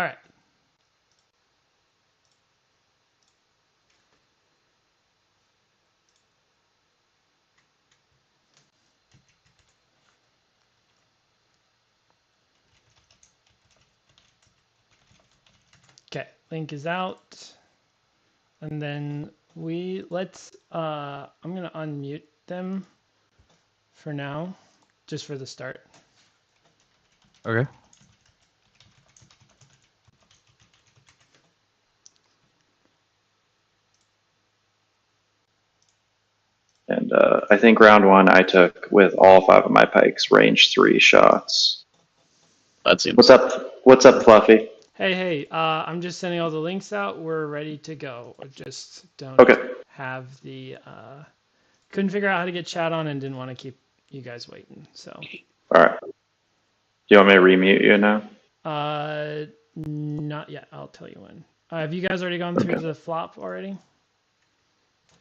All right. Okay, link is out. And then I'm gonna unmute them for now, just for the start. Okay. And I think round one I took with all 5 of my pikes range 3 shots. That seems. What's up? What's up, Fluffy? Hey, I'm just sending all the links out. We're ready to go. I just don't have the couldn't figure out how to get chat on and didn't want to keep you guys waiting. So. All right. Do you want me to remute you now? Not yet. I'll tell you when. Have you guys already gone through the flop already?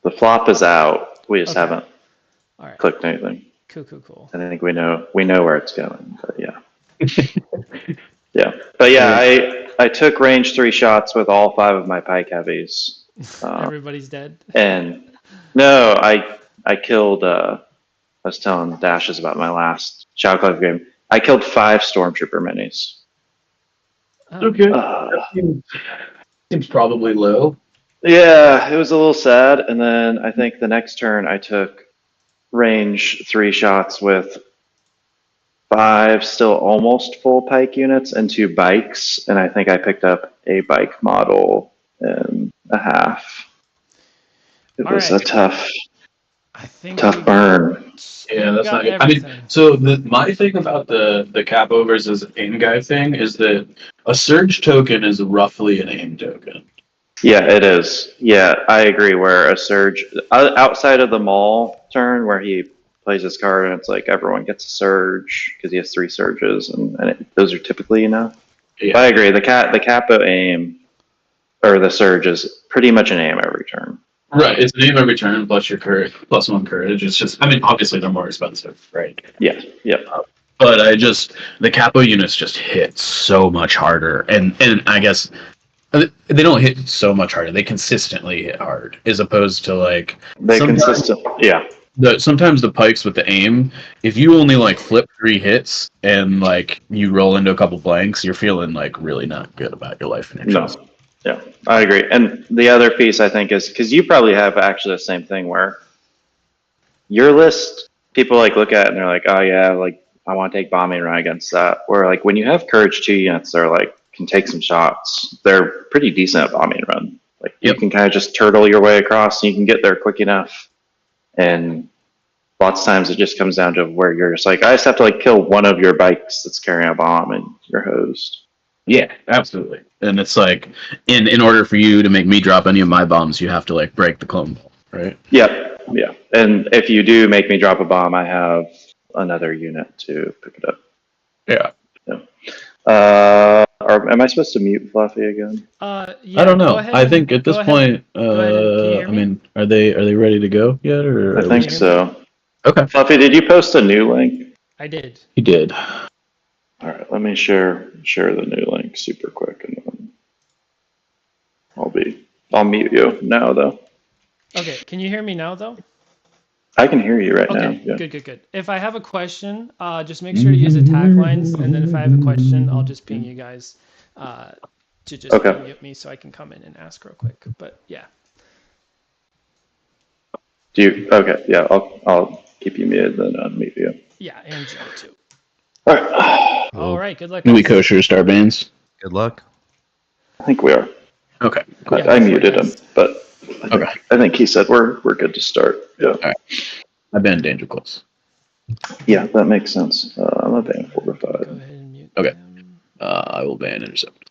The flop is out. We just haven't clicked anything. Cool. I think we know where it's going, but yeah. Yeah. But yeah, I took range 3 shots with all 5 of my pike heavies. Everybody's dead. And no, I killed I was telling Dashz about my last Shadow Club game. I killed 5 Stormtrooper minis. Okay. Seems probably low. Yeah, it was a little sad. And then I think the next turn I took range 3 shots with 5 still almost full pike units and 2 bikes. And I think I picked up a bike model and a half. It was a tough burn. Yeah, that's not good. I mean, so my thing about the capo versus aim guy thing is that a surge token is roughly an aim token. Yeah, it is. Yeah, I agree. Where a surge outside of the Maul turn, where he plays his card and it's like everyone gets a surge because he has 3 surges, and those are typically enough. Yeah. But I agree. The capo aim or the surge is pretty much an aim every turn. Right, it's an aim every turn plus your courage, plus 1 courage. It's just, I mean, obviously they're more expensive, right? Yeah, yeah. But the capo units just hit so much harder, and I guess they don't hit so much harder. They consistently hit hard, as opposed to like sometimes the pikes with the aim. If you only like flip 3 hits and like you roll into a couple blanks, you're feeling like really not good about your life and your chest. Yeah, I agree. And the other piece I think is because you probably have actually the same thing where your list, people like look at it and they're like, oh yeah, like I want to take bombing run against that. Where like when you have courage 2 units, they're like can take some shots. They're pretty decent at bombing run. Like you can kind of just turtle your way across and you can get there quick enough. And lots of times it just comes down to where you're just like, I just have to like kill one of your bikes that's carrying a bomb and you're hosed. Yeah, absolutely. And it's like, in order for you to make me drop any of my bombs, you have to like break the clone ball, right? Yep, yeah. And if you do make me drop a bomb, I have another unit to pick it up. Yeah. Am I supposed to mute Fluffy again? Yeah, I don't know. I think at this point, I mean, are they ready to go yet? Or I think so. Okay. Fluffy, did you post a new link? I did. He did. All right, let me share the new link super quick, and then I'll mute you now though. Okay, can you hear me now though? I can hear you right now. Yeah. Good. If I have a question, just make sure to use attack lines, and then if I have a question, I'll just ping you guys to just mute me so I can come in and ask real quick. But yeah. Okay, yeah, I'll keep you muted, then unmute you. Yeah, and Joe too. All right. All right, good luck. Are we kosher star bands? Good luck. I think we are. Okay. Cool. I muted him, but I think he said we're good to start. Yeah. All right. I banned Danger Close. Yeah, that makes sense. I'm gonna ban 4 or 5. Go ahead and mute. Okay. I will ban Intercept.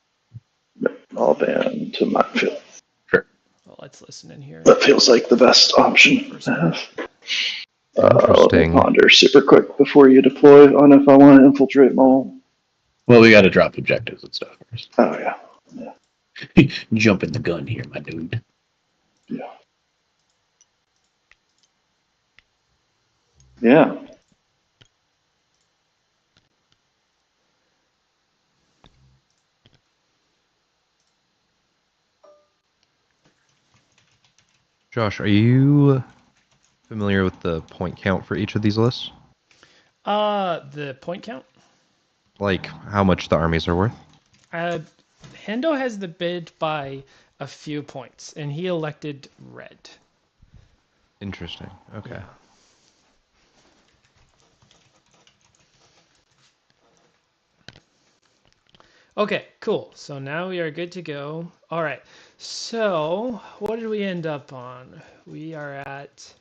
Yeah, I'll ban to Minefield. Sure. Well, let's listen in here. That feels like the best option to have. Interesting. Let me ponder super quick before you deploy on if I want to infiltrate Maul. Well, we got to drop objectives and stuff first. Oh yeah. Jumping the gun here, my dude. Yeah. Yeah. Josh, are you familiar with the point count for each of these lists? The point count? Like how much the armies are worth? Hendo has the bid by a few points, and he elected red. Interesting. Okay. Yeah. Okay, cool. So now we are good to go. All right. So what did we end up on? We are at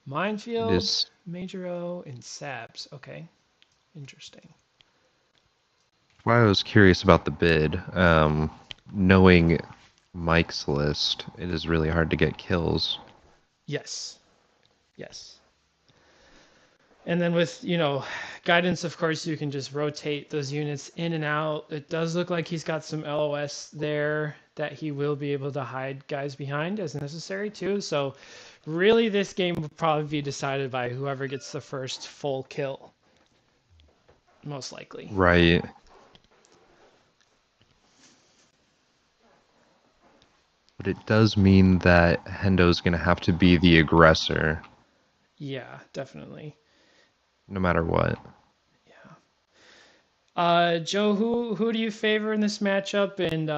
Minefield, This Major O, and Sabs. Okay. Interesting. why I was curious about the bid. Knowing Mike's list, it is really hard to get kills. Yes. Yes. And then with, guidance, of course, you can just rotate those units in and out. It does look like he's got some LOS there that he will be able to hide guys behind as necessary too. So really this game will probably be decided by whoever gets the first full kill. Most likely. Right. But it does mean that Hendo's going to have to be the aggressor, Yeah, definitely. no matter what. Joe, who do you favor in this matchup, and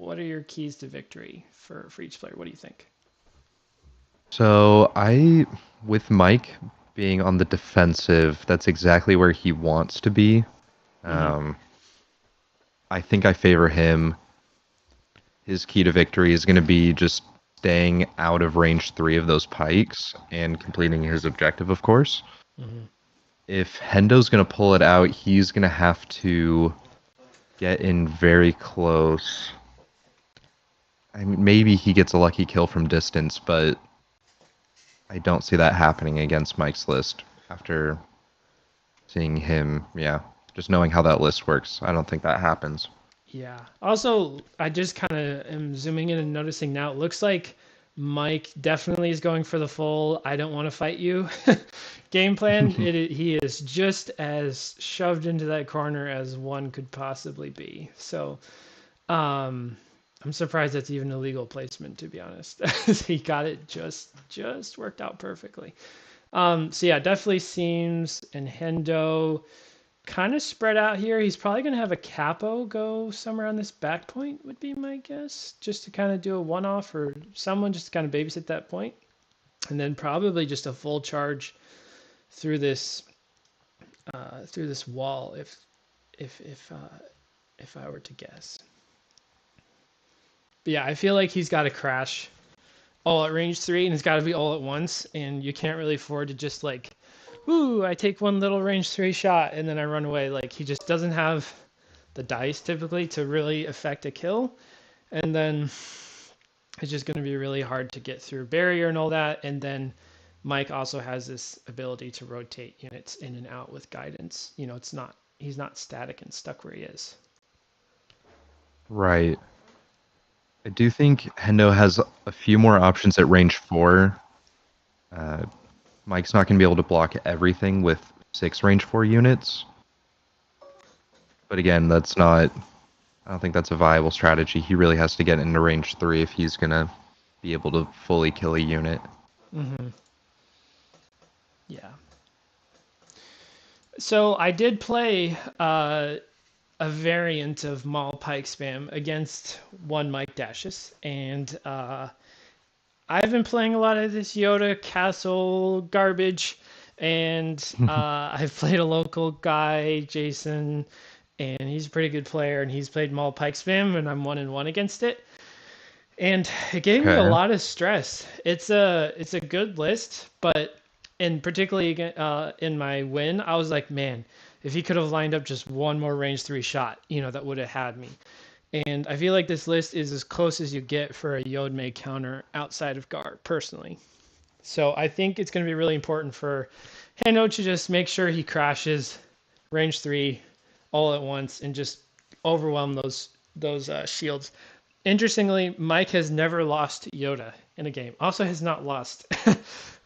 what are your keys to victory for each player? What do you think? So with Mike being on the defensive, that's exactly where he wants to be. I think I favor him. His key to victory is going to be just staying out of range 3 of those pikes and completing his objective, of course. If Hendo's going to pull it out, he's going to have to get in very close. I mean, maybe he gets a lucky kill from distance, but I don't see that happening against Mike's list after seeing him, just knowing how that list works. I don't think that happens. Yeah. Also, I just kind of am zooming in and noticing now, it looks like Mike definitely is going for the full I don't want to fight you game plan. He is just as shoved into that corner as one could possibly be. So I'm surprised that's even a legal placement, to be honest. He got it just worked out perfectly. So yeah, definitely seems, and Hendo kind of spread out here. He's probably going to have a capo go somewhere on this back point, would be my guess, just to kind of do a one-off, or someone just to kind of babysit that point, and then probably just a full charge through this wall, if I were to guess. But yeah, I feel like he's got to crash all at range 3, and it's got to be all at once, and you can't really afford to just like, ooh, I take one little range 3 shot and then I run away. Like, he just doesn't have the dice typically to really affect a kill. And then it's just going to be really hard to get through barrier and all that. And then Mike also has this ability to rotate units in and out with guidance. He's not static and stuck where he is. Right. I do think Hendo has a few more options at range 4. Mike's not going to be able to block everything with 6 range 4 units. But again, I don't think that's a viable strategy. He really has to get into range 3 if he's going to be able to fully kill a unit. Yeah. So I did play a variant of Maul Pike spam against one Mike Dashz, and I've been playing a lot of this Yoda castle garbage, and I've played a local guy, Jason, and he's a pretty good player, and he's played Maul Pike spam, and I'm 1-1 against it. And it gave me a lot of stress. It's a good list, but particularly in my win, I was like, man, if he could have lined up just one more range 3 shot, that would have had me. And I feel like this list is as close as you get for a Yodme counter outside of Gar, personally. So I think it's going to be really important for Hendo to just make sure he crashes range 3 all at once and just overwhelm those shields. Interestingly, Mike has never lost Yoda in a game. Also has not lost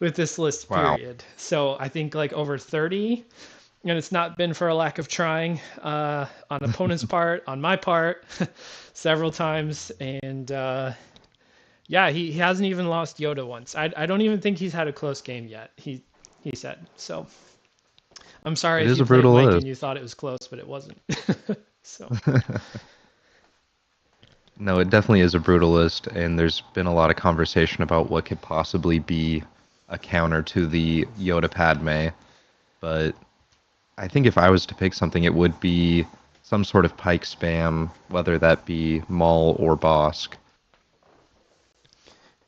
with this list, period. Wow. So I think like over 30... and it's not been for a lack of trying on opponent's part, on my part, several times. And Yeah, he hasn't even lost Yoda once. I don't even think he's had a close game yet. He said. So I'm sorry It if is you a played brutal Mike list. and you thought it was close, but it wasn't. So No, it definitely is a brutal list, and there's been a lot of conversation about what could possibly be a counter to the Yoda Padme. But I think if I was to pick something, it would be some sort of Pike spam, whether that be Maul or Bosk.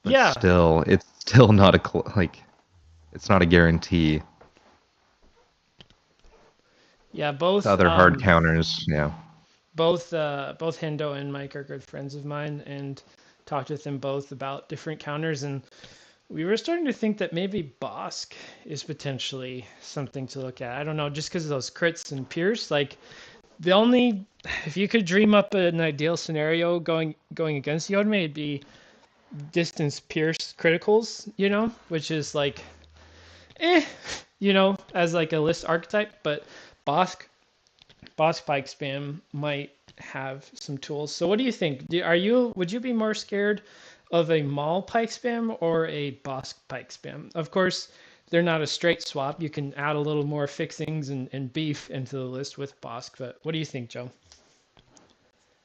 But yeah, still, it's still not a it's not a guarantee. yeah, The other hard counters, yeah. both Hendo and Mike are good friends of mine, and talked with them both about different counters, and we were starting to think that maybe Bosk is potentially something to look at. I don't know, just because of those crits and Pierce. Like the only, if you could dream up an ideal scenario going against Yoda, it'd be distance Pierce criticals, which is like, eh, as like a list archetype. But Bosk Boss Pike spam might have some tools. So what do you think? Would you be more scared of a Maul Pike spam or a Bosk Pike spam? Of course, they're not a straight swap. You can add a little more fixings and beef into the list with Bosk. But what do you think, Joe?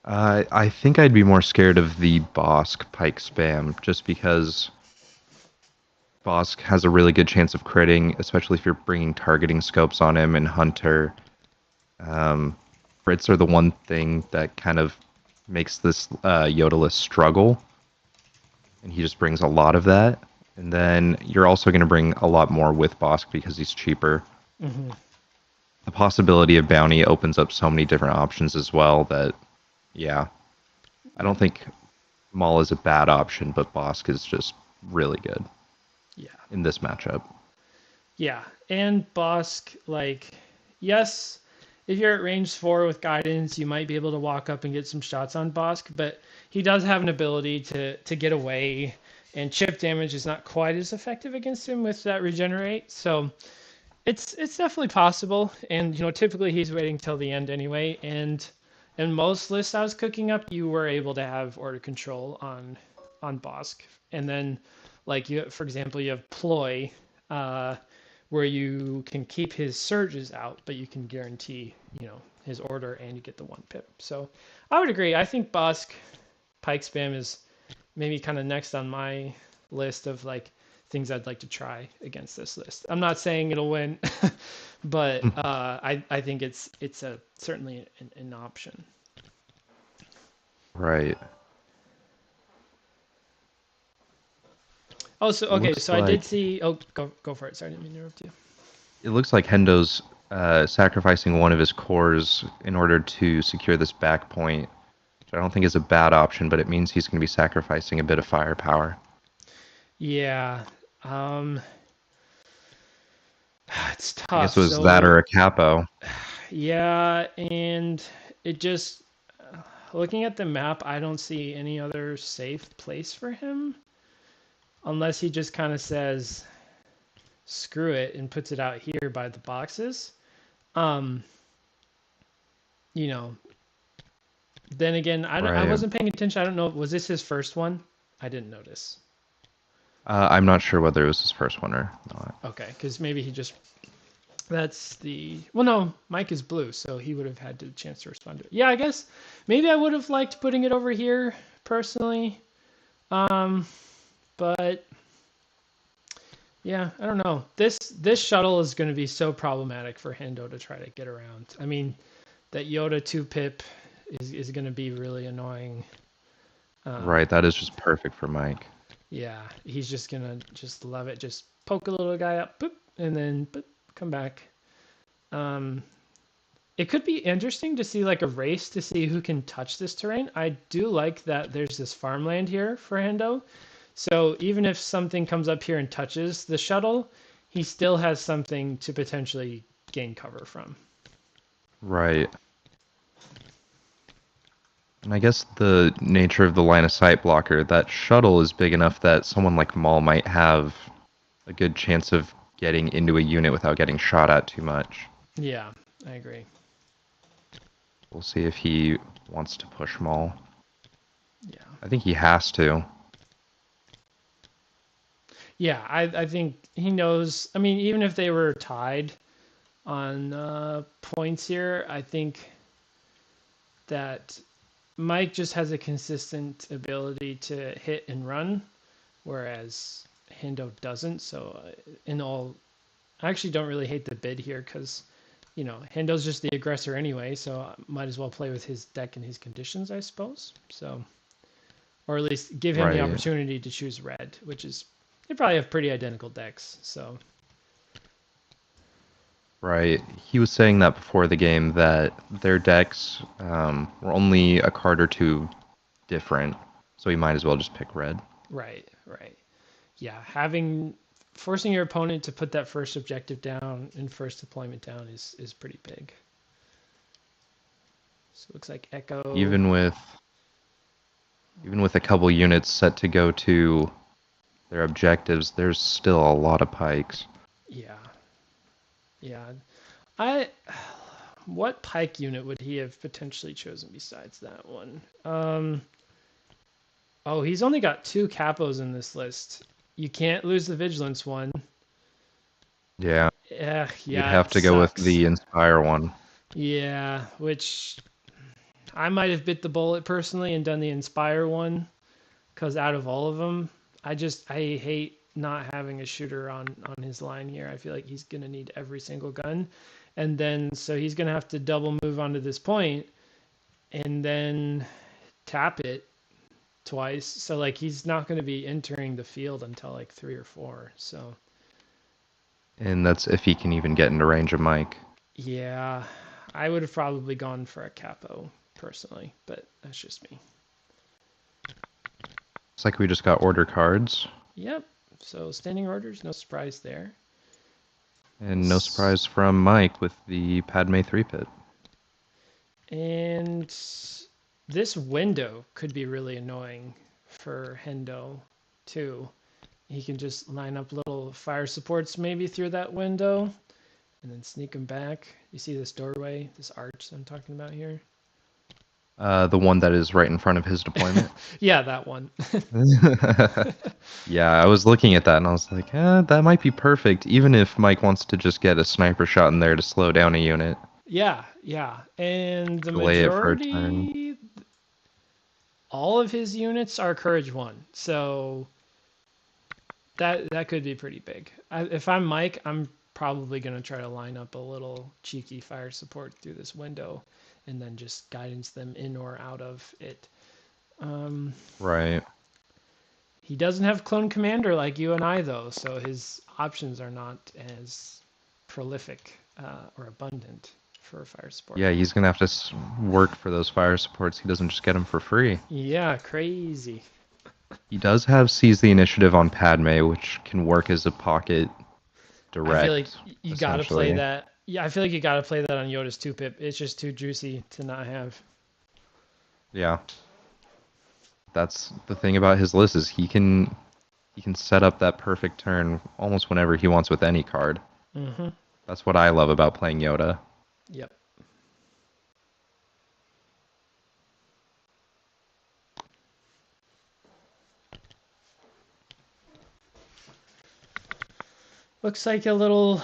I think I'd be more scared of the Bosk Pike spam, just because Bosk has a really good chance of critting, especially if you're bringing targeting scopes on him and Hunter. Um, Crits are the one thing that kind of makes this Yoda list struggle, and he just brings a lot of that. And then you're also going to bring a lot more with Bosk because he's cheaper. Mm-hmm. The possibility of bounty opens up so many different options as well that, yeah, I don't think Maul is a bad option, but Bosk is just really good Yeah. in this matchup. Yeah. And Bosk, like, yes, if you're at range 4 with guidance, you might be able to walk up and get some shots on Bosk, but he does have an ability to get away, and chip damage is not quite as effective against him with that regenerate. So it's definitely possible, and typically he's waiting till the end anyway. And in most lists I was cooking up, you were able to have order control on Bosk, and then like for example, you have Ploy. Where you can keep his surges out, but you can guarantee, his order and you get the 1 pip. So I would agree. I think Bosk Pike spam is maybe kind of next on my list of like things I'd like to try against this list. I'm not saying it'll win, but I think it's certainly an option. Right. Oh, so okay, Looks so I did like see. Oh, go for it. Sorry, I didn't mean to interrupt you. it looks like Hendo's sacrificing one of his cores in order to secure this back point, which I don't think is a bad option, but it means he's going to be sacrificing a bit of firepower. Yeah, it's I guess tough. it was that So or a capo. yeah, and it just looking at the map, I don't see any other safe place for him unless he just kind of says screw it and puts it out here by the boxes. Um, you know, then again, I Right. wasn't paying attention. I don't know. Was this his first one? I didn't notice. I'm not sure whether it was his first one or not. Okay, because maybe he just. That's the. Well, no, Mike is blue, so he would have had the chance to respond to it. Yeah, I guess maybe I would have liked putting it over here personally. But yeah, I don't know. This shuttle is going to be so problematic for Hendo to try to get around. I mean, that Yoda 2-pip is going to be really annoying. Right, that is just perfect for Mike. Yeah, he's just going to just love it. Just poke a little guy up, boop, and then boop, come back. It could be interesting to see like a race to see who can touch this terrain. I do like that there's this farmland here for Hendo. So even if something comes up here and touches the shuttle, he still has something to potentially gain cover from. Right. And I guess the nature of the line of sight blocker, that shuttle is big enough that someone like Maul might have a good chance of getting into a unit without getting shot at too much. Yeah, I agree. We'll see if he wants to push Maul. Yeah. I think he has to. Yeah, I think he knows. I mean, even if they were tied on points here, I think that Mike just has a consistent ability to hit and run, whereas Hendo doesn't. So, in all, I actually don't really hate the bid here because, Hendo's just the aggressor anyway, so I might as well play with his deck and his conditions, I suppose. So, or at least give him the Right. opportunity to choose red, which is, they probably have pretty identical decks. So, Right. He was saying that before the game that their decks were only a card or two different, so he might as well just pick red. right. Yeah, forcing your opponent to put that first objective down and first deployment down is pretty big. So it looks like Echo. Even with a couple units set to go to their objectives, there's still a lot of pikes. Yeah. What pike unit would he have potentially chosen besides that one? Oh, he's only got 2 capos in this list. You can't lose the vigilance one. Yeah. Yeah, You'd have to go with sucks. the Inspire one. Yeah, which I might have bit the bullet personally and done the Inspire one, because out of all of them, I hate not having a shooter on his line here. I feel like he's gonna need every single gun, and then so he's gonna have to double move onto this point, and then tap it twice. So like he's not gonna be entering the field until like 3 or 4. So And that's if he can even get into range of Mike. yeah, I would have probably gone for a capo personally, but that's just me. It's like we just got order cards. Yep. So standing orders, no surprise there. And no surprise from Mike with the Padme 3-pit. And this window could be really annoying for Hendo too. He can just line up little fire supports maybe through that window and then sneak them back. You see this doorway, this arch I'm talking about here? The one that is right in front of his deployment. Yeah, that one. Yeah, I was looking at that and I was like, that might be perfect, even if Mike wants to just get a sniper shot in there to slow down a unit. Yeah. And the Delay it for a turn. majority, all of his units are Courage 1. So that could be pretty big. If I'm Mike, I'm probably going to try to line up a little cheeky fire support through this window and then just guidance them in or out of it. Right. He doesn't have Clone Commander like you and I, though, so his options are not as prolific or abundant for fire support. Yeah, he's going to have to work for those fire supports. He doesn't just get them for free. Yeah, crazy. He does have Seize the Initiative on Padme, which can work as a pocket direct. I feel like you got to play essentially. that. Yeah, I feel like you got to play that on Yoda's 2-pip. It's just too juicy to not have. Yeah. That's the thing about his list is he can set up that perfect turn almost whenever he wants with any card. Mm-hmm. That's what I love about playing Yoda. Yep. Looks like a little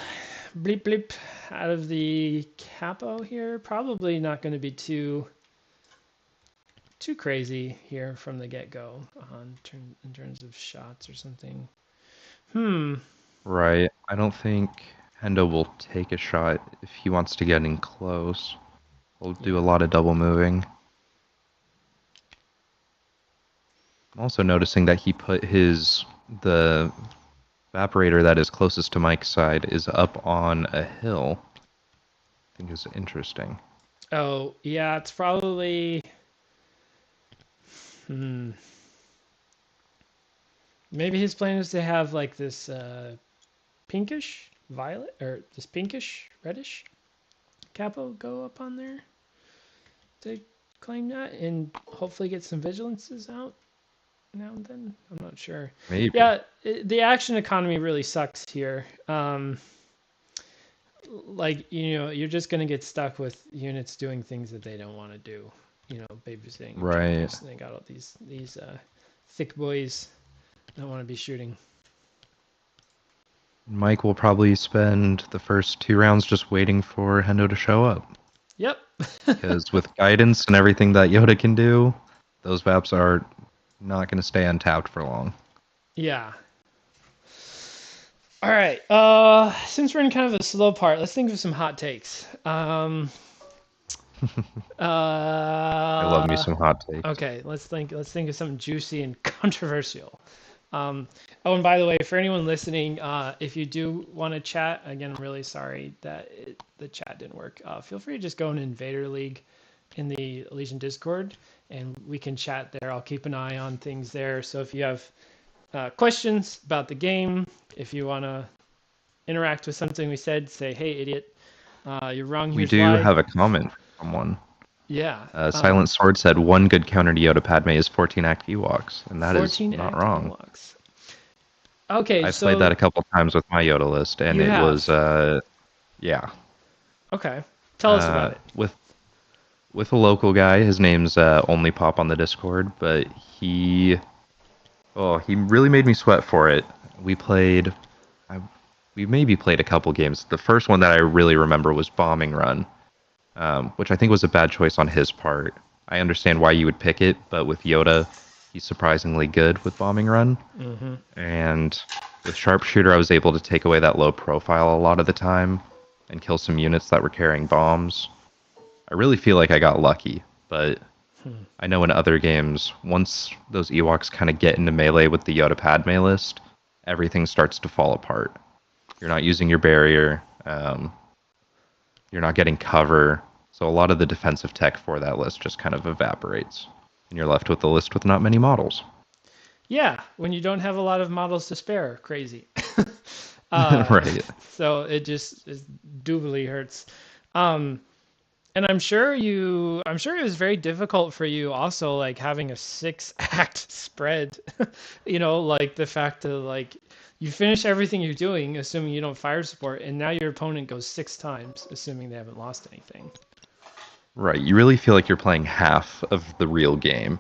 bleep bleep out of the capo here. Probably not going to be too crazy here from the get-go in terms of shots or something. Right. I don't think Hendo will take a shot if he wants to get in close. He'll do a lot of double moving. I'm also noticing that he put the evaporator that is closest to Mike's side is up on a hill. I think is interesting. Oh, yeah, it's probably... Maybe his plan is to have like this pinkish violet, or this pinkish reddish capo go up on there to claim that and hopefully get some vigilances out now and then. I'm not sure. Maybe. Yeah, the action economy really sucks here. You're just going to get stuck with units doing things that they don't want to do. Babysitting. Right. They got all these thick boys that want to be shooting. Mike will probably spend the first 2 rounds just waiting for Hendo to show up. Yep. Because with guidance and everything that Yoda can do, those Vaps are not going to stay untapped for long. Yeah. All right. Since we're in kind of a slow part, let's think of some hot takes. I love me some hot takes. Okay, let's think of something juicy and controversial. Oh, and by the way, for anyone listening, if you do want to chat, again, I'm really sorry that the chat didn't work. Feel free to just go in Invader League in the Legion Discord, and we can chat there. I'll keep an eye on things there. So if you have questions about the game, if you want to interact with something we said, say, "Hey, idiot, you're wrong." We Here's do why." have a comment from one. Yeah. Silent Sword said, one good counter to Yoda Padme is 14 act Ewoks, and that is 14 not active wrong. Ewoks. Okay, I've so played that a couple times with my Yoda list, and You it have? was, yeah. okay, tell us about it. With a local guy, his name's Only Pop on the Discord, but he really made me sweat for it. We maybe played a couple games. The first one that I really remember was Bombing Run, which I think was a bad choice on his part. I understand why you would pick it, but with Yoda, he's surprisingly good with Bombing Run. Mm-hmm. And with Sharpshooter, I was able to take away that low profile a lot of the time and kill some units that were carrying bombs. I really feel like I got lucky, but I know in other games, once those Ewoks kind of get into melee with the Yoda Padme list, everything starts to fall apart. You're not using your barrier. You're not getting cover. So a lot of the defensive tech for that list just kind of evaporates. And you're left with a list with not many models. Yeah, when you don't have a lot of models to spare, crazy. Right. So it doubly hurts. And I'm sure it was very difficult for you also, like having a 6-act spread, like the fact that like you finish everything you're doing, assuming you don't fire support, and now your opponent goes 6 times, assuming they haven't lost anything. Right. You really feel like you're playing half of the real game.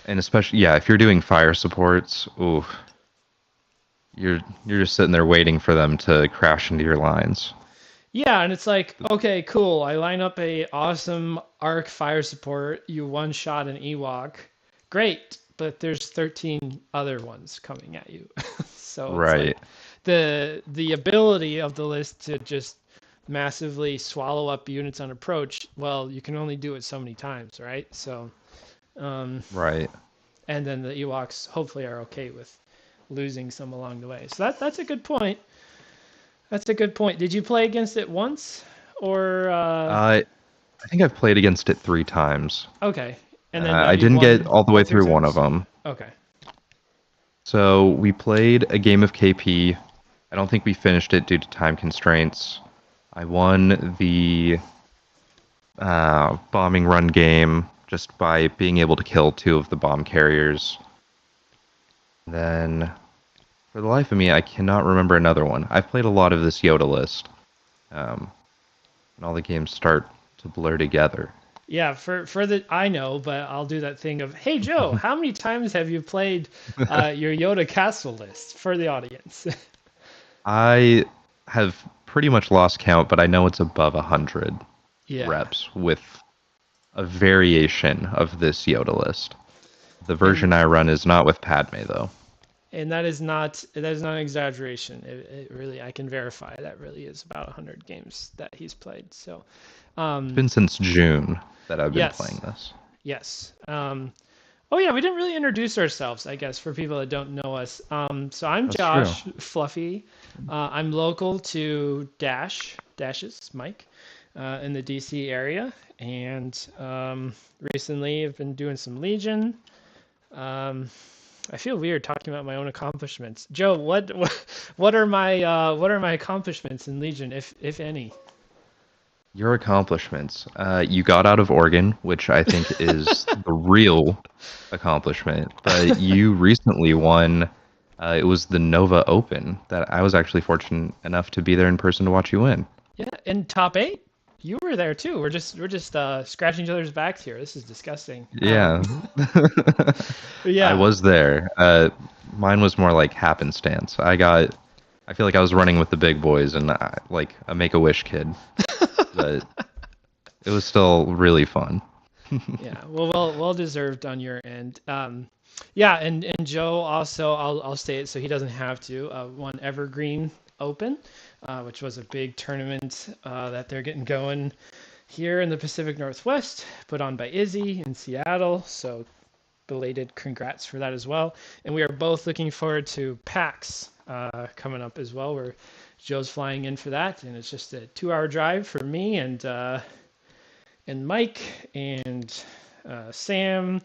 And especially, yeah, if you're doing fire supports, ooh, you're just sitting there waiting for them to crash into your lines. Yeah, and it's like, okay, cool. I line up a awesome arc fire support. You one-shot an Ewok. Great, but there's 13 other ones coming at you. So it's Right. like the ability of the list to just massively swallow up units on approach, well, you can only do it so many times, right? So Right. and then the Ewoks hopefully are okay with losing some along the way. So that's a good point. That's a good point. Did you play against it once, or? I think I've played against it 3 times. Okay, and then I you didn't won get all the way all 3 through one of times? them. Okay. So we played a game of KP. I don't think we finished it due to time constraints. I won the bombing run game just by being able to kill 2 of the bomb carriers. Then, for the life of me, I cannot remember another one. I've played a lot of this Yoda list, and all the games start to blur together. Yeah, I know, but I'll do that thing of, hey Joe, how many times have you played your Yoda castle list for the audience? I have pretty much lost count, but I know it's above 100 Yeah. reps with a variation of this Yoda list. The version I run is not with Padme, though. And that is not an exaggeration. It really, I can verify that really is about 100 games that he's played. So, It's been since June that I've been Yes. playing this. yes. Oh yeah, we didn't really introduce ourselves, I guess, for people that don't know us. So I'm That's Josh, Fluffy. I'm local to Dash's Mike, in the DC area, and recently I've been doing some Legion. I feel weird talking about my own accomplishments. Joe, what are my accomplishments in Legion, if any? Your accomplishments. You got out of Oregon, which I think is the real accomplishment. But you recently won. It was the Nova Open that I was actually fortunate enough to be there in person to watch you win. Yeah, in top 8. you were there too. We're just scratching each other's backs here. This is disgusting. Yeah. I Yeah. was there. Mine was more like happenstance. I feel like I was running with the big boys and like a Make-A-Wish kid, but it was still really fun. Yeah. Well deserved on your end. Yeah, and Joe also, I'll state it so he doesn't have to, won Evergreen Open, which was a big tournament that they're getting going here in the Pacific Northwest, put on by Izzy in Seattle. So belated congrats for that as well. And we are both looking forward to PAX coming up as well, where Joe's flying in for that, and it's just a 2-hour drive for me and Mike and Sam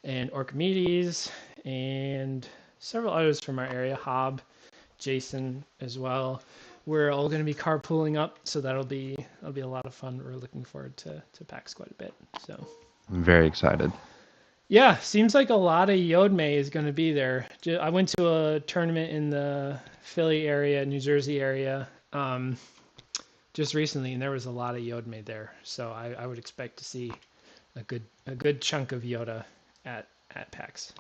and Orchimedes and several others from our area, Hob, Jason as well. We're all going to be carpooling up, so that'll be a lot of fun. We're looking forward to PAX quite a bit. So I'm very excited. yeah, seems like a lot of Yodme is going to be there. I went to a tournament in the Philly area, New Jersey area, just recently, and there was a lot of Yodme there. So I would expect to see a good chunk of Yoda at PAX.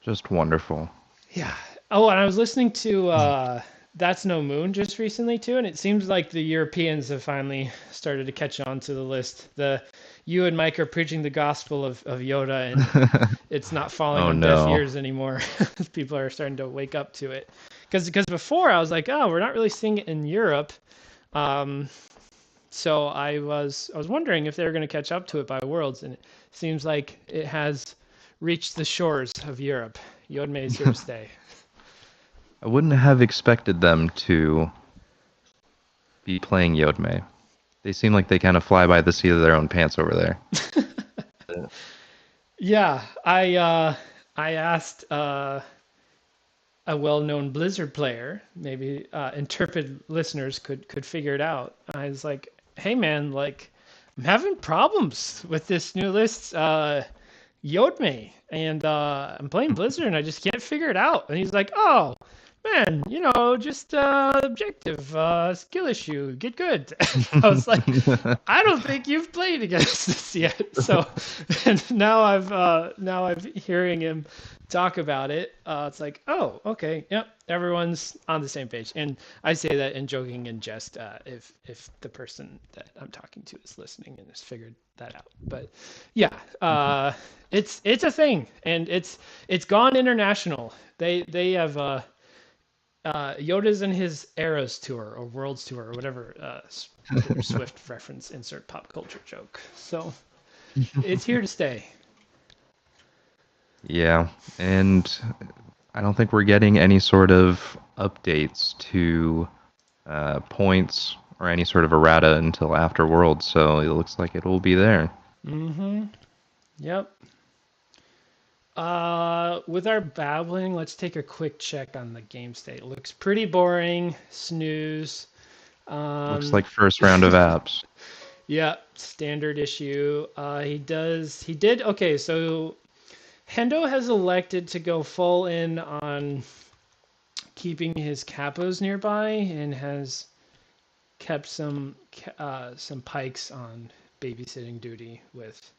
Just wonderful. Yeah. Oh, and I was listening to That's No Moon just recently too, and it seems like the Europeans have finally started to catch on to the list. You and Mike are preaching the gospel of Yoda, and it's not falling on deaf ears anymore. People are starting to wake up to it. Because before I was like, oh, we're not really seeing it in Europe. So I was wondering if they were going to catch up to it by Worlds, and it seems like it has reached the shores of Europe. Yodme is here to stay. I wouldn't have expected them to be playing Yodme. They seem like they kind of fly by the seat of their own pants over there. Yeah, I asked a well-known Blizzard player, maybe intrepid listeners could figure it out. I was like, hey man, like I'm having problems with this new list, Yodme, and I'm playing Blizzard and I just can't figure it out. And he's like, oh man, just objective skill issue, get good. I was like, I don't think you've played against this yet. So, and now I'm hearing him talk about it. It's like, oh, okay, yep, everyone's on the same page. And I say that in joking and jest, if the person that I'm talking to is listening and has figured that out. But yeah, it's a thing, and it's gone international. They have. Yoda's in his Eras tour or Worlds tour or whatever Swift reference, insert pop culture joke. So it's here to stay. Yeah, and I don't think we're getting any sort of updates to points or any sort of errata until after Worlds, so it looks like it will be there. Mm-hmm. Yep. With our babbling, let's take a quick check on the game state. It looks pretty boring. Snooze. Looks like first round of apps. Yeah, standard issue. He did. Okay, so Hendo has elected to go full in on keeping his capos nearby and has kept some Pykes on babysitting duty with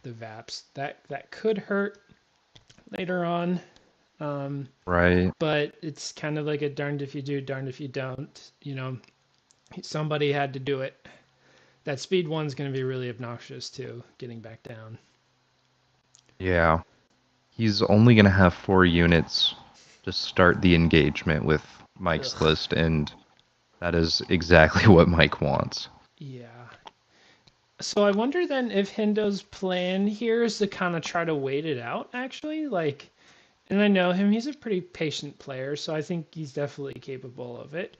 the Vaps. That could hurt later on. Right. But it's kind of like a darned if you do, darned if you don't. Somebody had to do it. That speed one's going to be really obnoxious too, getting back down. Yeah. He's only going to have 4 units to start the engagement with Mike's list, and that is exactly what Mike wants. Yeah. So I wonder then if Hendo's plan here is to kind of try to wait it out, actually. And I know him, he's a pretty patient player, so I think he's definitely capable of it.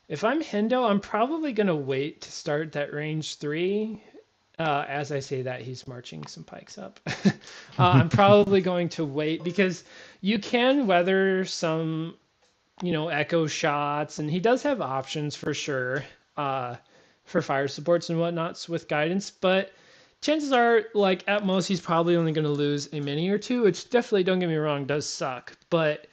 If I'm Hendo, I'm probably going to wait to start that range 3. As I say that, he's marching some Pikes up. I'm probably going to wait because you can weather some, echo shots, and he does have options for sure. For fire supports and whatnots with guidance, but chances are, at most, he's probably only going to lose a mini or 2, which definitely, don't get me wrong, does suck. But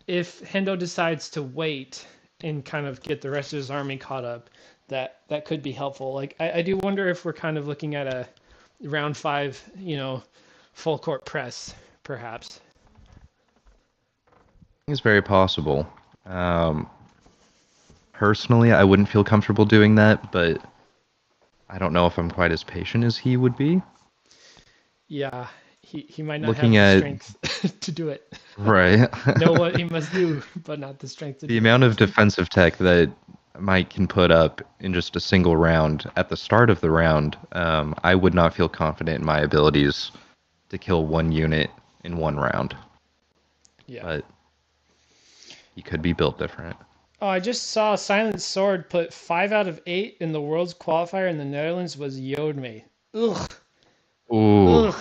if Hendo decides to wait and kind of get the rest of his army caught up, that could be helpful. Like I do wonder if we're kind of looking at a round 5, full court press, perhaps. It's very possible. Personally, I wouldn't feel comfortable doing that, but I don't know if I'm quite as patient as he would be. Yeah, he might not have Looking the at strength to do it. right, Know what he must do, but not the strength to the do amount it. of defensive tech that Mike can put up in just a single round at the start of the round, I would not feel confident in my abilities to kill one unit in one round. Yeah. But he could be built different. Oh, I just saw Silent Sword put 5 out of 8 in the world's qualifier in the Netherlands was Yoda. Ugh. Ooh. Ugh.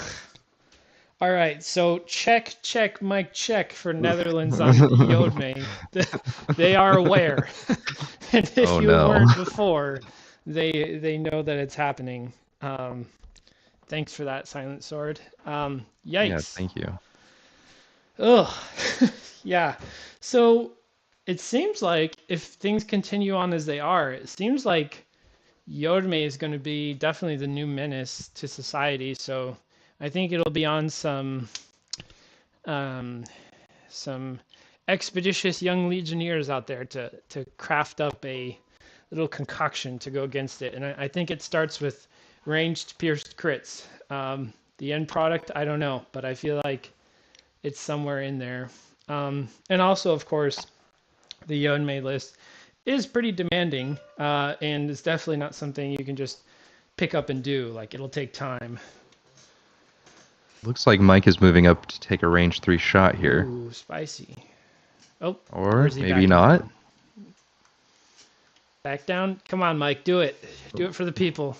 All right, so check, Mike, check for Netherlands on Yoda. They are aware, and if Oh, you no. weren't before, they know that it's happening. Thanks for that, Silent Sword. Yeah, Yikes. thank you. Ugh. Yeah. So it seems like if things continue on as they are, it seems like Yoda is going to be definitely the new menace to society. So I think it'll be on some expeditious young legionnaires out there to craft up a little concoction to go against it. And I think it starts with ranged pierced crits. The end product, I don't know, but I feel like it's somewhere in there. And also, of course, the Yoda list is pretty demanding, and it's definitely not something you can just pick up and do. Like, it'll take time. Looks like Mike is moving up to take a range 3 shot here. Ooh, spicy. Oh, Or where's he maybe backing not. down? Back down? Come on, Mike, do it. Do it for the people.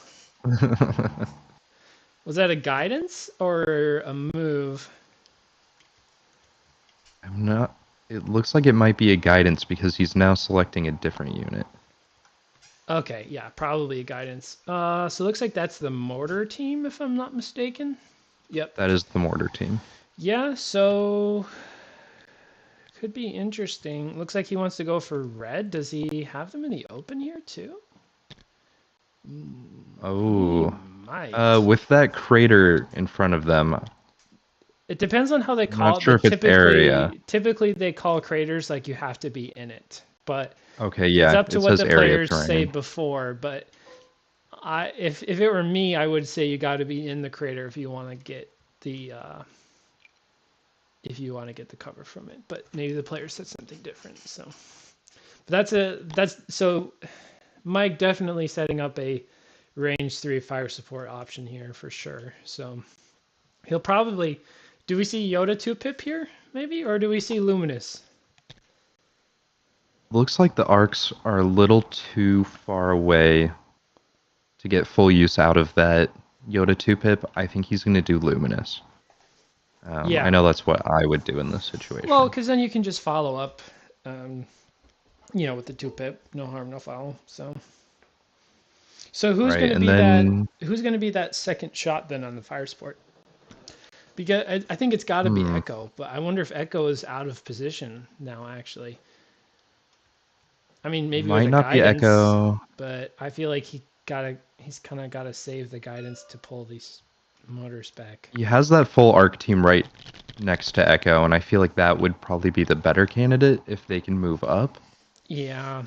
Was that a guidance or a move? I'm not. It looks like it might be a guidance because he's now selecting a different unit. Okay, yeah, probably a guidance. So it looks like that's the mortar team, if I'm not mistaken. Yep. That is the mortar team. Yeah, so could be interesting. Looks like he wants to go for red. Does he have them in the open here too? Oh. He might. With that crater in front of them, It depends on how they I'm call not it. sure But if it's area. typically they call craters like you have to be in it. But Okay, it's yeah, up to it what says the area players say terrain. before. But if it were me, I would say you got to be in the crater if you want to get the cover from it. But maybe the player said something different. So, but so Mike definitely setting up a range 3 fire support option here for sure. So he'll probably. Do we see Yoda 2-pip here, maybe? Or do we see Luminous? Looks like the arcs are a little too far away to get full use out of that Yoda 2-pip. I think he's going to do Luminous. Yeah. I know that's what I would do in this situation. Well, because then you can just follow up, with the 2-pip. No harm, no foul. So who's Right, going to and be then- that? Who's going to be that second shot then on the fire support? Because I think it's got to be Echo, but I wonder if Echo is out of position now. Actually, I mean maybe Might with a not be guidance, Echo. but I feel like he's kind of got to save the guidance to pull these motors back. He has that full arc team right next to Echo, and I feel like that would probably be the better candidate if they can move up. Yeah.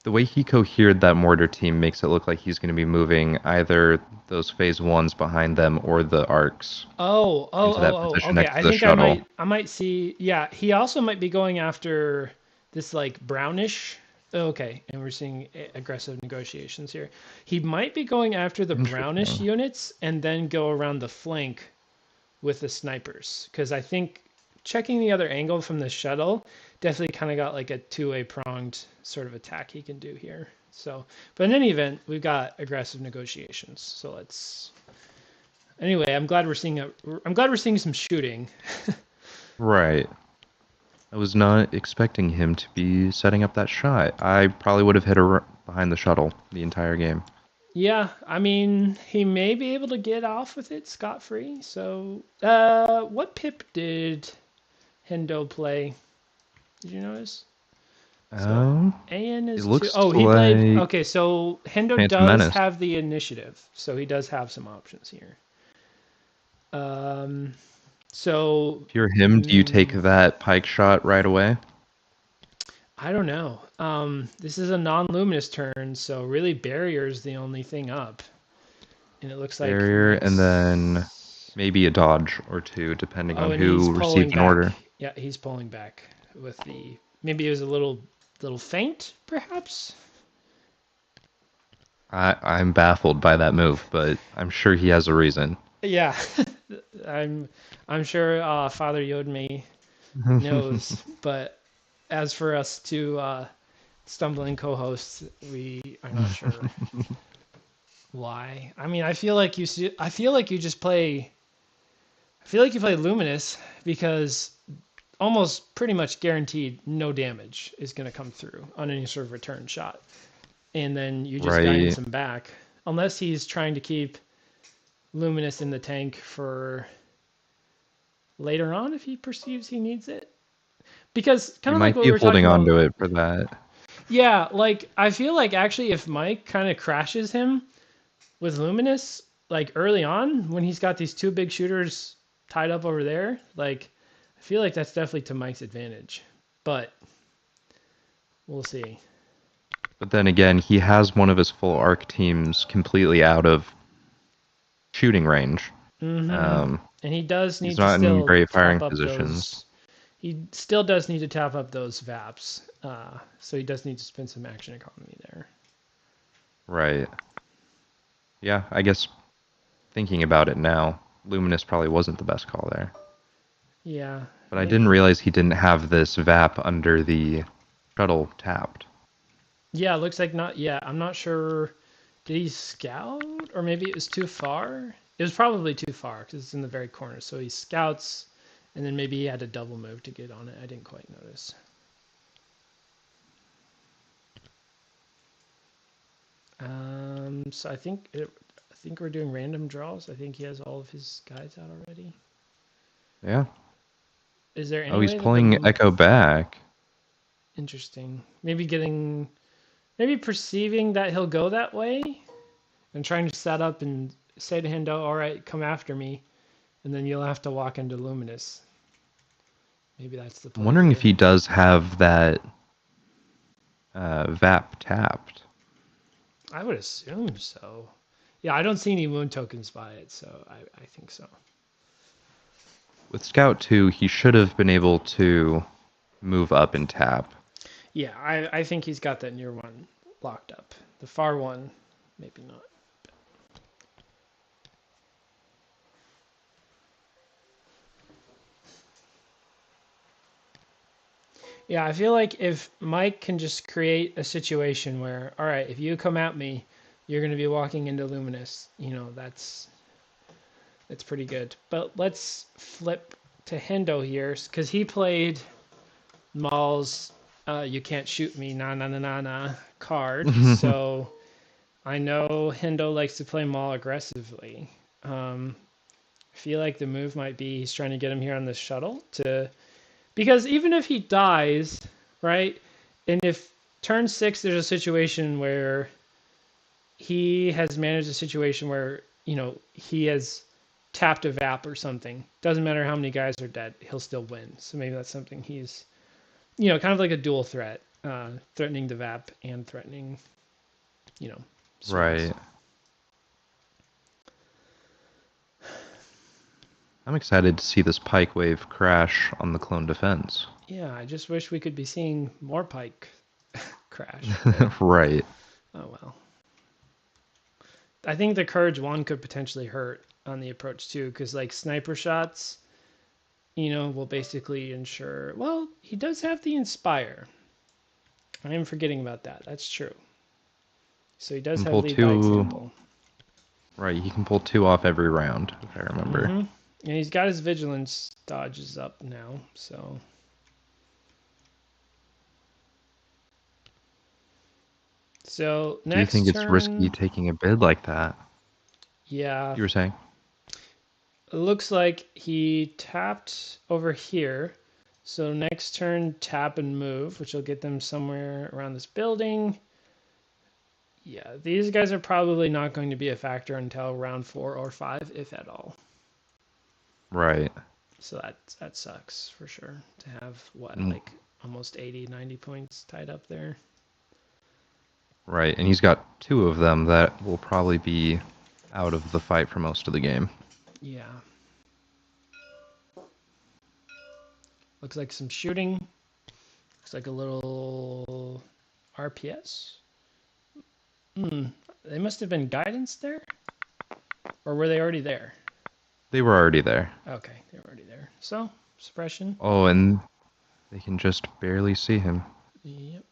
The way he cohered that mortar team makes it look like he's going to be moving either those phase 1s behind them or the arcs. Into that position Okay. next to I the think shuttle. I might see. Yeah, he also might be going after this like brownish. Okay, and we're seeing aggressive negotiations here. He might be going after the brownish Interesting. units and then go around the flank with the snipers, because I think checking the other angle from the shuttle definitely kind of got like a two-way pronged sort of attack he can do here. So, but in any event, we've got aggressive negotiations. So let's. Anyway, I'm glad we're seeing some shooting. Right. I was not expecting him to be setting up that shot. I probably would have hit her behind the shuttle the entire game. Yeah, I mean, he may be able to get off with it scot-free. So, what pip did Hendo play? Did you notice? AN is it looks 2. Oh, he played. like Okay, so Hendo Phantom does Menace. have the initiative, so he does have some options here. So If you're him, do you take that pike shot right away? I don't know. This is a non-luminous turn, so really barrier is the only thing up, and it looks like Barrier, and then Mike's- maybe a dodge or two, depending Oh, on and he's who pulling received an back. order. Yeah, he's pulling back with the. Maybe it was a little feint, perhaps. I'm baffled by that move, but I'm sure he has a reason. Yeah, I'm sure Father Yoda knows, but as for us two stumbling co-hosts, we are not sure why. I mean, I feel like you just play. I feel like you play Luminous because almost pretty much guaranteed no damage is going to come through on any sort of return shot, and then you just guidance him back, unless he's trying to keep Luminous in the tank for later on if he perceives he needs it. Because kind You of like might what be we were holding talking on about. to it for that. Yeah, like I feel like actually if Mike kind of crashes him with Luminous like early on when he's got these two big shooters tied up over there, like I feel like that's definitely to Mike's advantage. But we'll see. But then again, he has one of his full arc teams completely out of shooting range. And he does need He's to not in still great firing tap up positions. those. He still does need to tap up those VAPs, so he does need to spend some action economy there. Right. Yeah, I guess thinking about it now, Luminous probably wasn't the best call there. Yeah. But I didn't realize he didn't have this VAP under the shuttle tapped. Yeah, it looks like not yet. I'm not sure. Did he scout? Or maybe it was too far? It was probably too far because it's in the very corner. So he scouts, and then maybe he had a double move to get on it. I didn't quite notice. So I think we're doing random draws. I think he has all of his guys out already. Yeah. Is there any Oh, he's way that pulling Echo back. Interesting. Maybe perceiving that he'll go that way and trying to set up and say to Hendo, all right, come after me. And then you'll have to walk into Luminous. Maybe that's the play. I'm wondering here. if he does have that VAP tapped. I would assume so. Yeah, I don't see any wound tokens by it, so I think so. With Scout 2, he should have been able to move up and tap. Yeah, I think he's got that near one locked up. The far one, maybe not. Yeah, I feel like if Mike can just create a situation where, all right, if you come at me, you're going to be walking into Luminous. That's pretty good. But let's flip to Hendo here because he played Maul's "You Can't Shoot Me" na card. So I know Hendo likes to play Maul aggressively. I feel like the move might be he's trying to get him here on the shuttle because even if he dies, right, and if turn 6 there's a situation where he has managed a situation where he has tapped a VAP or something. Doesn't matter how many guys are dead, he'll still win. So maybe that's something he's, kind of like a dual threat, threatening the VAP and threatening, service. Right. I'm excited to see this Pike wave crash on the clone defense. Yeah, I just wish we could be seeing more Pike crash. Right. Oh well. I think the Courage 1 could potentially hurt on the approach too, because like sniper shots, will basically ensure. Well, he does have the Inspire. I am forgetting about that. That's true. So he does have lead by example. Right, he can pull 2 off every round, if I remember. Mm-hmm. And he's got his vigilance dodges up now, so. So next Do you think turn, it's risky taking a bid like that? Yeah. You were saying? It looks like he tapped over here, So next turn, tap and move, which will get them somewhere around this building. Yeah, these guys are probably not going to be a factor until round 4 or 5, if at all. Right. So that sucks for sure to have Mm. like almost 80, 90 points tied up there. Right, and he's got 2 of them that will probably be out of the fight for most of the game. Yeah. Looks like some shooting. Looks like a little RPS. They must have been guidance there? Or were they already there? They were already there. Okay, they were already there. So, suppression. Oh, and they can just barely see him. Yep.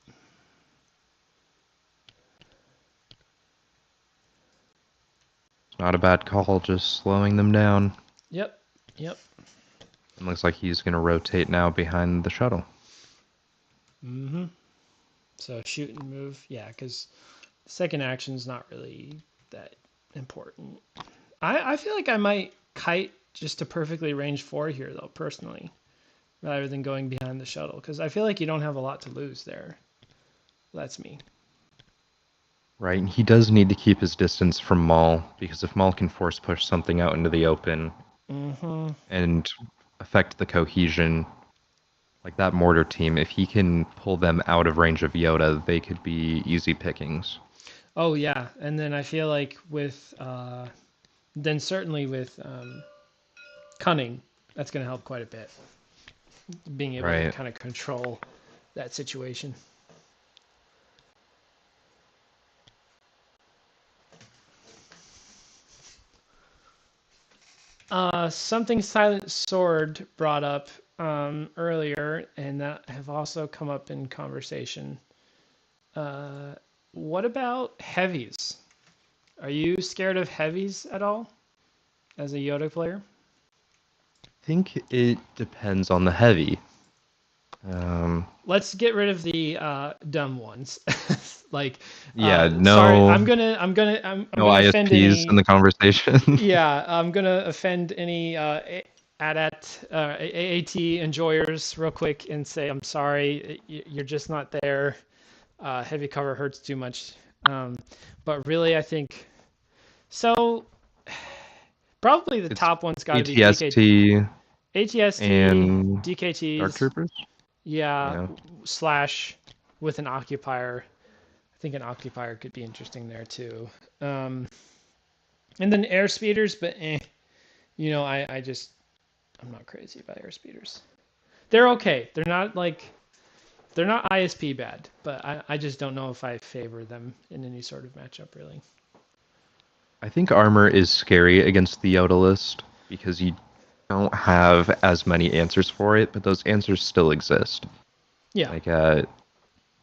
It's not a bad call, just slowing them down. Yep. It looks like he's going to rotate now behind the shuttle. Mm-hmm. So shoot and move. Yeah, because the second action's not really that important. I feel like I might kite just to perfectly range 4 here, though, personally, rather than going behind the shuttle, because I feel like you don't have a lot to lose there. That's me. Right, and he does need to keep his distance from Maul, because if Maul can force push something out into the open and affect the cohesion, like that mortar team, if he can pull them out of range of Yoda, they could be easy pickings. Oh, yeah. And then I feel like with, then certainly with cunning, that's going to help quite a bit. Being able to kind of control that situation. Something Silent Sword brought up earlier, and that have also come up in conversation. What about heavies? Are you scared of heavies at all as a Yoda player? I think it depends on the heavy. Let's get rid of the dumb ones. Like, no. Sorry, I'm gonna No offend ISPs any. in the conversation. Yeah, I'm gonna offend any AAT enjoyers real quick and say I'm sorry. You're just not there. Heavy cover hurts too much. But really, I think so. Probably the top one's got to be ATST ATST, and DKTs. Dark Troopers? Yeah, slash with an occupier. I think an occupier could be interesting there too. And then air speeders, but I'm not crazy about air speeders. They're okay. They're not ISP bad, but I just don't know if I favor them in any sort of matchup really. I think armor is scary against the Yoda list because you don't have as many answers for it, but those answers still exist. Yeah. Like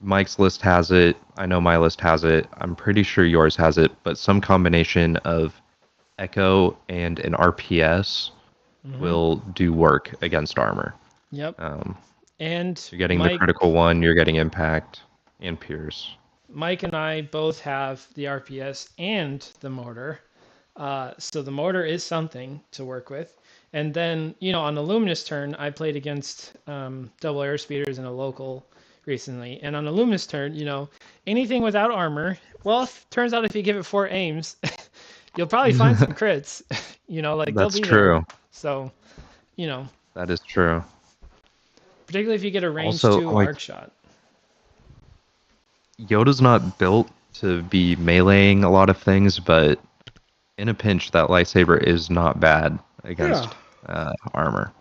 Mike's list has it. I know my list has it. I'm pretty sure yours has it, but some combination of Echo and an RPS will do work against armor. Yep. And you're getting the critical one, you're getting impact and Pierce. Mike and I both have the RPS and the mortar. So the mortar is something to work with. And then, on the Luminous turn, I played against double air speeders in a local recently. And on the Luminous turn, anything without armor, well, turns out if you give it 4 aims, you'll probably find some crits. That's they'll be true. there. So, That is true. Particularly if you get a range 2 arc shot. Yoda's not built to be meleeing a lot of things, but in a pinch, that lightsaber is not bad against armor.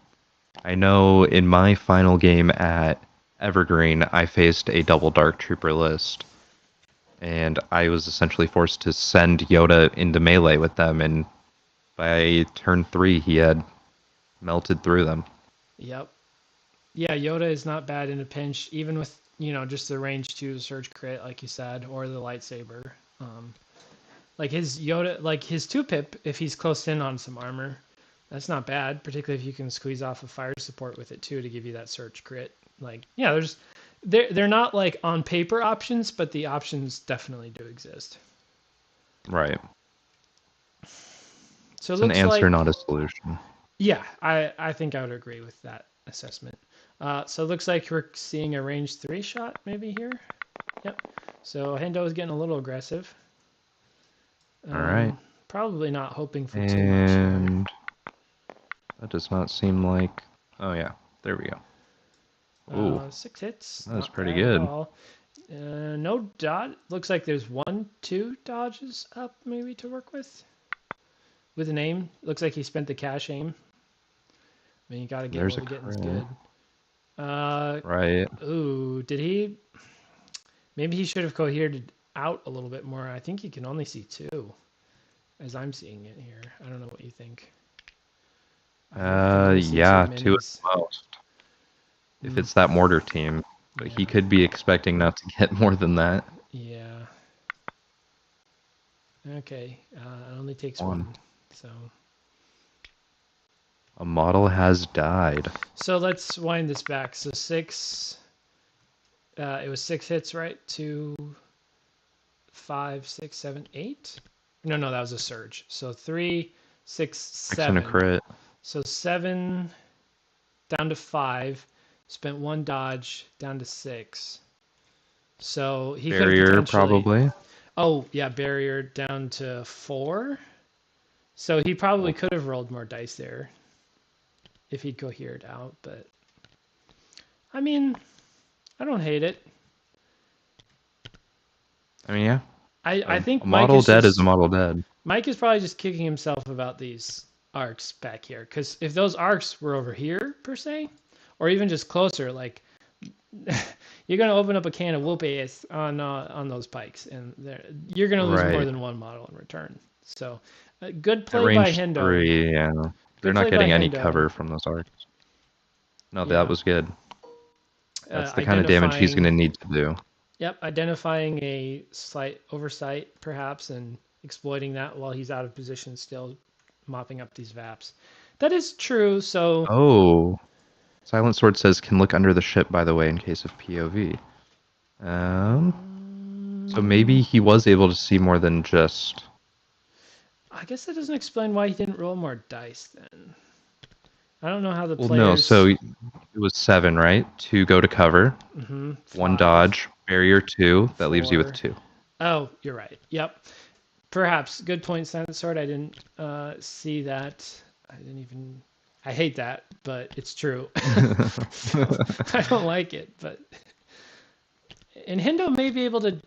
I know in my final game at Evergreen, I faced a double Dark Trooper list, and I was essentially forced to send Yoda into melee with them, and by turn 3, he had melted through them. Yep. Yeah, Yoda is not bad in a pinch, even with just the range 2 surge crit, like you said, or the lightsaber. Like his Yoda, like his 2-pip, if he's close in on some armor, that's not bad, particularly if you can squeeze off a fire support with it too to give you that surge crit. Like, yeah, they're not like on paper options, but the options definitely do exist. Right. So it's an answer, not a solution. Yeah, I think I would agree with that assessment. So it looks like we're seeing a range 3 shot maybe here. Yep. So Hendo is getting a little aggressive. All right. Probably not hoping for too much here. And that does not seem like. Oh yeah, there we go. Ooh, 6 hits. that was Not pretty bad at good. all. No dodge. Looks like there's 1, 2 dodges up maybe to work with. With an aim. Looks like he spent the cash aim. I mean, you gotta get There's what a we're getting is crit. good. Right. Ooh, did he? Maybe he should have cohered out a little bit more. I think you can only see 2, as I'm seeing it here. I don't know what you think. I can only see Yeah, 2 two at minis. the most. If it's that mortar team, but he could be expecting not to get more than that. Yeah. Okay. It only takes One. 1. So. A model has died. So let's wind this back. So 6. It was 6 hits, right? 2, 5, 6, 7, 8. No, that was a surge. So 3, 6, 7. And a crit. So 7 down to 5. Spent 1 dodge down to 6. So he could have Barrier potentially. probably. Oh yeah, barrier down to 4. So he probably could have rolled more dice there if he'd cohered out. But I mean, I don't hate it. I mean, yeah. I think a Mike model is dead just, is a model dead. Mike is probably just kicking himself about these arcs back here, because if those arcs were over here per se, or even just closer, like you're gonna open up a can of whoop ass on those pikes, and you're gonna lose more Right. than one model in return. So, good At play by range Hendo. 3, yeah. They're not play by getting any Hendo. cover from those arcs. No, Yeah. that was good. That's the kind of damage he's going to need to do. Yep, identifying a slight oversight, perhaps, and exploiting that while he's out of position, still mopping up these VAPs. That is true, so. Oh. Silent Sword says can look under the ship, by the way, in case of POV. So maybe he was able to see more than just. I guess that doesn't explain why he didn't roll more dice then. I don't know how the Well, players. no, so it was 7, right? 2 go to cover, 1 5, dodge, barrier 2. That leaves you with 4. 2. Oh, you're right. Yep. Perhaps. Good point, Silent Sword. I didn't see that. I didn't even. I hate that, but it's true. I don't like it, but. And Hendo may be able to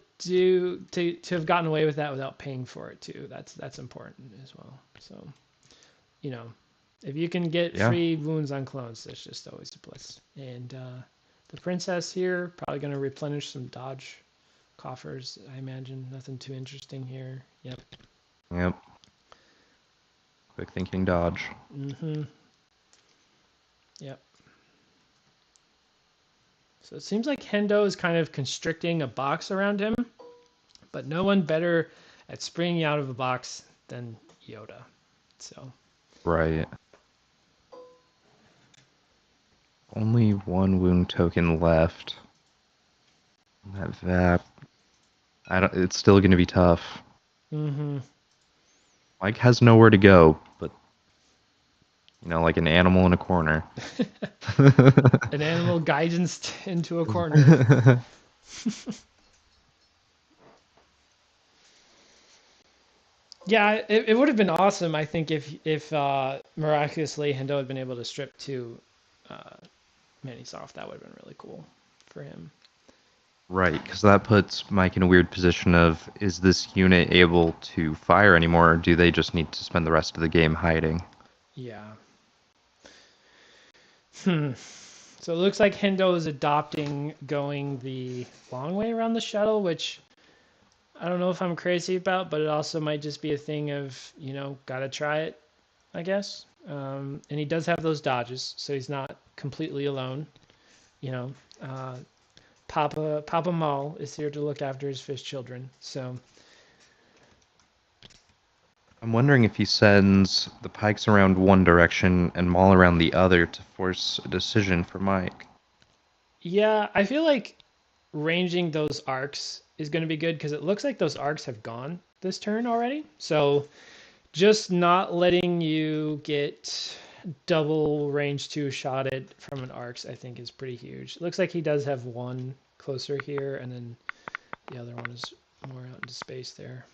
have gotten away with that without paying for it too. That's important as well. So, if you can get free wounds on clones, that's just always a plus. And the princess here probably going to replenish some dodge coffers, I imagine. Nothing too interesting here. Yep. Quick thinking dodge. Yep. So it seems like Hendo is kind of constricting a box around him, but no one better at springing out of a box than Yoda. So. Right. Only 1 wound token left. That VAP. It's still going to be tough. Mike has nowhere to go, but like an animal in a corner. An animal guidance into a corner. Yeah, it would have been awesome, I think, if miraculously Hendo had been able to strip 2 minis off. That would have been really cool for him. Right, because that puts Mike in a weird position of, is this unit able to fire anymore, or do they just need to spend the rest of the game hiding? Yeah. So it looks like Hendo is adopting going the long way around the shuttle, which I don't know if I'm crazy about, but it also might just be a thing of, gotta try it, I guess. And he does have those dodges, so he's not completely alone. Papa Maul is here to look after his fish children. So I'm wondering if he sends the Pykes around one direction and Maul around the other to force a decision for Mike. Yeah, I feel like ranging those arcs is going to be good because it looks like those arcs have gone this turn already. So just not letting you get double range 2 shot it from an arcs, I think is pretty huge. Looks like he does have one closer here, and then the other one is more out into space there.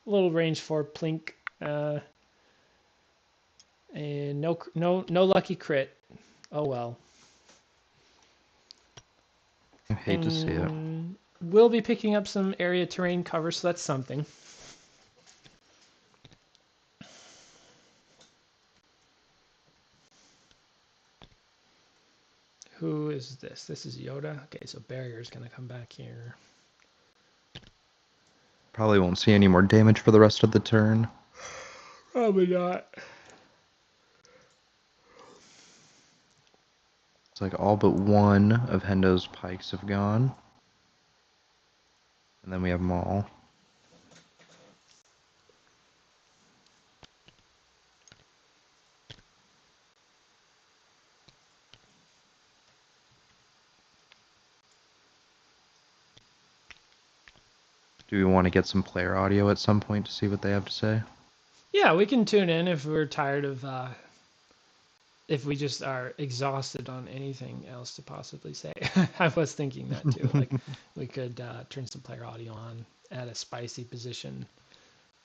A little range 4 plink, and no lucky crit. Oh well. I hate to see it. We'll be picking up some area terrain cover, so that's something. Who is this? This is Yoda. Okay, so barrier's gonna come back here. Probably won't see any more damage for the rest of the turn. Probably not. It's like all but one of Hendo's Pykes have gone. And then we have Maul. Do we want to get some player audio at some point to see what they have to say? Yeah, we can tune in if we're tired of, if we just are exhausted on anything else to possibly say. I was thinking that too. Like, we could turn some player audio on at a spicy position,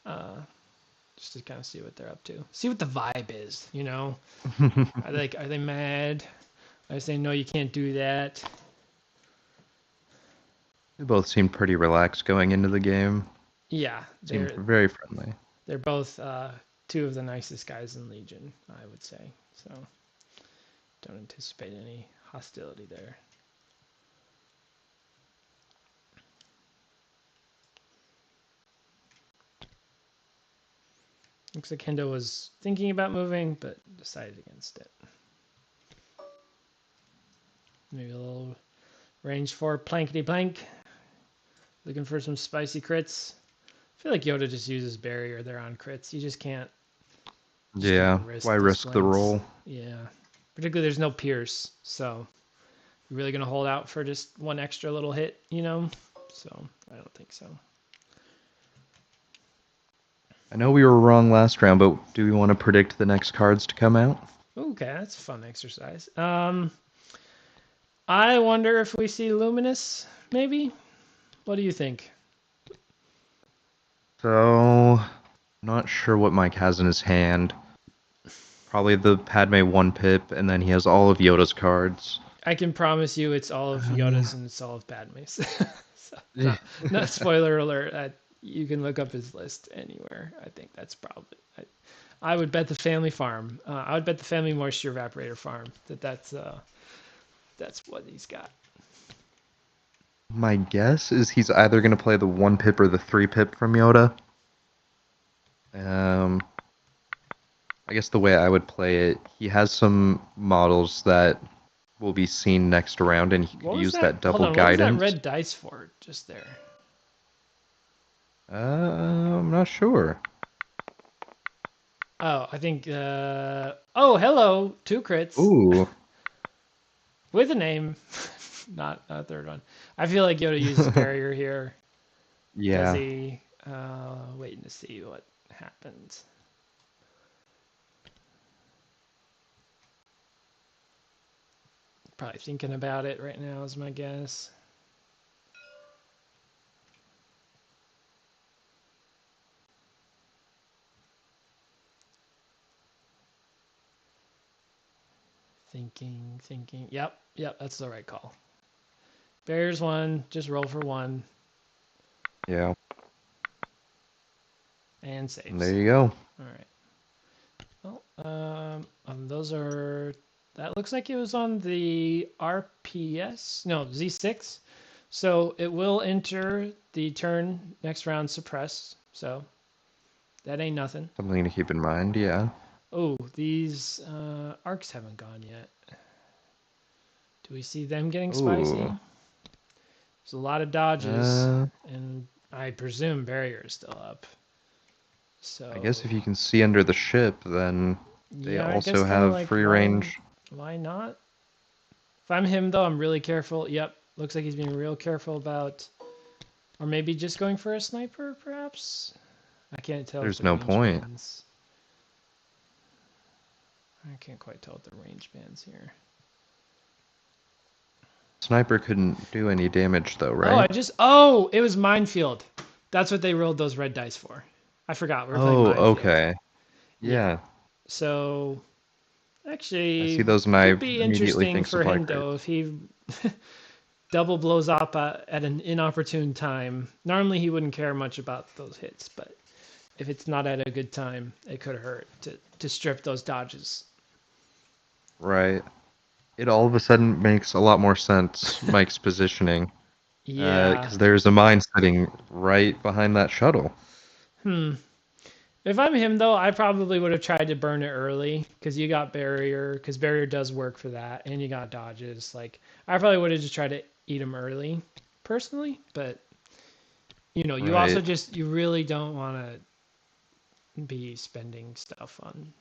just to kind of see what they're up to. See what the vibe is, you know? Are they mad? Are they saying, no, you can't do that? They both seem pretty relaxed going into the game. Yeah, Seem very friendly. they're both two of the nicest guys in Legion, I would say. So don't anticipate any hostility there. Looks like Hendo was thinking about moving, but decided against it. Maybe a little range 4 plankety plank. Looking for some spicy crits. I feel like Yoda just uses barrier there on crits. You just can't. Yeah, why risk the roll? Yeah. Particularly there's no pierce, so you're really going to hold out for just one extra little hit, you know? So I don't think so. I know we were wrong last round, but do we want to predict the next cards to come out? Okay, that's a fun exercise. I wonder if we see Luminous, maybe? What do you think? So, not sure what Mike has in his hand. Probably the Padme 1 pip, and then he has all of Yoda's cards. I can promise you it's all of Yoda's and it's all of Padme's. So, not spoiler alert. You can look up his list anywhere. I think that's probably... I would bet the family farm. I would bet the family moisture evaporator farm that's what he's got. My guess is he's either going to play the 1 pip or the 3 pip from Yoda. I guess the way I would play it, he has some models that will be seen next round, and he could use that double guidance. What was that red dice for just there? I'm not sure. Oh, I think... oh, hello! 2 crits. Ooh. With a name. Not a third one. I feel like Yoda uses barrier here. Yeah. He, waiting to see what happens. Probably thinking about it right now is my guess. Thinking. Yep, that's the right call. Barriers 1, just roll for 1. Yeah. And saves. And there you go. All right. Well, those are... That looks like it was on the RPS. No, Z6. So it will enter the turn next round suppressed. So that ain't nothing. Something to keep in mind, yeah. Oh, these arcs haven't gone yet. Do we see them getting spicy? Ooh. There's a lot of dodges, and I presume barrier is still up. So I guess if you can see under the ship, then they yeah, also have like, free range. Why not? If I'm him, though, I'm really careful. Yep, looks like he's being real careful about... Or maybe just going for a sniper, perhaps? I can't tell. There's no point. I can't quite tell what the range bands here. Sniper couldn't do any damage though, Oh, right? it was Minefield. That's what they rolled those red dice for. I forgot. We're playing Oh, Minefield. okay. Yeah. So, I actually, see those and I could be immediately interesting think for supply Hendo crates. if he double blows up at an inopportune time. Normally, he wouldn't care much about those hits, but if it's not at a good time, it could hurt to strip those dodges. Right. It all of a sudden makes a lot more sense, Mike's positioning. Yeah. Because there's a mine sitting right behind that shuttle. If I'm him, though, I probably would have tried to burn it early because you got barrier, because barrier does work for that, and you got dodges. Like, I probably would have just tried to eat him early, personally. But, you also Right. you really don't want to be spending stuff on,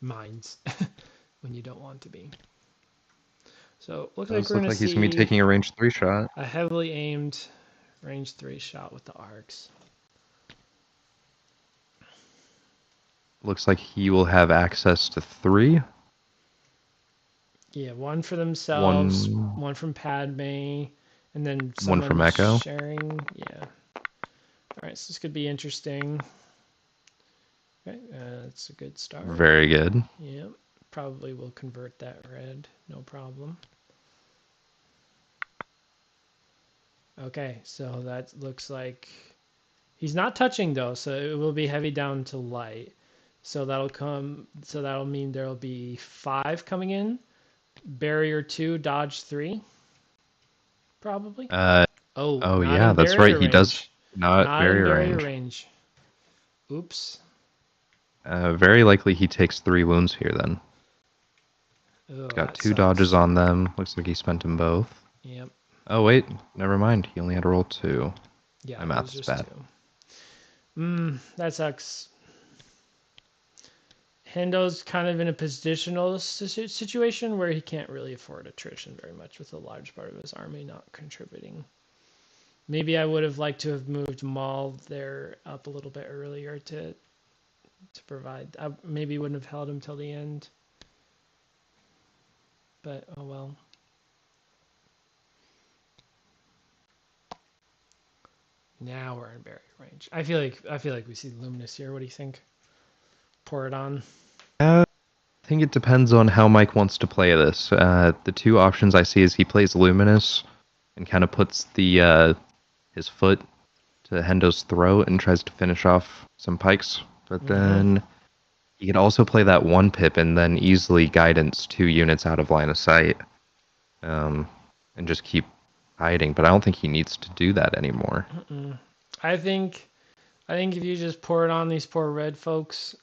mines when you don't want to be. So, looks like Does we're look going to like he's gonna be see taking a range 3 shot. a heavily aimed range 3 shot with the arcs. Looks like he will have access to 3. Yeah, one for themselves, One one from Padme, and then one from someone Echo. sharing. Yeah. All right, so this could be interesting. Okay, that's a good start. Very good. Yeah, probably will convert that red, no problem. Okay, so that looks like he's not touching though, so it will be heavy down to light. So that'll mean there'll be 5 coming in. Barrier 2, dodge 3, probably. Oh, Oh not yeah, in that's right. barrier He does range. not Not in barrier barrier range. range. Oops. Very likely he takes 3 wounds here then. Oh, Got that 2 dodges sucks. on them. Looks like he spent them both. Yep. Oh wait, never mind. He only had to roll 2. Yeah, My it math was is just bad. 2. That sucks. Hendo's kind of in a positional situation where he can't really afford attrition very much with a large part of his army not contributing. Maybe I would have liked to have moved Maul there up a little bit earlier to provide. I maybe wouldn't have held him till the end. But oh well. Now we're in barrier range. I feel like we see Luminous here. What do you think? Pour it on. I think it depends on how Mike wants to play this. The 2 options I see is he plays Luminous and kind of puts the his foot to Hendo's throat and tries to finish off some Pykes. But then he could also play that 1 pip and then easily guidance 2 units out of line of sight, and just keep hiding. But I don't think he needs to do that anymore. I think if you just pour it on these poor red folks.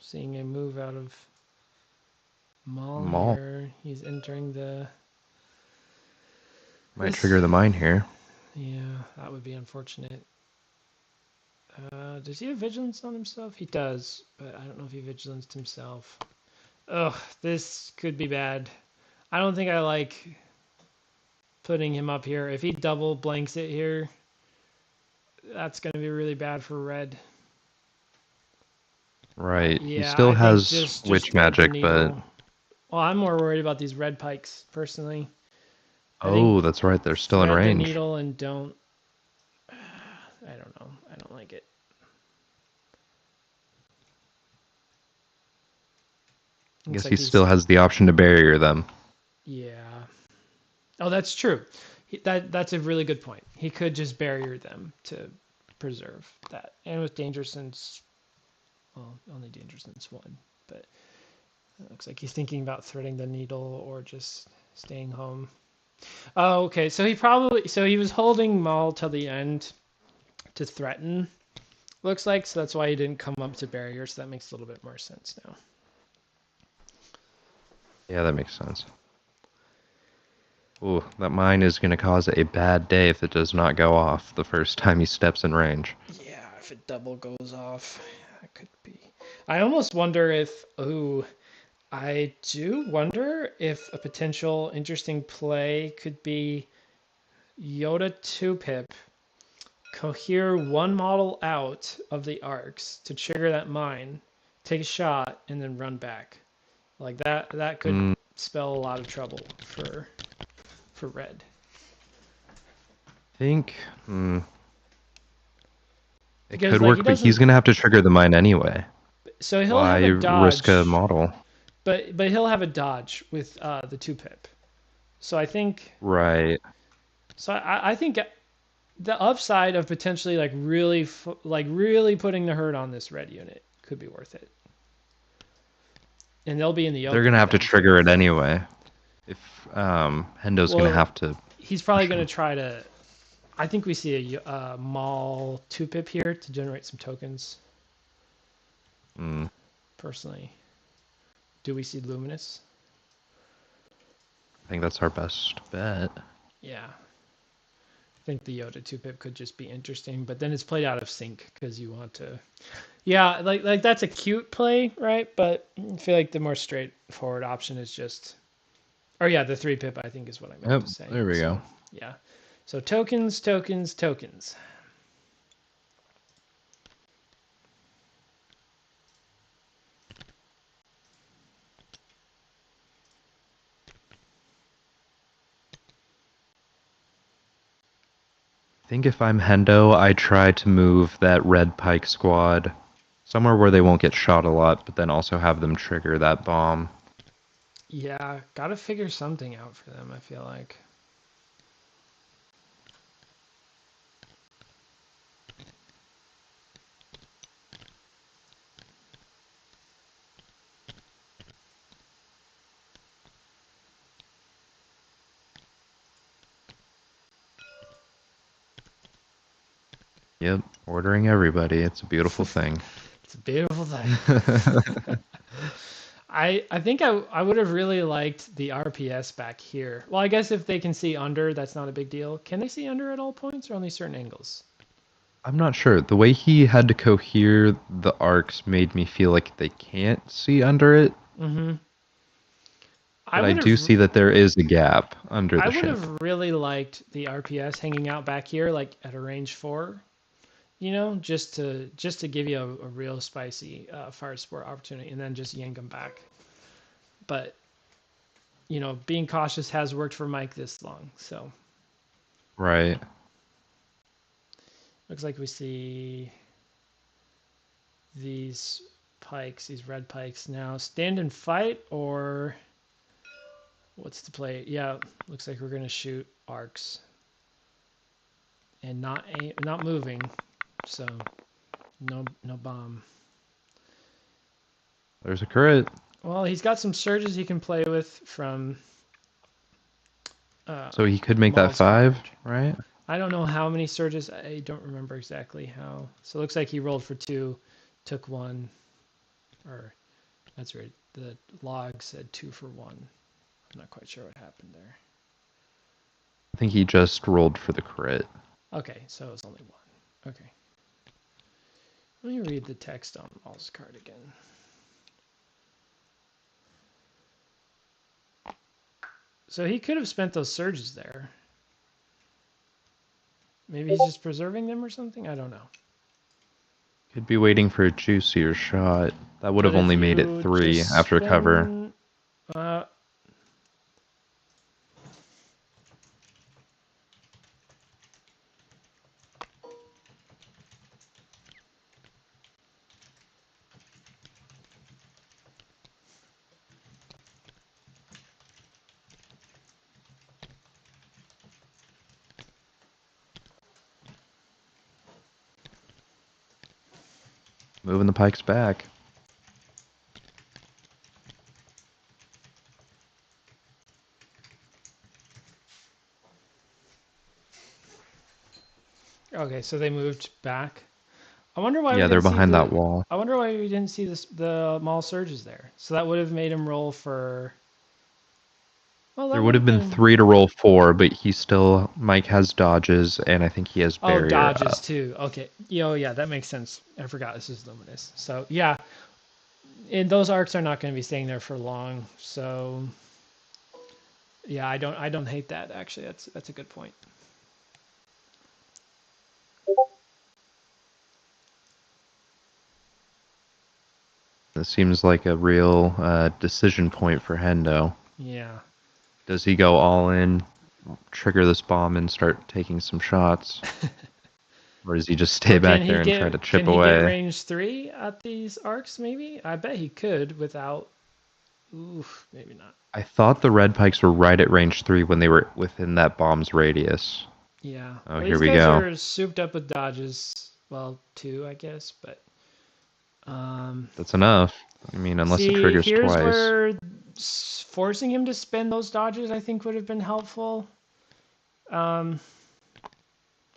Seeing a move out of Maul here. He's entering the. Might trigger the mine here. Yeah, that would be unfortunate. Does he have vigilance on himself? He does, but I don't know if he vigilanced himself. Ugh, this could be bad. I don't think I like putting him up here. If he double blanks it here, that's going to be really bad for red. Right. Yeah, He still I think has just witch thread the magic, but needle. Well, I'm more worried about these red Pykes personally. I oh, think that's right. They're still in thread the range. needle and don't. I don't know. I don't like it. I Looks guess like he still has the option to barrier them. Yeah. Oh, that's true. That's a really good point. He could just barrier them to preserve that. And with Danger Sense, well, only Danger Sense 1, but it looks like he's thinking about threading the needle or just staying home. Oh, okay. So he was holding Maul till the end to threaten. Looks like, so that's why he didn't come up to barrier. So that makes a little bit more sense now. Yeah, that makes sense. Ooh, that mine is going to cause a bad day if it does not go off the first time he steps in range. Yeah, if it double goes off, that could be. I almost wonder if. I do wonder if a potential interesting play could be Yoda 2 pip cohere one model out of the arcs to trigger that mine, take a shot, and then run back. Like that could spell a lot of trouble for red. I think it Because could like he work, but he's doesn't. gonna have to trigger the mine anyway. So he'll have Why a risk a dodge, model? but he'll have a dodge with the 2-pip. So I think. Right. So I think the upside of potentially like really putting the hurt on this red unit could be worth it. And they'll be in the open. They're gonna have to then. trigger it anyway. If Hendo's gonna have to. He's probably gonna try to. I think we see a Maul 2-pip here to generate some tokens. Personally, do we see Luminous? I think that's our best bet. Yeah. I think the Yoda 2-pip could just be interesting, but then it's played out of sync because you want to. Yeah, like that's a cute play, right? But I feel like the more straightforward option is just. Or yeah, the 3-pip I think is what I meant to say. There we go. Yeah. So tokens, tokens, tokens. I think if I'm Hendo, I try to move that red Pike squad somewhere where they won't get shot a lot, but then also have them trigger that bomb. Yeah, gotta figure something out for them, I feel like. Yep, ordering everybody. It's a beautiful thing. It's a beautiful thing. I think I would have really liked the RPS back here. Well, I guess if they can see under, that's not a big deal. Can they see under at all points or only certain angles? I'm not sure. The way he had to cohere the arcs made me feel like they can't see under it. Mm-hmm. But I do see that there is a gap under the ship. I would have really liked the RPS hanging out back here, like at a range 4. You know, just to give you a real spicy fire sport opportunity, and then just yank them back. But you know, being cautious has worked for Mike this long, so. Right. Looks like we see these Pykes, these red Pykes now. Stand and fight, or what's the play? Yeah, looks like we're gonna shoot arcs and not moving. So no bomb. There's a crit. Well, he's got some surges he can play with from. So he could make that 5, right? I don't know how many surges. I don't remember exactly how. So it looks like he rolled for 2, took 1. Or that's right. The log said 2 for 1. I'm not quite sure what happened there. I think he just rolled for the crit. Okay, so it was only 1. Okay. Let me read the text on Maul's card again. So he could have spent those surges there. Maybe he's just preserving them or something? I don't know. Could be waiting for a juicier shot. That would have only made it 3 after cover. Moving the Pikes back. Okay, so they moved back. I wonder why. Yeah, they're behind that wall. I wonder why we didn't see the Maul surges there. So that would have made him roll for. Well, there would have been 3 to roll 4, but Mike has dodges, and I think he has barrier. Oh, dodges too. Okay. Yeah, that makes sense. I forgot this is Luminous. So yeah, and those arcs are not going to be staying there for long. So yeah, I don't hate that actually. That's a good point. This seems like a real decision point for Hendo. Yeah. Does he go all in, trigger this bomb, and start taking some shots? Or does he just stay Or back there and try to chip can he get away? range 3 at these arcs, maybe? I bet he could without... Oof, maybe not. I thought the red pikes were right at range 3 when they were within that bomb's radius. Yeah. Oh, Well, here these we guys go. are souped up with dodges. Well, 2, I guess, but... That's enough. I mean, unless it triggers here's twice. where forcing him to spend those dodges, I think, would have been helpful. I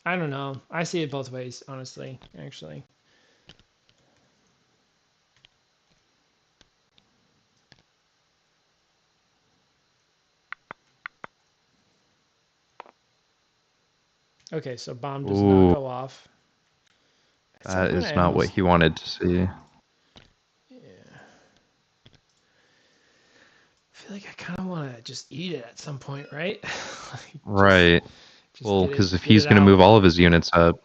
don't know. I see it both ways, honestly, actually. Okay, so bomb does Ooh. not go off. That is not what he wanted to see. Yeah. I feel like I kind of want to just eat it at some point, right? Right. Just Well, get it- because if get he's it going to move out. all of his units up,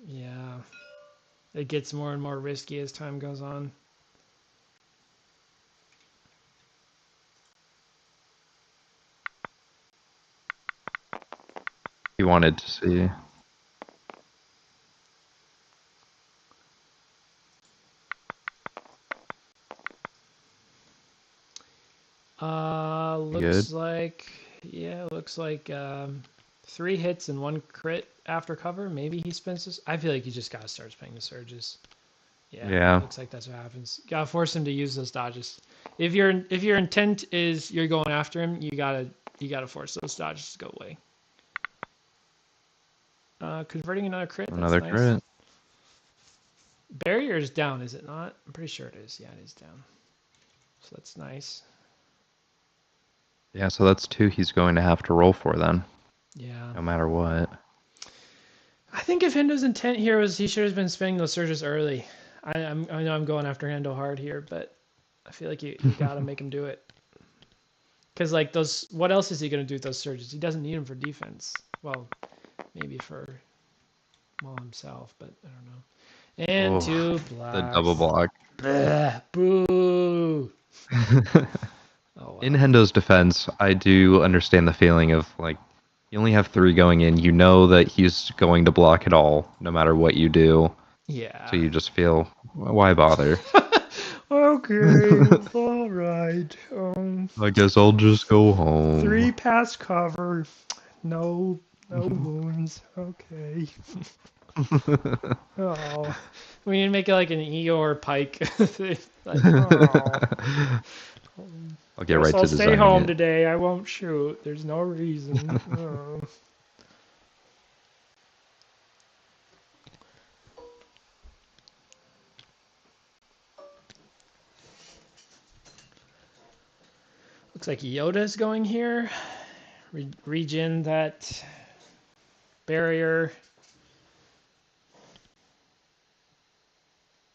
Yeah. It gets more and more risky as time goes on. he wanted to see. Looks Good. like, looks like 3 hits and 1 crit after cover. Maybe he spends this. I feel like you just gotta start spending the surges. Yeah. Looks like that's what happens. Gotta force him to use those dodges. If your intent is you're going after him, you gotta force those dodges to go away. Converting another crit. Another that's nice. crit. Barrier is down, is it not? I'm pretty sure it is. Yeah, it is down. So that's nice. Yeah, so that's 2 he's going to have to roll for then, Yeah. no matter what. I think if Hendo's intent here was he should have been spending those surges early. I know I'm going after Hendo hard here, but I feel like you gotta make him do it. Because like those, what else is he gonna do with those surges? He doesn't need them for defense. Well, maybe for Maul himself, but I don't know. And Oh, 2 The blocks. double block. Bleh, boo. Oh, In Hendo's defense, I do understand the feeling of, like, you only have 3 going in. You know that he's going to block it all, no matter what you do. yeah. So you just feel, why bother? Okay, all right. I guess I'll just go home. 3 pass cover. No wounds. Okay. Oh, we need to make it like an Ego or Pike. Like, oh. I'll get right to I'll designing stay home it. today. I won't shoot. There's no reason. Oh. Looks like Yoda's going here. Regen that barrier.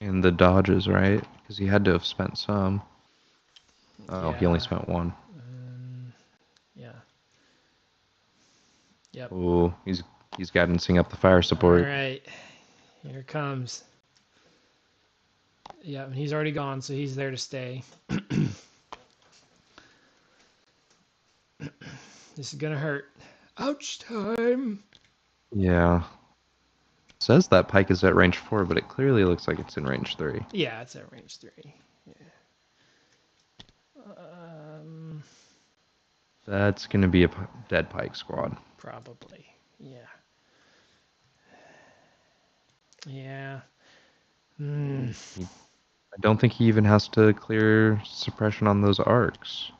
And the dodges, right? Because he had to have spent some. Oh, he only Yeah. spent 1. Yeah. Yep. Oh, he's guidancing up the fire support. All right. Here it comes. Yeah, and he's already gone, so he's there to stay. This is gonna hurt. Ouch time. Yeah. It says that Pike is at range 4, but it clearly looks like it's in range 3. Yeah, it's at range 3. Yeah. That's going to be a dead Pike squad. Probably. Yeah. Yeah. I don't think he even has to clear suppression on those arcs.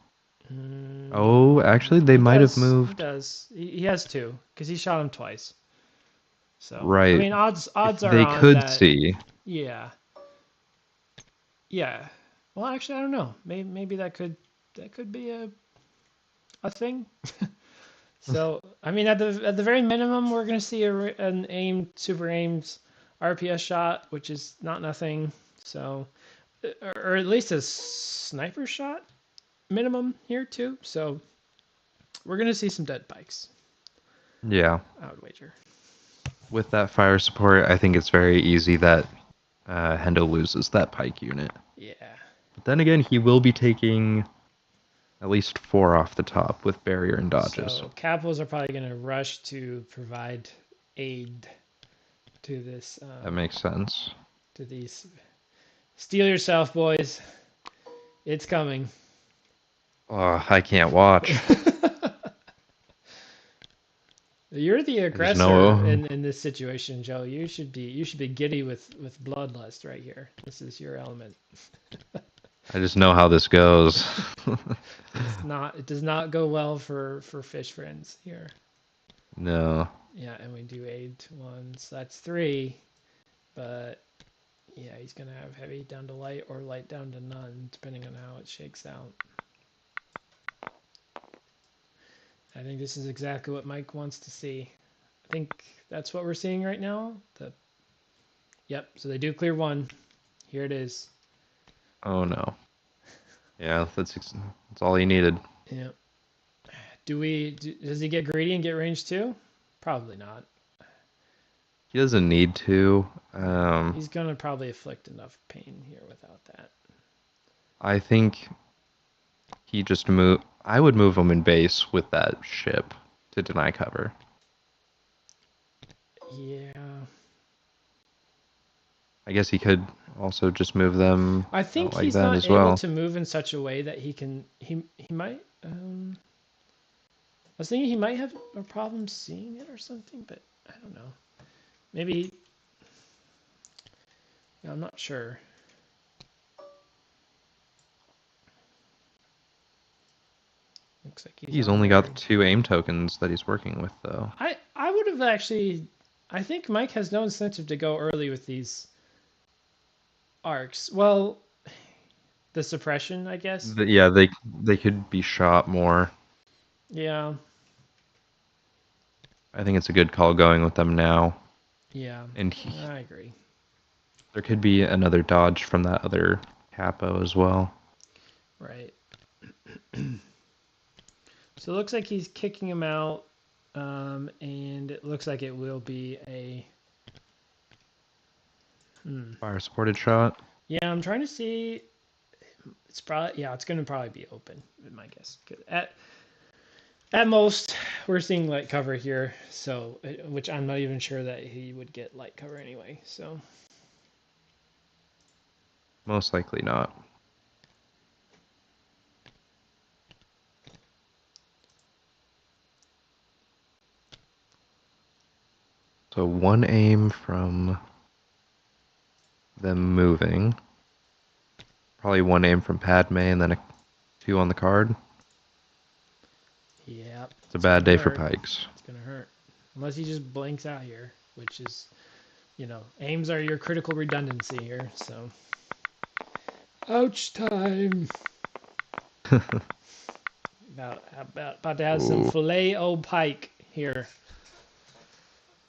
Oh, actually, they might have moved. He does. He has 2, because he shot him twice. So Right. I mean, odds are They on could that. see. Yeah. Yeah. Well, actually, I don't know. Maybe that could be a thing. So I mean, at the very minimum, we're gonna see an super aimed RPS shot, which is not nothing. So, or at least a sniper shot minimum here too. So we're gonna see some dead Pikes. Yeah. I would wager. With that fire support, I think it's very easy that Hendo loses that Pike unit. Yeah. But then again, he will be taking at least 4 off the top with barrier and dodges. So capos are probably going to rush to provide aid to this. That makes sense. To these. Steel yourself, boys. It's coming. Oh, I can't watch. You're the aggressor no- in this situation, Joe. You should be giddy with bloodlust right here. This is your element. I just know how this goes. It does not go well for fish friends here. No. Yeah, and we do aid ones. That's 3. But yeah, he's gonna have heavy down to light or light down to none, depending on how it shakes out. I think this is exactly what Mike wants to see. I think that's what we're seeing right now. Yep, so they do clear 1. Here it is. Oh no. Yeah, that's all he needed. Yeah. Does he get greedy and get range 2? Probably not. He doesn't need to. He's gonna probably afflict enough pain here without that. I think he just I would move him in base with that ship to deny cover. Yeah. I guess he could also just move them I think like he's that not as able well. to move in such a way that he might. I was thinking he might have a problem seeing it or something, but I don't know. Maybe. Yeah, I'm not sure. Looks like He's on only there. got 2 aim tokens that he's working with, though. I would have actually. I think Mike has no incentive to go early with these arcs. Well, the suppression, I guess. Yeah, they could be shot more. Yeah. I think it's a good call going with them now. Yeah. And I agree. there could be another dodge from that other capo as well. Right. So it looks like he's kicking him out, and it looks like it will be a. Fire supported shot. Yeah, I'm trying to see. It's going to probably be open, in my guess. At most, we're seeing light cover here, so which I'm not even sure that he would get light cover anyway. So Most likely not. So 1 aim from them moving. Probably 1 aim from Padme and then 2 on the card. yeah, It's a bad day for hurt. Pykes. It's gonna hurt unless he just blinks out here, which is, aims are your critical redundancy here. So, ouch time. about to have some filet o pike here.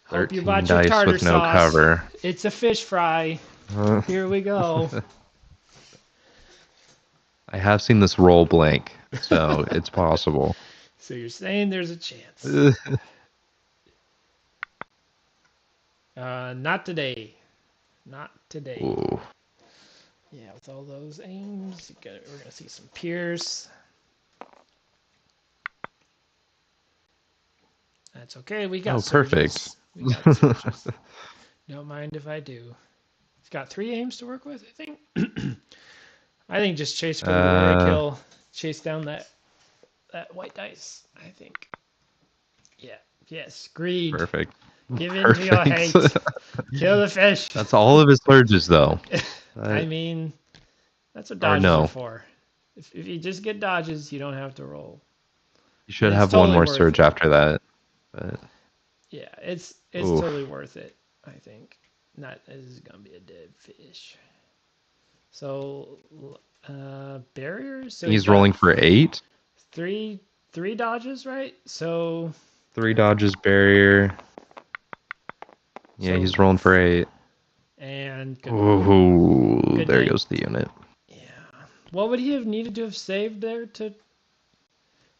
Hope you 13 bought your dice tartar with no sauce. cover. It's a fish fry. Here we go. I have seen this roll blank, so it's possible. So you're saying there's a chance? Not today. Not today. Ooh. Yeah, with all those aims, we're gonna see some Pierce. That's okay. We got perfect. surges. We got surges. Don't mind if I do. He's got 3 aims to work with, I think. I think just chase for the glory kill. Chase down that white dice, I think. Yeah. Yes. Greed. Perfect. Give in to your hate. Kill the fish. That's all of his surges, though. I mean, that's what dodges are for. If you just get dodges, you don't have to roll. You should It's have totally one more worth surge it. after that. But Yeah, it's Oof. totally worth it, I think. This is gonna be a dead fish. So barriers. So he's rolling for 8. three dodges, right? So 3 dodges, barrier. Yeah, So- he's rolling for 8. and good. Ooh, Good there night. goes the unit. Yeah. What would he have needed to have saved there to?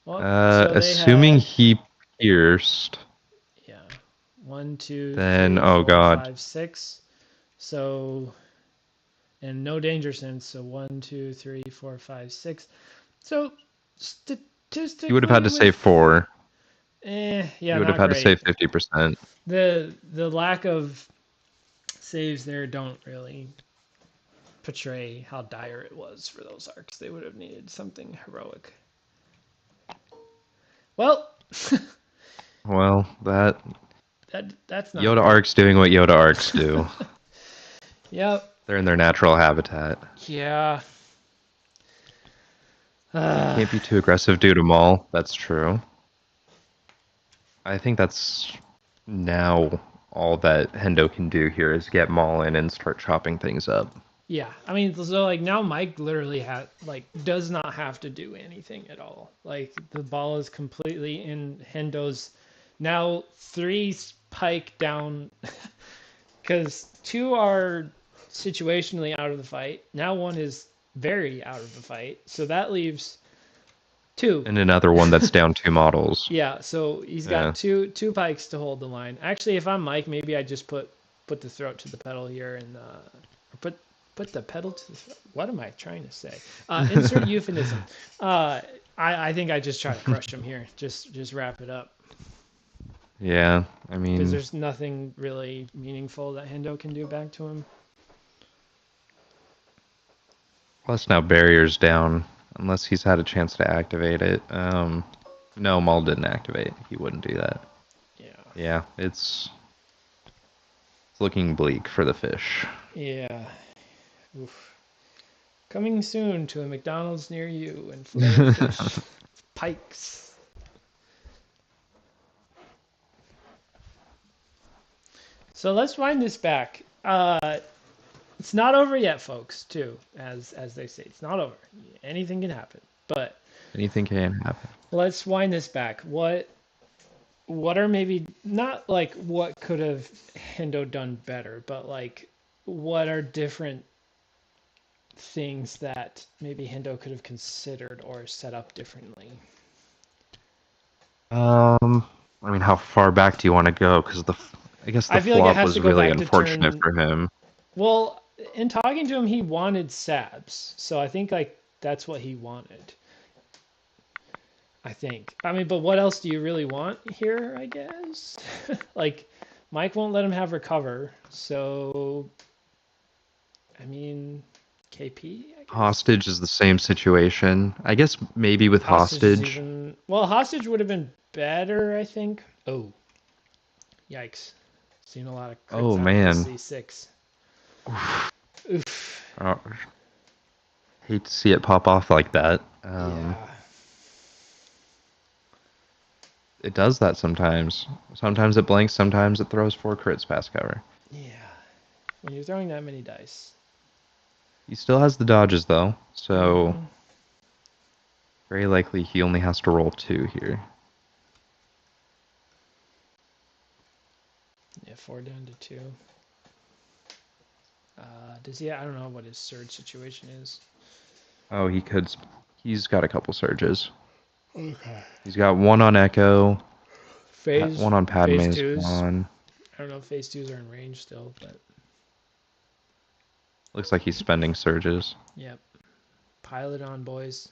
Well, so they Assuming had- he pierced. Yeah. 1, 2, Then- 3, oh 4, God. 5, 6. So and no danger sense. So 1, 2, 3, 4, 5, 6. So statistically, You would have had to say 4. yeah, You would have not had to say great. 50%. The lack of saves there don't really portray how dire it was for those arcs. They would have needed something heroic. Well, Well, that's not Yoda great. arcs doing what Yoda arcs do. Yep. They're in their natural habitat. Yeah. Can't be too aggressive due to Maul. That's true. I think that's now all that Hendo can do here is get Maul in and start chopping things up. Yeah, I mean, so like now Mike literally does not have to do anything at all. Like the ball is completely in Hendo's now 3 Pike down because 2 are situationally out of the fight. Now 1 is very out of the fight, so that leaves 2. And another one that's down 2 models. Yeah, so he's Yeah. got two Pikes to hold the line. Actually, if I'm Mike, maybe I just put the throat to the pedal here and or put the pedal to the throat. What am I trying to say? Insert euphemism. I think I just try to crush him here. Just wrap it up Yeah, I because mean, there's nothing really meaningful that Hendo can do back to him. plus now barrier's down, unless he's had a chance to activate it. No, Maul didn't activate. He wouldn't do that. Yeah. Yeah, it's looking bleak for the fish. Yeah. Oof. Coming soon to a McDonald's near you and filet fish. Pikes. So let's wind this back. It's not over yet, folks. Too, as they say, it's not over. Anything can happen. But Anything can happen. let's wind this back. What are maybe not like what could have Hendo done better, but like what are different things that maybe Hendo could have considered or set up differently? I mean, how far back do you want to go? Because I guess the I feel like it flop has was to go really back to unfortunate turn. for him. Well, in talking to him, he wanted Sabs, so I think like that's what he wanted. I think. I mean, but what else do you really want here? I guess. Like, Mike won't let him have recover, so. I mean, KP. I guess? Hostage is the same situation. I guess maybe with Is hostage. well, hostage would have been better, I think. Oh, yikes! Seen a lot of crits Oh, out man. of C6. Oof. Oh, hate to see it pop off like that. Yeah. It does that sometimes. Sometimes it blanks, sometimes it throws 4 crits past cover. Yeah. When you're throwing that many dice. He still has the dodges though, so Mhm. very likely he only has to roll 2 here. Yeah, 4 down to 2. Does he? I don't know what his surge situation is. Oh, he's got a couple surges. Okay. He's got 1 on Echo, Phase 1 on Padme's twos. one. I don't know if phase 2s are in range still, but Looks like he's spending surges. yep. Pilot on, boys.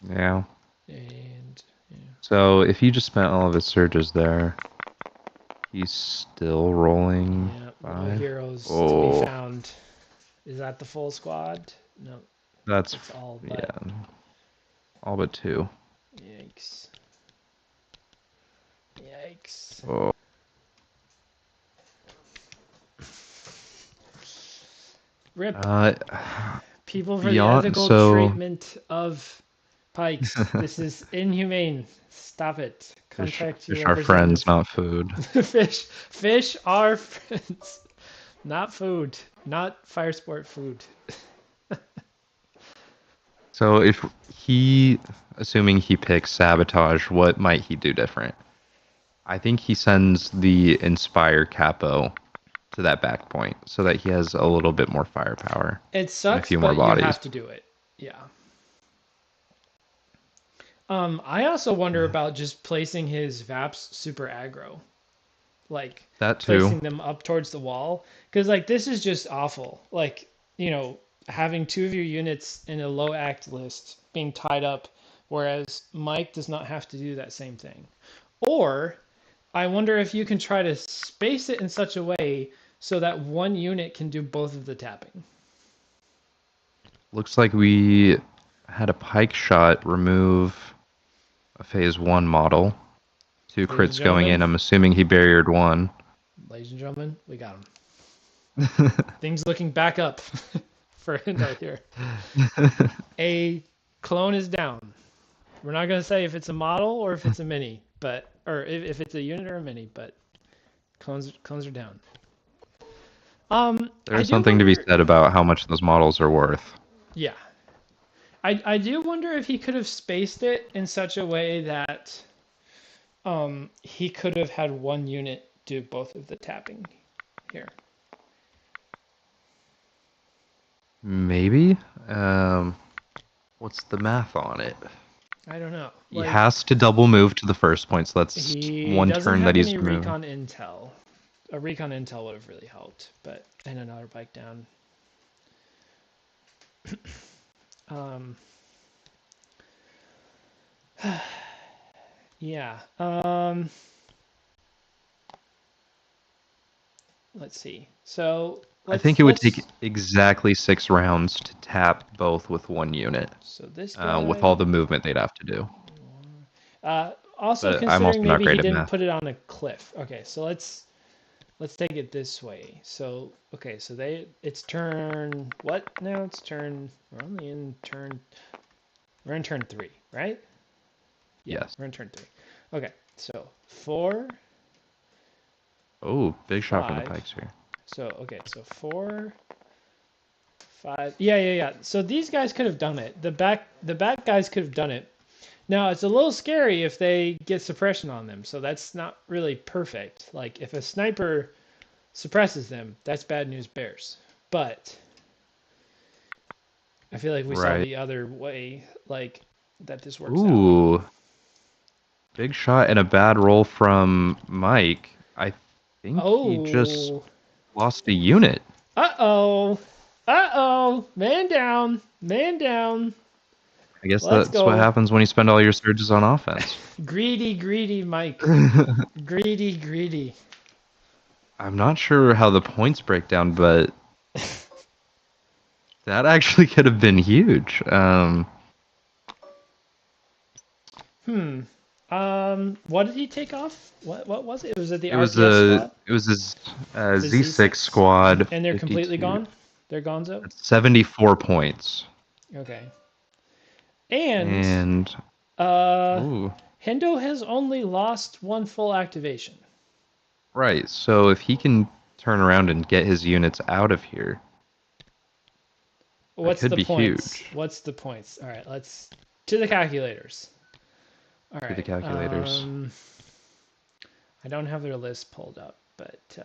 Yeah. And yeah. So if he just spent all of his surges there, he's still rolling. Yeah, no 5. heroes to Oh. be found. Is that the full squad? No, That's it's all but. yeah. All but 2. Yikes. Yikes. Oh. Rip. People for beyond- the ethical so- treatment of Pykes. This is inhumane. Stop it. Contact Fish your are friends, not food. Fish are friends. Not food. Not fire sport food. So if assuming he picks sabotage, what might he do different? I think he sends the Inspire Capo to that back point so that he has a little bit more firepower. It sucks, few but more bodies. you have to do it. Yeah. I also wonder about just placing his Vaps super aggro. Like, That too. placing them up towards the wall. Because, like, this is just awful. Like, having two of your units in a low act list being tied up, whereas Mike does not have to do that same thing. Or I wonder if you can try to space it in such a way so that one unit can do both of the tapping. Looks like we had a Pike shot remove a phase 1 model. 2 and crits going in. gentlemen. I'm assuming he barriered 1. Ladies and gentlemen, we got him. Things looking back up for Hendo here. A clone is down. We're not going to say if it's a model or if it's a mini, or if it's a unit or a mini, but clones are down. There's something to be said about how much those models are worth. Yeah. I do wonder if he could have spaced it in such a way that he could have had one unit do both of the tapping here. Maybe. What's the math on it? I don't know. He has to double move to the first point, so that's one turn that he's moving. Recon intel. A recon intel would have really helped, and another bike down. Yeah. Let's see. So I think it would take exactly 6 rounds to tap both with one unit. So this guy, with all the movement they'd have to do. Also But considering I'm also not maybe great he at didn't math. put it on a cliff. Okay, so let's take it this way. So it's turn what now? It's turn. We're in turn 3, right? Yeah, Yes. we're in turn 3. Okay, so 4. Oh, big shot from the 5. Pikes here. So 4, 5. Yeah. So these guys could have done it. The back guys could have done it. Now it's a little scary if they get suppression on them. So that's not really perfect. Like if a sniper suppresses them, that's bad news bears. But I feel like we saw the other way, like that this works out. Ooh. Big shot and a bad roll from Mike. I think he just lost a unit. Uh-oh. Man down. I guess that's what happens when you spend all your surges on offense. Greedy Mike. Greedy. I'm not sure how the points break down, but that actually could have been huge. What did he take off? What was it? Was it the RPS squad? It was his Z6 squad. And they're 52. completely gone? They're gonzo? 74 points. Okay. And Hendo has only lost 1 full activation. Right, so if he can turn around and get his units out of here, What's that could the be points? huge. What's the points? All right, let's to the calculators. All right. To the calculators. I don't have their list pulled up, but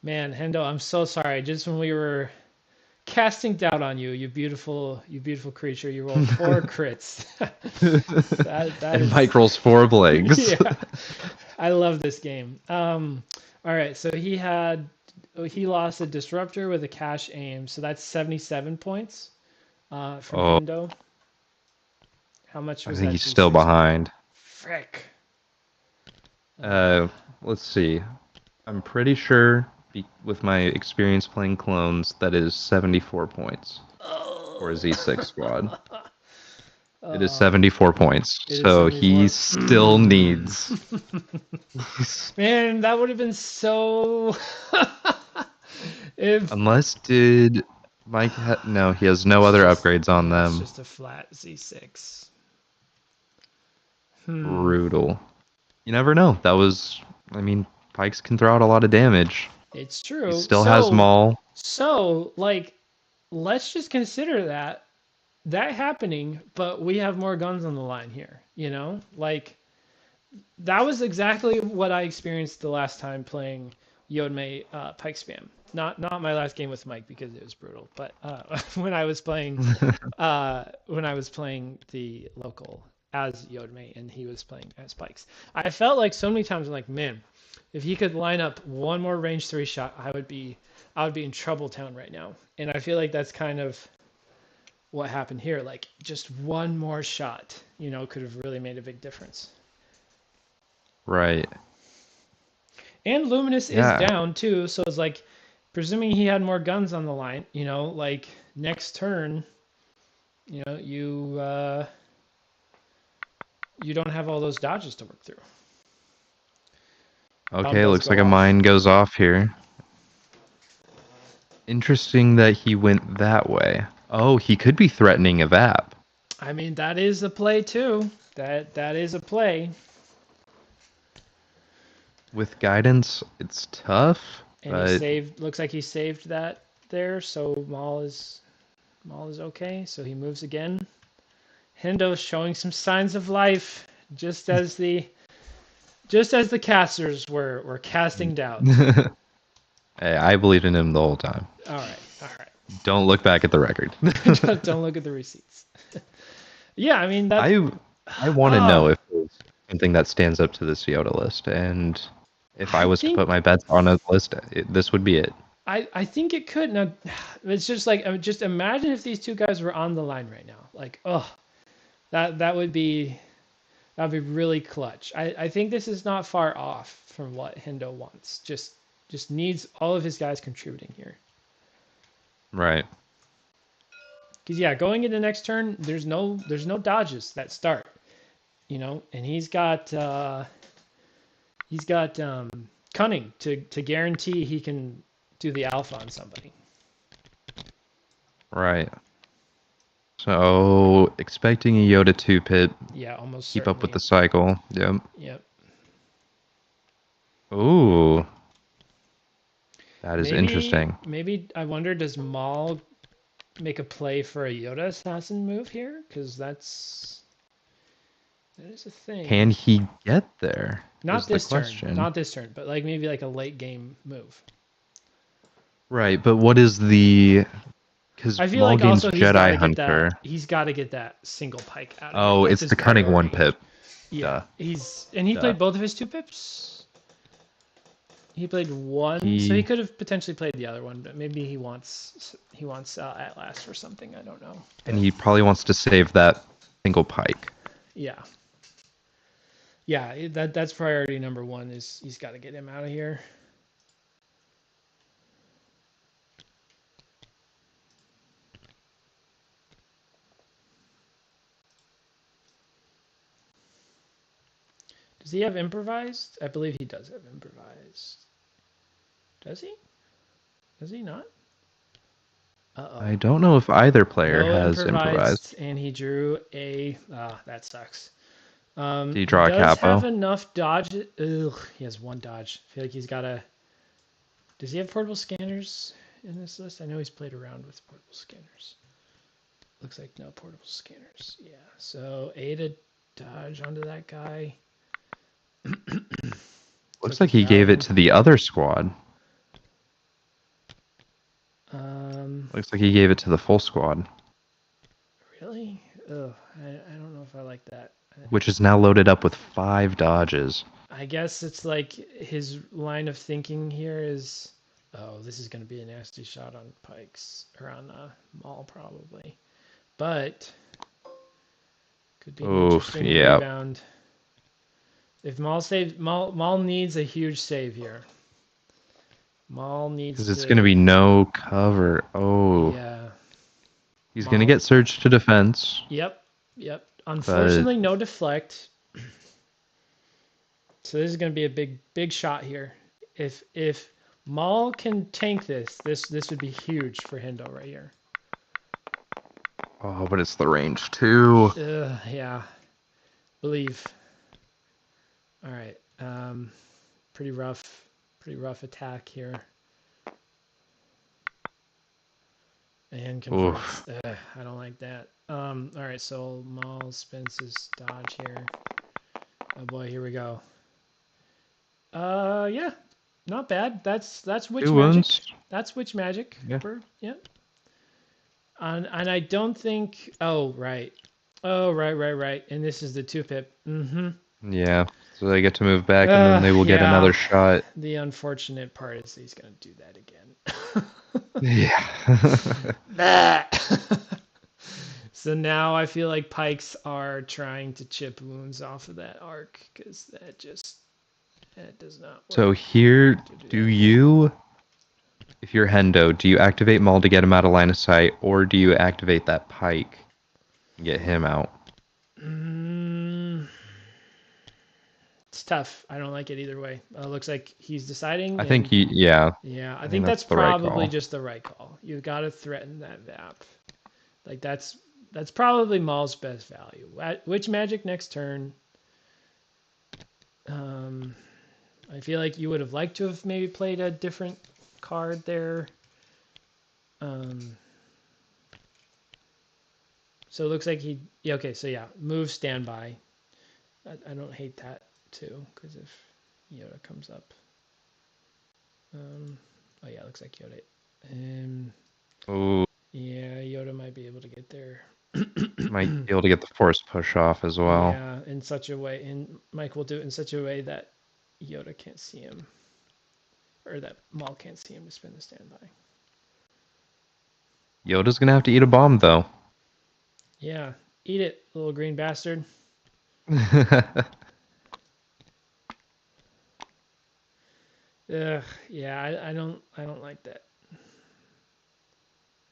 man, Hendo, I'm so sorry. Just when we were casting doubt on you, you beautiful creature, you rolled 4 crits. And Mike rolls 4 blanks. Yeah, I love this game. All right, so he lost a disruptor with a cash aim, so that's 77 points from Hendo. How much was that? I think he's still behind. Frick. Let's see. I'm pretty sure, with my experience playing clones, that is 74 points for a Z6 squad. It is 74 points. So he still needs. Man, that would have been so. Unless did Mike? No, he has no other upgrades on them. It's just a flat Z6. Brutal. You never know. Pykes can throw out a lot of damage. It's true. He still has Maul. So, let's just consider that happening, but we have more guns on the line here. That was exactly what I experienced the last time playing Yoda Pike spam. Not my last game with Mike because it was brutal, but when I was playing the local as Yoda and he was playing as Pykes, I felt like so many times I'm like, man, If he could line up one more range 3 shot, I would be in trouble town right now. And I feel like that's kind of what happened here. Like just one more shot, could have really made a big difference. Right. And Luminous Yeah. is down too, so it's like, presuming he had more guns on the line, like next turn, you don't have all those dodges to work through. Okay, does looks go like a off. mine goes off here. Interesting that he went that way. Oh, he could be threatening a VAP. I mean, that is a play too. That is a play. With guidance, it's tough. And but... he saved. Looks like he saved that there. So Maul is okay. So he moves again. Hendo showing some signs of life, just as the casters were casting doubt. Hey, I believed in him the whole time. All right. Don't look back at the record. Don't look at the receipts. Yeah, I mean that. I want to know if there's something that stands up to this Yoda list, and if I was to put my bets on a list, this would be it. I think it could. Now, it's just like, just imagine if these two guys were on the line right now. Like, that would be really clutch. I think this is not far off from what Hendo wants. Just needs all of his guys contributing here. Right. Because yeah, going into next turn, there's no dodges that start, and he's got cunning to guarantee he can do the alpha on somebody. Right. So expecting a Yoda 2-pit. Yeah, almost. Keep certainly. up with the cycle. Yep. Yep. Ooh. That is interesting. Maybe I wonder, does Maul make a play for a Yoda assassin move here? Because that is a thing. Can he get there? Not this turn. Not this turn, but like maybe like a late game move. Right, but what is the? Because I feel Maul like gains also Jedi Hunter. He's got to get that single Pyke out. Oh, it's the cunning priority. 1-pip. Yeah, he played both of his 2-pips. He played one, so he could have potentially played the other one, but maybe he wants at last or something. I don't know. And he probably wants to save that single Pyke. Yeah. Yeah, that's priority number one. Is he's got to get him out of here. Does he have improvised? I believe he does have improvised. Does he? Does he not? Uh-oh. I don't know if either player has improvised. And he drew a... that sucks. Did he draw a does capo? have enough dodge... Ugh, he has one dodge. I feel like he's got a... Does he have portable scanners in this list? I know he's played around with portable scanners. Looks like no portable scanners. Yeah, so A to dodge onto that guy. Looks like he gave it to the other squad. Looks like he gave it to the full squad. Really? Ugh, I don't know if I like that. Which is now loaded up with 5 dodges. I guess it's like his line of thinking here is, oh, this is going to be a nasty shot on Pykes, or on Maul probably. But could be an interesting rebound. If Maul saves, Maul needs a huge save here. Maul needs. Because it's going to be no cover. Oh. Yeah. He's going to get surge to defense. Yep. Unfortunately, no deflect. So this is going to be a big shot here. If Maul can tank this would be huge for Hendo right here. Oh, but it's the range too. Yeah. Believe. All right. Pretty rough attack here. And confirms. I don't like that. All right, so Maul spends his dodge here. Oh boy, here we go. Yeah, not bad. That's witch magic. Wounds. That's witch magic. Yeah. Yep. And I don't think. Oh right. And this is the 2-pip. Mm-hmm. Yeah. So they get to move back, and then they will get another Yeah. shot. The unfortunate part is he's gonna do that again. Yeah. That. So now I feel like Pykes are trying to chip wounds off of that arc because that does not work. So here, to do that. you, if you're Hendo, do you activate Maul to get him out of line of sight, or do you activate that Pyke and get him out? It's tough. I don't like it either way. Looks like he's deciding. I think yeah. Yeah, I think think that's that's the right probably call. just the right call. You've got to threaten that VAP. Like that's probably Maul's best value. Which magic next turn? I feel like you would have liked to have maybe played a different card there. So it looks like yeah, okay, so yeah, move standby. I don't hate that too, because if Yoda comes up. Oh yeah, looks like Yoda. Oh, Yeah, Yoda might be able to get there. might be able to get the force push off as well. Yeah, in such a way, and Mike will do it in such a way that Yoda can't see him, or that Maul can't see him to spin the standby. Yoda's gonna have to eat a bomb though. Yeah, eat it, little green bastard. Ugh, yeah, I don't like that.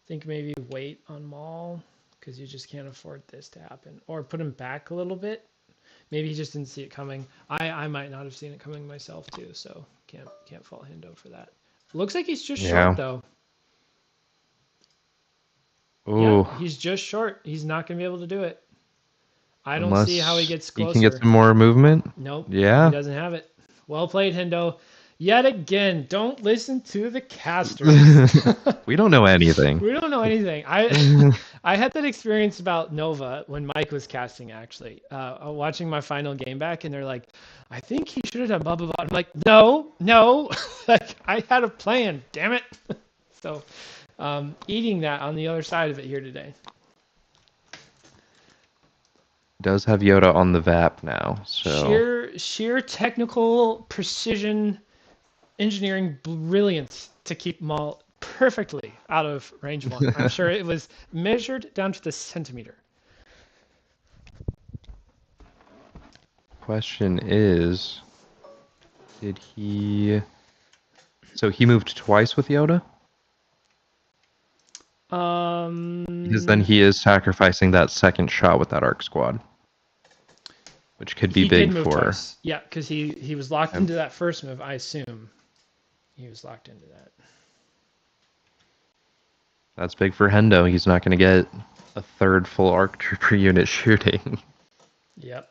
Think maybe wait on Maul because you just can't afford this to happen, or put him back a little bit. Maybe he just didn't see it coming. I might not have seen it coming myself too, so can't fault Hendo for that. Looks like he's just short though. Ooh. Yeah, he's just short. He's not gonna be able to do it. I don't see how he gets closer. He can get some more movement. Nope. Yeah. He doesn't have it. Well played, Hendo. Yet again, don't listen to the casters. We don't know anything. We don't know anything. I had that experience about Nova when Mike was casting, actually. Watching my final game back, and they're like, I think he should have done blah, blah, blah. I'm like, no. Like, I had a plan, damn it. So, eating that on the other side of it here today. Does have Yoda on the VAP now, so Sheer technical precision, engineering brilliance to keep Maul perfectly out of range 1. I'm sure it was measured down to the centimeter. Question is, did he? So he moved twice with Yoda? Because then he is sacrificing that second shot with that arc squad, which could be big for. Twice. Yeah, because he was locked into that first move. I assume he was locked into that. That's big for Hendo. He's not going to get a third full arc trooper unit shooting. Yep.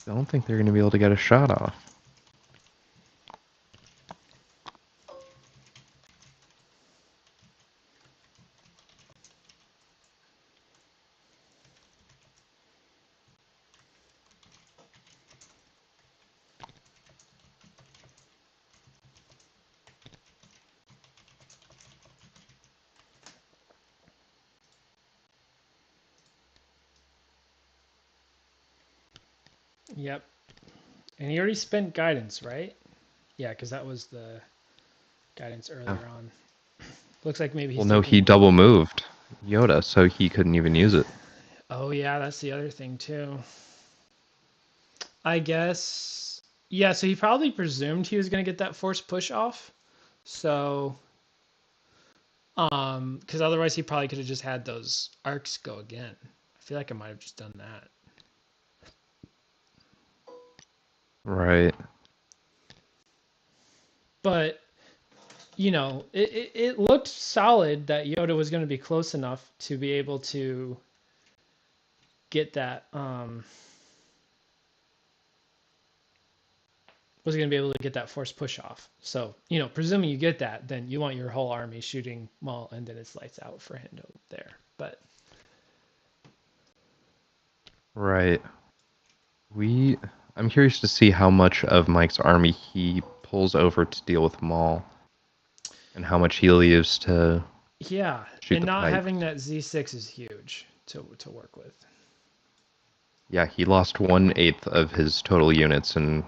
I don't think they're going to be able to get a shot off. Yep. And he already spent guidance, right? Yeah, because that was the guidance earlier on. Looks like maybe he's he double moved Yoda, so he couldn't even use it. Oh, yeah, that's the other thing, too. I guess... Yeah, so he probably presumed he was going to get that force push off. So... Because otherwise he probably could have just had those arcs go again. I feel like I might have just done that. Right. But, you know, it looked solid that Yoda was going to be close enough to be able to get that, was going to be able to get that force push off. So, you know, presuming you get that, then you want your whole army shooting Maul, and then it's lights out for Hendo there. But Right. I'm curious to see how much of Mike's army he pulls over to deal with Maul, and how much he leaves to Yeah, shoot and the not Pike. having that Z6 is huge to work with. Yeah, he lost 1/8 of his total units and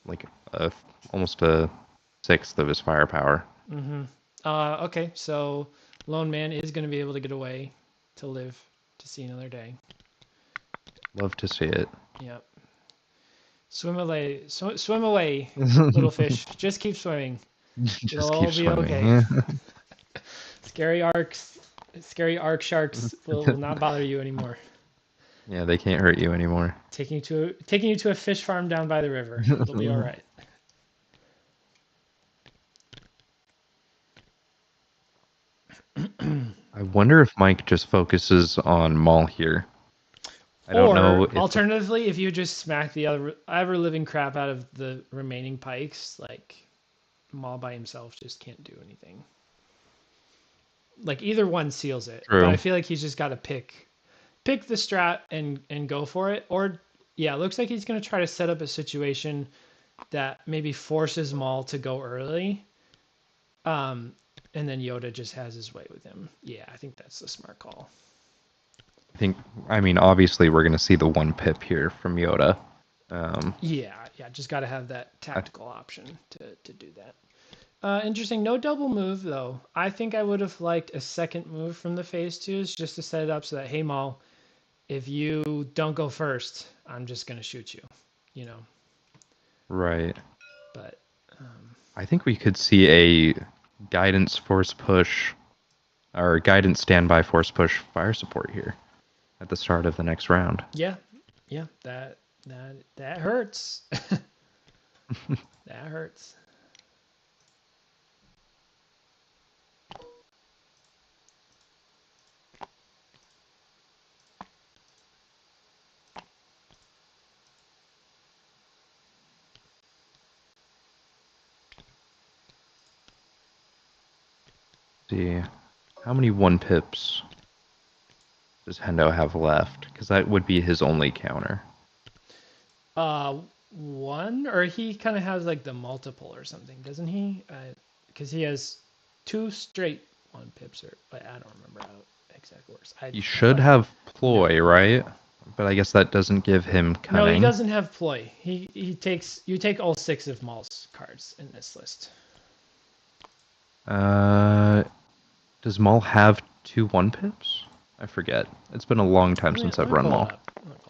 like almost a sixth of his firepower. Mm-hmm. Okay, so Lone Man is going to be able to get away to live to see another day. Love to see it. Yep. Swim away, little fish. Just keep swimming. It'll Just all keep be okay. swimming. Scary arc sharks will not bother you anymore. Yeah, they can't hurt you anymore. Taking you to a fish farm down by the river. It'll be all right. I wonder if Mike just focuses on Maul here. I don't know Or if alternatively, if you just smack the ever living crap out of the remaining Pikes, like Maul by himself just can't do anything. Like either one seals it, True. but I feel like he's just got to pick the strat and go for it. Or yeah, it looks like he's gonna try to set up a situation that maybe forces Maul to go early. And then Yoda just has his way with him. Yeah, I think that's the smart call. I mean, obviously we're gonna see the 1 pip here from Yoda. Yeah, just got to have that tactical option to do that. Interesting. No double move, though. I think I would have liked a second move from the phase twos just to set it up so that, hey, Maul, if you don't go first, I'm just going to shoot you, you know? Right. But I think we could see a guidance force push or guidance standby force push fire support here at the start of the next round. yeah, that hurts. That hurts. See, how many 1 pips does Hendo have left? Because that would be his only counter. One, or he kind of has like the multiple or something, doesn't he? Because he has 2 straight 1 pips, or but I don't remember how it exactly works. He should have ploy, right? But I guess that doesn't give him cunning. No, he doesn't have ploy. You take all 6 of Maul's cards in this list. Does Maul have 2 1 pips? I forget. It's been a long time since I've run Maul.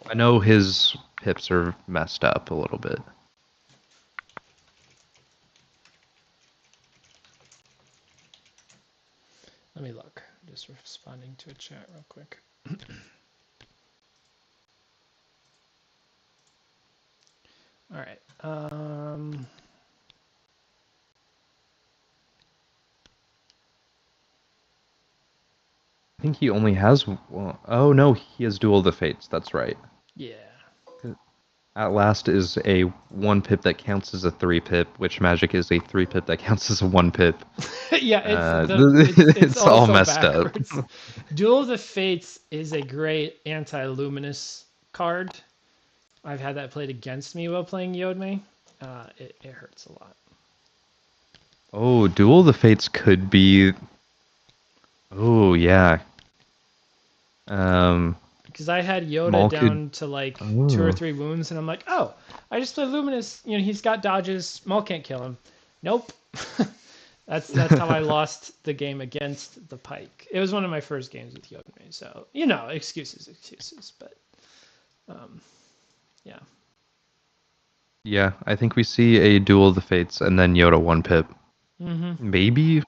I know his pips are messed up a little bit. Let me look. Just responding to a chat real quick. All right. I think he only has one. Oh no, he has Duel of the Fates. That's right. Yeah. At last is a 1 pip that counts as a 3 pip, which magic is a 3 pip that counts as a 1 pip. Yeah, it's all messed backwards. up. Duel of the Fates is a great anti-luminous card. I've had that played against me while playing Yodme. It hurts a lot. Oh, Duel of the Fates could be. Oh yeah. Because I had Yoda Maul down to like 2 or 3 wounds, and I'm like, oh, I just play Luminous. You know, he's got dodges. Maul can't kill him. Nope. That's how I lost the game against the Pike. It was one of my first games with Yoda, so you know, excuses, but yeah. Yeah, I think we see a Duel of the Fates and then Yoda 1 pip. Mm-hmm. Maybe.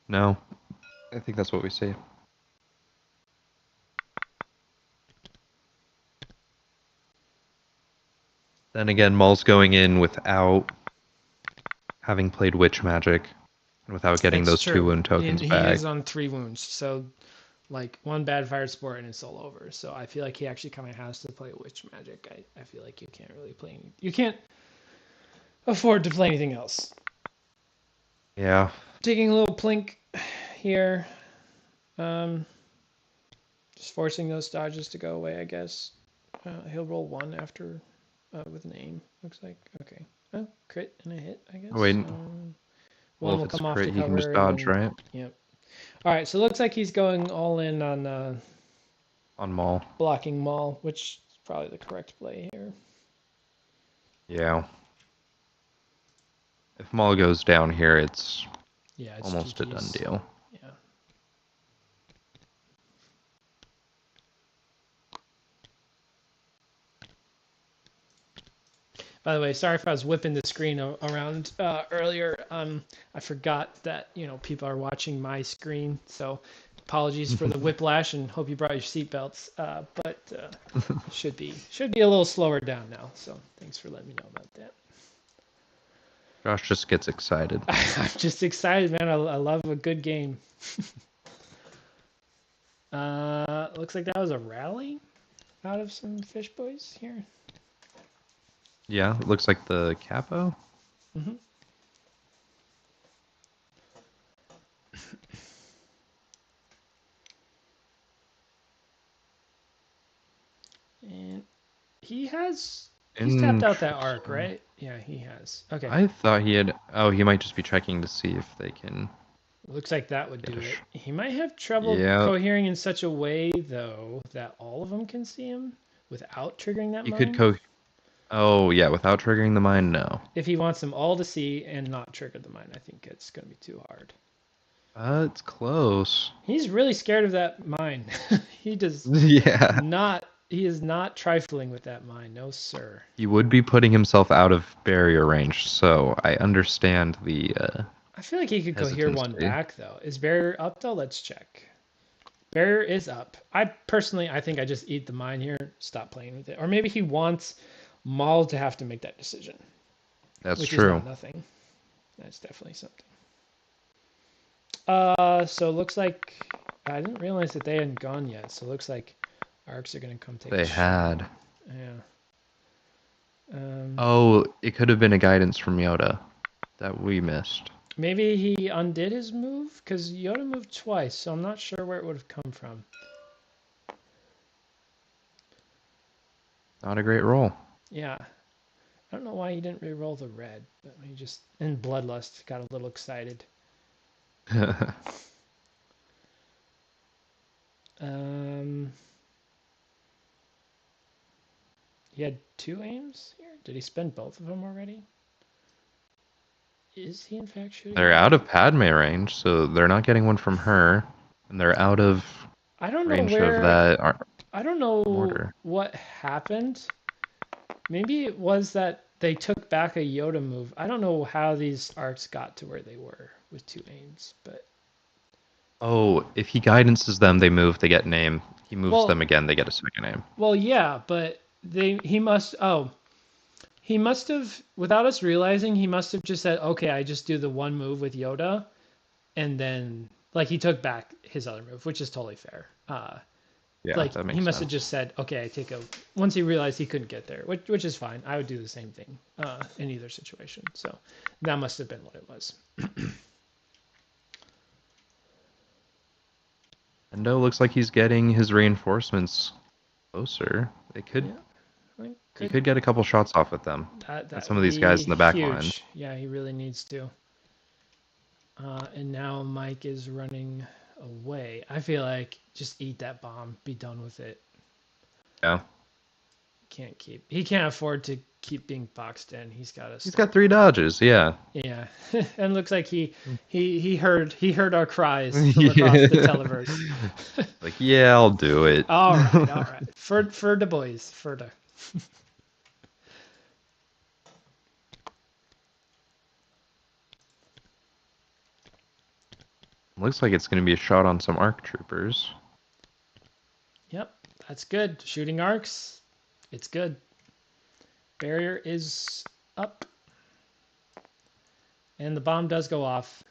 No, I think that's what we see. Then again, Maul's going in without having played Witch Magic and without getting It's those true. 2 wound tokens He back. is on 3 wounds, so like 1 bad fire sport and it's all over. So I feel like he actually kind of has to play Witch Magic. I feel like you can't really play. You can't afford to play anything else. Yeah. Taking a little plink here. Just forcing those dodges to go away, I guess. He'll roll 1 after with an aim, looks like. Okay. Oh, crit and a hit, I guess. Oh, wait. One Well, if will it's come off crit, the he can just cover. dodge, And then, right? Yep. All right, so it looks like he's going all in on On Maul. blocking Maul, which is probably the correct play here. Yeah. If Maul goes down here, it's Yeah, it's almost a GG's. done deal. Yeah. By the way, sorry if I was whipping the screen around earlier. I forgot that people are watching my screen, so apologies for the whiplash, and hope you brought your seatbelts. But should be a little slower down now. So thanks for letting me know about that. Josh just gets excited. I'm just excited, man. I love a good game. Looks like that was a rally out of some fish boys here. Yeah, it looks like the capo. Mm-hmm. And he's tapped out that arc, right? Yeah, he has. Okay. I thought he had. Oh, he might just be checking to see if they can. Looks like that would do Yes. it. He might have trouble Yeah. cohering in such a way, though, that all of them can see him without triggering that He mine. could Oh, yeah, without triggering the mine, no. If he wants them all to see and not trigger the mine, I think it's going to be too hard. It's close. He's really scared of that mine. He does Yeah. not. He is not trifling with that mine. No, sir. He would be putting himself out of barrier range, so I understand the. I feel like he could cohere one hesitancy. back, though. Is barrier up, though? Let's check. Barrier is up. I think I just eat the mine here, stop playing with it. Or maybe he wants Maul to have to make that decision. That's which true. Is not nothing. That's definitely something. So it looks like I didn't realize that they hadn't gone yet. So it looks like arcs are going to come take They a shot. had. Yeah. Oh, it could have been a guidance from Yoda that we missed. Maybe he undid his move because Yoda moved twice, so I'm not sure where it would have come from. Not a great roll. Yeah. I don't know why he didn't re-roll the red, but he just, in Bloodlust, got a little excited. He had 2 aims here? Did he spend both of them already? Is he in fact shooting? They're out of Padme range, so they're not getting one from her, and they're out of I don't know range where, of that. I don't know mortar. what happened. Maybe it was that they took back a Yoda move. I don't know how these arcs got to where they were with 2 aims, but Oh, if he guidances them, they move, they get an aim. He moves Well- them again, they get a second aim. well, yeah, but he must have, without us realizing, he must have just said, okay, I just do the one move with Yoda, and then like he took back his other move, which is totally fair. Yeah, Like that makes he must sense. have just said, okay, I take a. Once he realized he couldn't get there, which is fine. I would do the same thing in either situation. So that must have been what it was. Hendo looks like he's getting his reinforcements closer. They could. Yeah. I think He could get a couple shots off with them. that some of would these guys be in the back huge. lines. Yeah, he really needs to. And now Mike is running away. I feel like just eat that bomb, be done with it. Yeah. He can't afford to keep being boxed in. He's got to. He's got 3 dodges, yeah. Yeah, and looks like he heard our cries from across the televerse. Like, yeah, I'll do it. All right. For the boys, for the. Looks like it's going to be a shot on some ARC troopers. Yep, that's good. Shooting arcs, it's good. Barrier is up, and the bomb does go off.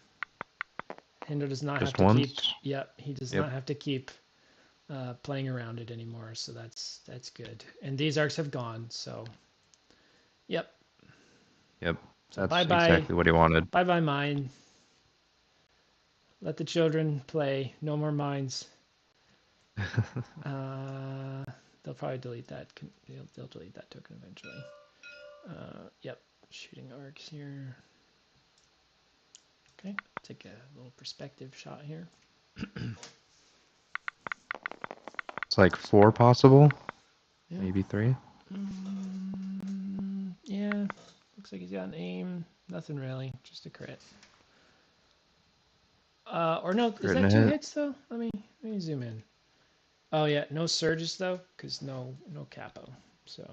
Hendo does not Just have to keep. once? Yep, he does Yep. not have to keep playing around it anymore. So that's good. And these arcs have gone. So, yep. Yep. So That's bye-bye. exactly what he wanted. Bye bye mine. Let the children play. No more mines. They'll probably delete that. They'll delete that token eventually. Yep, shooting arcs here. Okay, take a little perspective shot here. It's like 4 possible, Yeah. maybe 3. Yeah, looks like he's got an aim. Nothing really, just a crit. Or no, is Crit that and a 2 hit. hits though? Let me zoom in. Oh yeah, no surges though, because no capo. So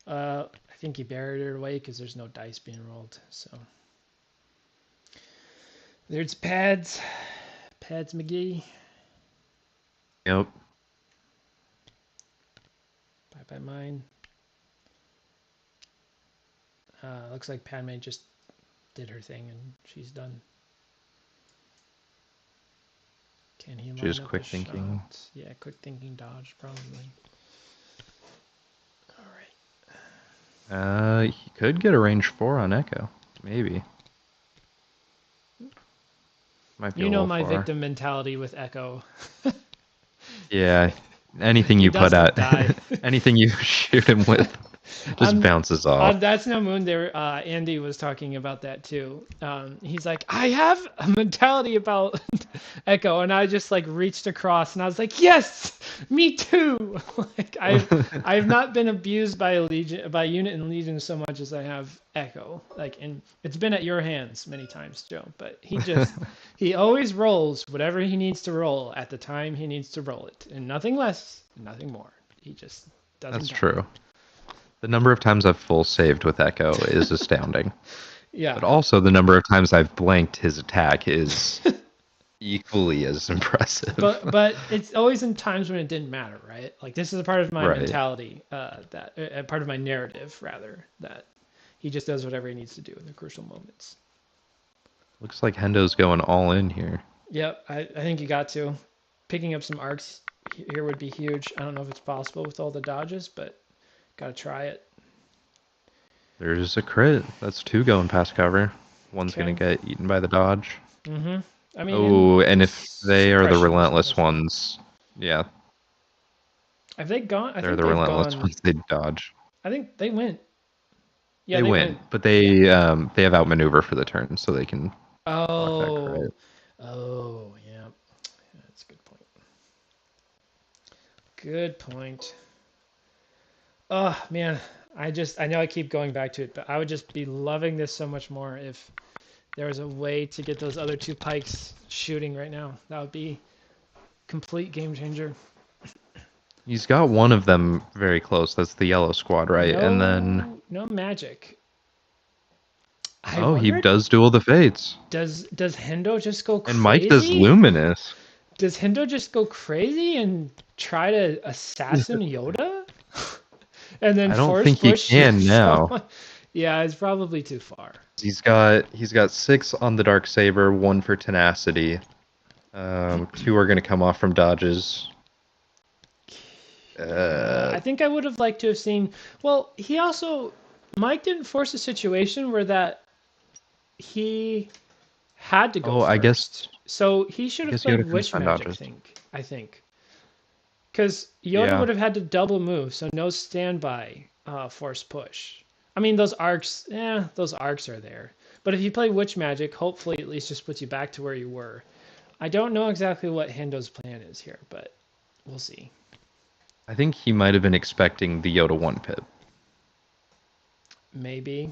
I think he buried it away because there's no dice being rolled. So there's Pads McGee. Yep. Bye mine. Looks like Padme just did her thing and she's done. Can he line Just up quick a thinking. shot? Yeah, quick thinking dodge probably. All right. He could get a range 4 on Echo, maybe. Might be a You know little my far. victim mentality with Echo. Yeah, anything He you put doesn't out, die. anything you shoot him with, just bounces off. That's No Moon. There, Andy was talking about that too. He's like, I have a mentality about Echo, and I just like reached across, and I was like, yes, me too. Like I've not been abused by unit and Legion so much as I have Echo. Like, and it's been at your hands many times, Joe. But he always rolls whatever he needs to roll at the time he needs to roll it, and nothing less, nothing more. He just doesn't. That's die. true. The number of times I've full saved with Echo is astounding. Yeah. But also the number of times I've blanked his attack is equally as impressive. But it's always in times when it didn't matter, right? Like this is a part of my Right. mentality, that a part of my narrative rather, that he just does whatever he needs to do in the crucial moments. Looks like Hendo's going all in here. Yep, I think you got to. Picking up some arcs here would be huge. I don't know if it's possible with all the dodges, but gotta try it. There's a crit. That's 2 going past cover. One's Okay. gonna get eaten by the dodge. Mm-hmm. I mean, Oh, and if they are the suppression is relentless possible. ones, yeah, Have they gone? I they're think the they've relentless gone. ones. They dodge. I think they went. Yeah, They they win, went. but they have outmaneuver for the turn, so they can block that crit. Oh, yeah. That's a good point. Good point. Oh, man. I know I keep going back to it, but I would just be loving this so much more if there was a way to get those other 2 Pykes shooting right now. That would be complete game changer. He's got one of them very close. That's the yellow squad, right? And then No magic. he does Duel the Fates. Does Hendo just go crazy? And Mike does Luminous. Does Hendo just go crazy and try to assassin Yoda? And then I don't force think he push can now. someone? Yeah, it's probably too far. He's got 6 on the Dark Saber, 1 for tenacity. 2 are going to come off from dodges. I think I would have liked to have seen. Well, Mike didn't force a situation where that he had to go first. I guess. So he should have played Witch Magic. Dodges. I think. Because Yoda Yeah. would have had to double move, so no standby force push. I mean, those arcs are there. But if you play Witch Magic, hopefully at least just puts you back to where you were. I don't know exactly what Hendo's plan is here, but we'll see. I think he might have been expecting the Yoda 1 pip. Maybe.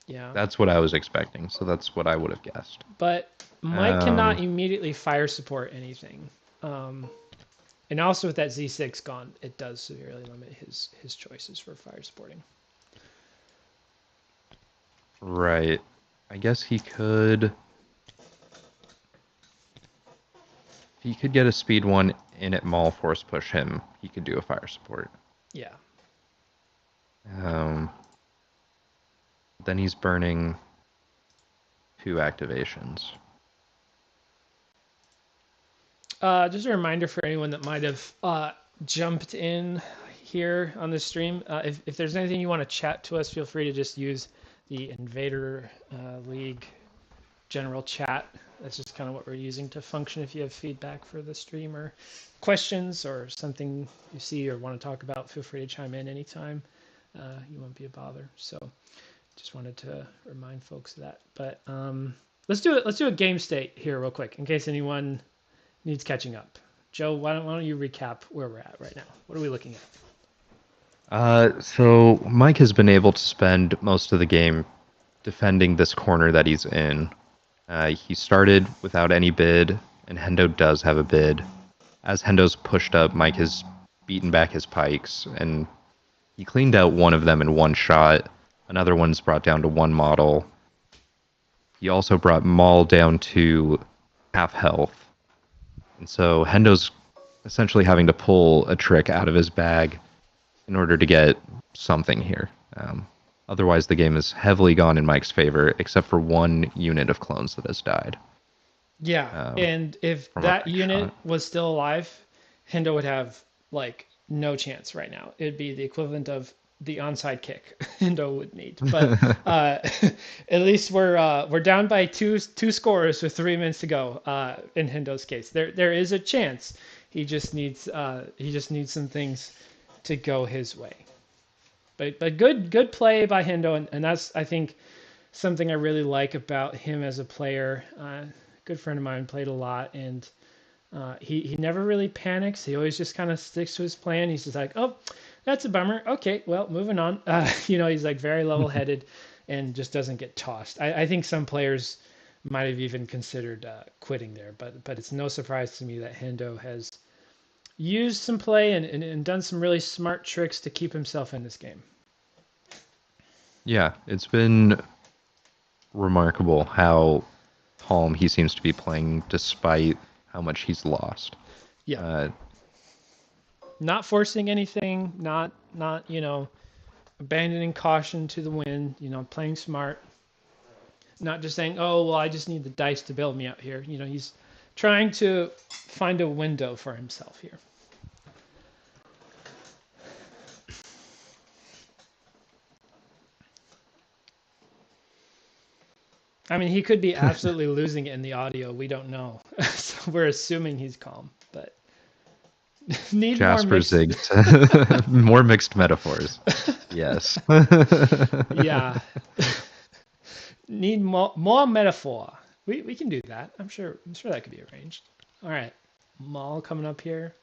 Yeah. That's what I was expecting, so that's what I would have guessed. But Mike cannot immediately fire support anything. And also with that Z6 gone, it does severely limit his choices for fire supporting. Right. I guess he could... If he could get a speed 1 in at Maul force push him, he could do a fire support. Yeah. Then he's burning 2 activations. Just a reminder for anyone that might have jumped in here on the stream. If there's anything you want to chat to us, feel free to just use the Invader League general chat. That's just kind of what we're using to function. If you have feedback for the stream or questions or something you see or want to talk about, feel free to chime in anytime. You won't be a bother. So just wanted to remind folks of that. But let's do it. Let's do a game state here real quick in case anyone needs catching up. Joe, why don't you recap where we're at right now? What are we looking at? So Mike has been able to spend most of the game defending this corner that he's in. He started without any bid, and Hendo does have a bid. As Hendo's pushed up, Mike has beaten back his pikes, and he cleaned out one of them in one shot. Another one's brought down to one model. He also brought Maul down to half health. And so Hendo's essentially having to pull a trick out of his bag in order to get something here. Otherwise, the game is heavily gone in Mike's favor, except for one unit of clones that has died. Yeah, and if that unit was still alive, Hendo would have like no chance right now. It'd be the equivalent of the onside kick Hendo would need. But at least we're down by two scores with 3 minutes to go. In Hendo's case, there is a chance. He just needs some things to go his way. But good play by Hendo, and that's, I think, something I really like about him as a player. Good friend of mine, played a lot, and he never really panics. He always just kind of sticks to his plan. He's just like, oh, that's a bummer. Okay, well, moving on. He's like very level-headed and just doesn't get tossed. I think some players might have even considered quitting there, but it's no surprise to me that Hendo has used some play and done some really smart tricks to keep himself in this game. Yeah, it's been remarkable how calm he seems to be playing despite how much he's lost. Yeah. Not forcing anything, not abandoning caution to the wind, playing smart. Not just saying, oh, well, I just need the dice to bail me out here. He's trying to find a window for himself here. I mean, he could be absolutely losing it in the audio. We don't know. So we're assuming he's calm, but need Jasper zigged. More mixed metaphors. Yes. Yeah. Need more metaphor. We can do that. I'm sure that could be arranged. All right. Maul coming up here.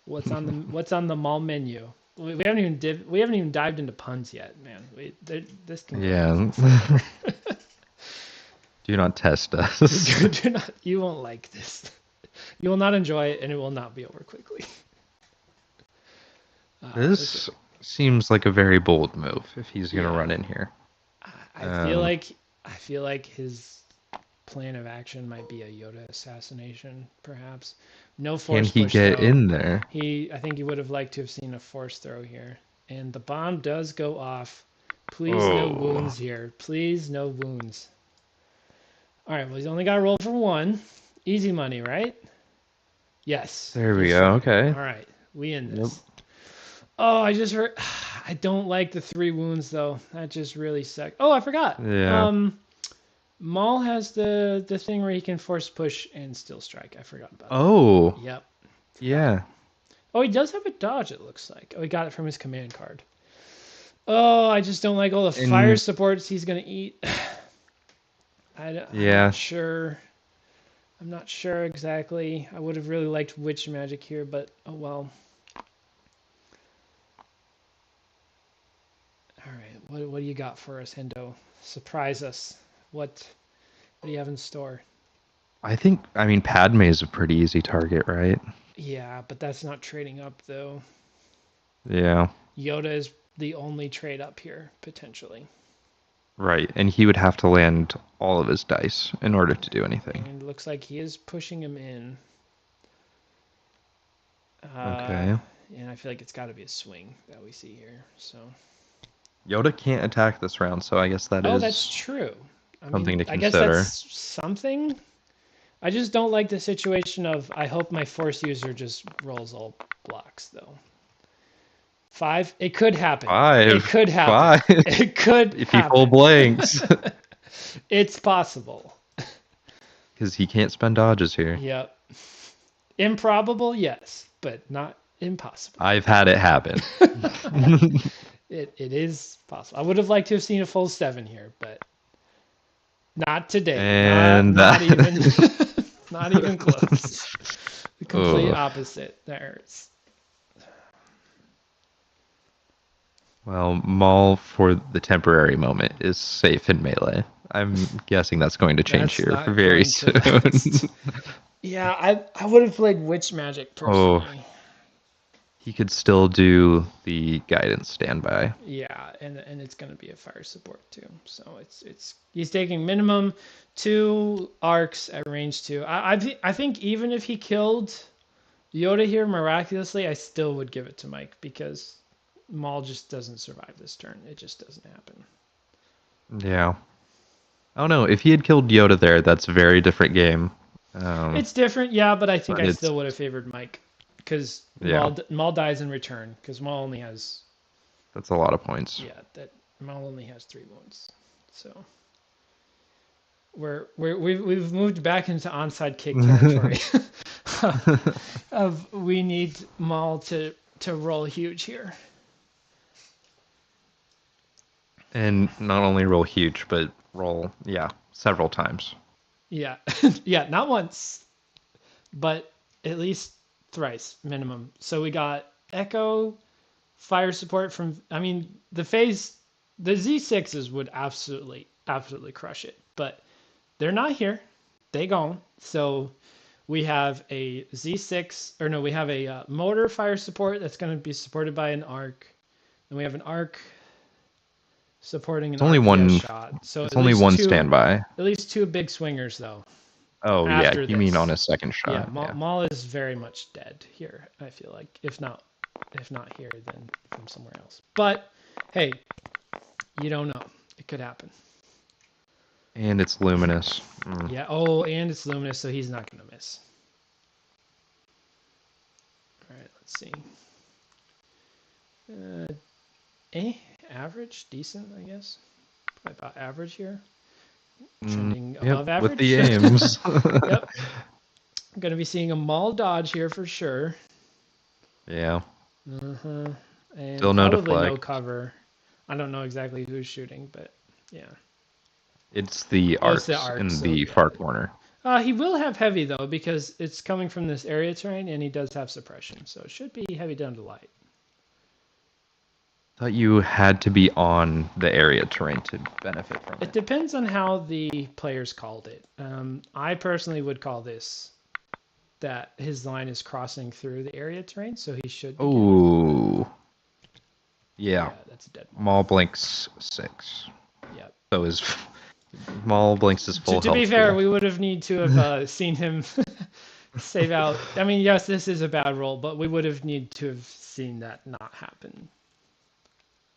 What's on the Maul menu? We haven't even dived into puns yet, man. This can Do not test us. You won't like this. You will not enjoy it, and it will not be over quickly. This seems like a very bold move if he's going to run in here. I feel like his plan of action might be a Yoda assassination, perhaps. No force. Can he get throw. in there? I think he would have liked to have seen a force throw here. And the bomb does go off. Please no wounds here. Please no wounds. All right, well, he's only got to roll for one. Easy money, right? Yes. There we go. Okay. All right, we in this. Yep. Oh, I just heard. I don't like the 3 wounds, though. That just really sucks. Oh, I forgot. Yeah. Maul has the thing where he can force push and still strike. I forgot about that. Oh. Yep. Yeah. Oh, he does have a dodge, it looks like. Oh, he got it from his command card. Oh, I just don't like all the fire supports he's going to eat. I'm not sure. I'm not sure exactly. I would have really liked Witch Magic here, but oh well. All right, what do you got for us, Hendo? Surprise us. What do you have in store? I mean, Padme is a pretty easy target, right? Yeah, but that's not trading up, though. Yeah. Yoda is the only trade up here, potentially. Right, and he would have to land all of his dice in order to do anything. And it looks like he is pushing him in. Okay. And I feel like it's got to be a swing that we see here. So. Yoda can't attack this round, so I guess that is. Oh, that's true. Something to consider. I guess that's something. I just don't like the situation of I hope my force user just rolls all blocks, though. 5. It could happen. 5. It could happen. 5. It could If he happen. full blanks. It's possible. Because he can't spend dodges here. Yep. Improbable, yes, but not impossible. I've had it happen. It is possible. I would have liked to have seen a full 7 here, but not today. And not even not even close. The complete opposite. There's Well, Maul for the temporary moment is safe in melee. I'm guessing that's going to change That's here not very going soon. to last. Yeah, I would have played Witch Magic personally. He could still do the guidance standby. Yeah, and it's going to be a fire support too. So it's he's taking minimum 2 arcs at range 2. I think even if he killed Yoda here miraculously, I still would give it to Mike because Maul just doesn't survive this turn. It just doesn't happen. Yeah. I don't know. If he had killed Yoda there, that's a very different game. It's different, yeah, but I think but I it's- still would have favored Mike because Yeah. Maul dies in return because Maul only has That's a lot of points. Maul only has 3 wounds, so we've moved back into onside kick territory. We need Maul to roll huge here. And not only roll huge, but roll, several times. Yeah, yeah, not once, but at least thrice minimum. So we got Echo, fire support from. I mean, the Z6s would absolutely crush it, but they're not here. They gone. So we have a Z6, or no, we have a motor fire support that's going to be supported by an arc, and we have an arc supporting an It's only RPS one shot. So It's at only least one 2 standby. At least 2 big swingers though. Oh, after you mean this. on a second shot. Yeah, Maul is very much dead here. I feel like if not here, then from somewhere else. But hey, you don't know. It could happen. And it's luminous. Yeah. Oh, and it's luminous, so he's not gonna miss. All right. Let's see. Average, decent, I guess. Probably about average here. Trending above average. With the aims. Yep. I'm gonna be seeing a Maul dodge here for sure. Yeah. And Still no probably no deflect. cover. I don't know exactly who's shooting, but yeah. It's the Oh, it's arcs the arcs, in so the yeah. far corner. He will have heavy though because it's coming from this area terrain, and he does have suppression, so it should be heavy down to light. Thought you had to be on the area terrain to benefit from It it. depends on how the players called it. I personally would call this that his line is crossing through the area terrain, so he should. Oh. Yeah. That's a dead. Maul blinks 6. Yep. So is Maul blinks his full To be health fair, pool. we would have need to have seen him save out. I mean, yes, this is a bad roll, but we would have need to have seen that not happen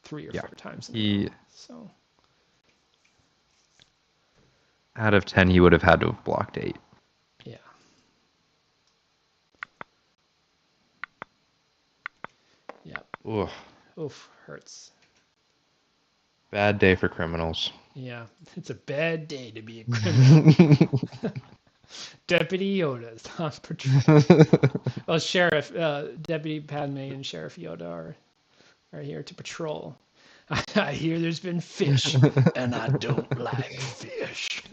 3 or 4 times. He So out of 10 he would have had to have blocked 8. yeah. Yep. Oof. Oof, hurts. Bad day for criminals. Yeah, it's a bad day to be a criminal. Deputy Yoda is on patrol. Well, Sheriff, Deputy Padme and Sheriff Yoda are here to patrol. I hear there's been fish, and I don't like fish.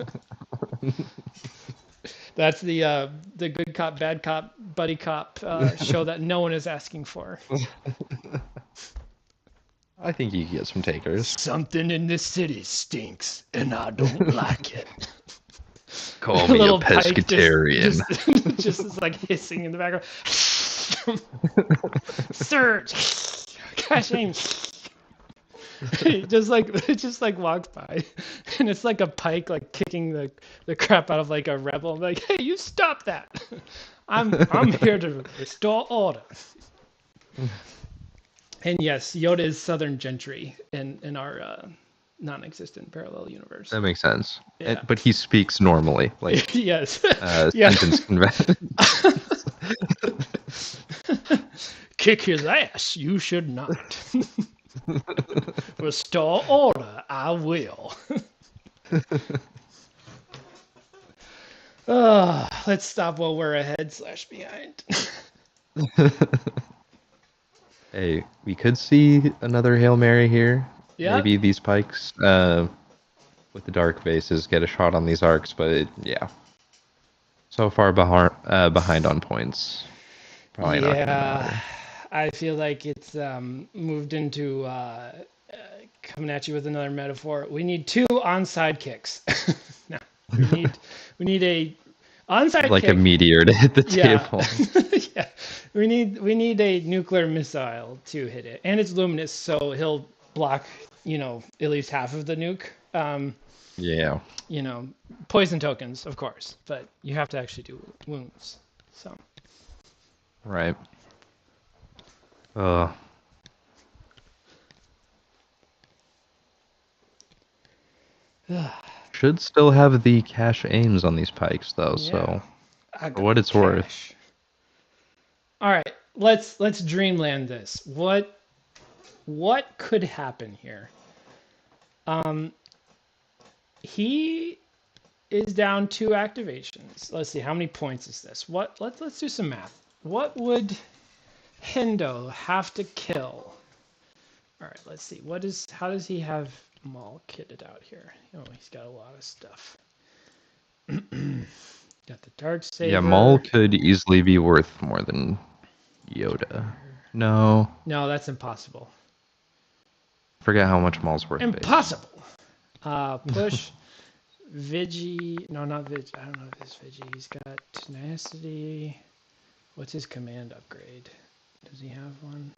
That's the good cop, bad cop, buddy cop show that no one is asking for. I think you can get some takers. Something in this city stinks, and I don't like it. Call me a Little Pike pescatarian. just is like hissing in the background. Surge, catching. It just like walks by, and it's like a Pike like kicking the crap out of like a rebel. I'm like, hey, you stop that! I'm here to restore order. And yes, Yoda is Southern gentry in our non-existent parallel universe. That makes sense. Yeah. But he speaks normally, like Yes. sentence convention. Kick his ass. You should not. Restore order. I will. Let's stop while we're ahead / behind. Hey, we could see another Hail Mary here. Yeah. Maybe these Pykes with the dark bases get a shot on these arcs, but yeah. So far behind on points. Probably not gonna matter. I feel like it's moved into coming at you with another metaphor. We need 2 onside kicks. No, we need a onside Like kick. a meteor to hit the Yeah. table. Yeah, we need a nuclear missile to hit it, and it's luminous, so he'll block, at least half of the nuke. Yeah. Poison tokens, of course, but you have to actually do wounds. So. Right. Should still have the cash aims on these Pykes though, so for what it's worth. All right, let's dreamland this. What could happen here? He is down 2 activations. Let's see, how many points is this? Let's do some math. What would Hendo have to kill? All right, let's see. How does he have Maul kitted out here? Oh, he's got a lot of stuff. Got the dark saber. Yeah, Maul could easily be worth more than Yoda. No, that's impossible. forget how much Maul's worth. Impossible. Push. Vigi. No, not Vigi. I don't know if it's Vigi. He's got tenacity. What's his command upgrade? Does he have one?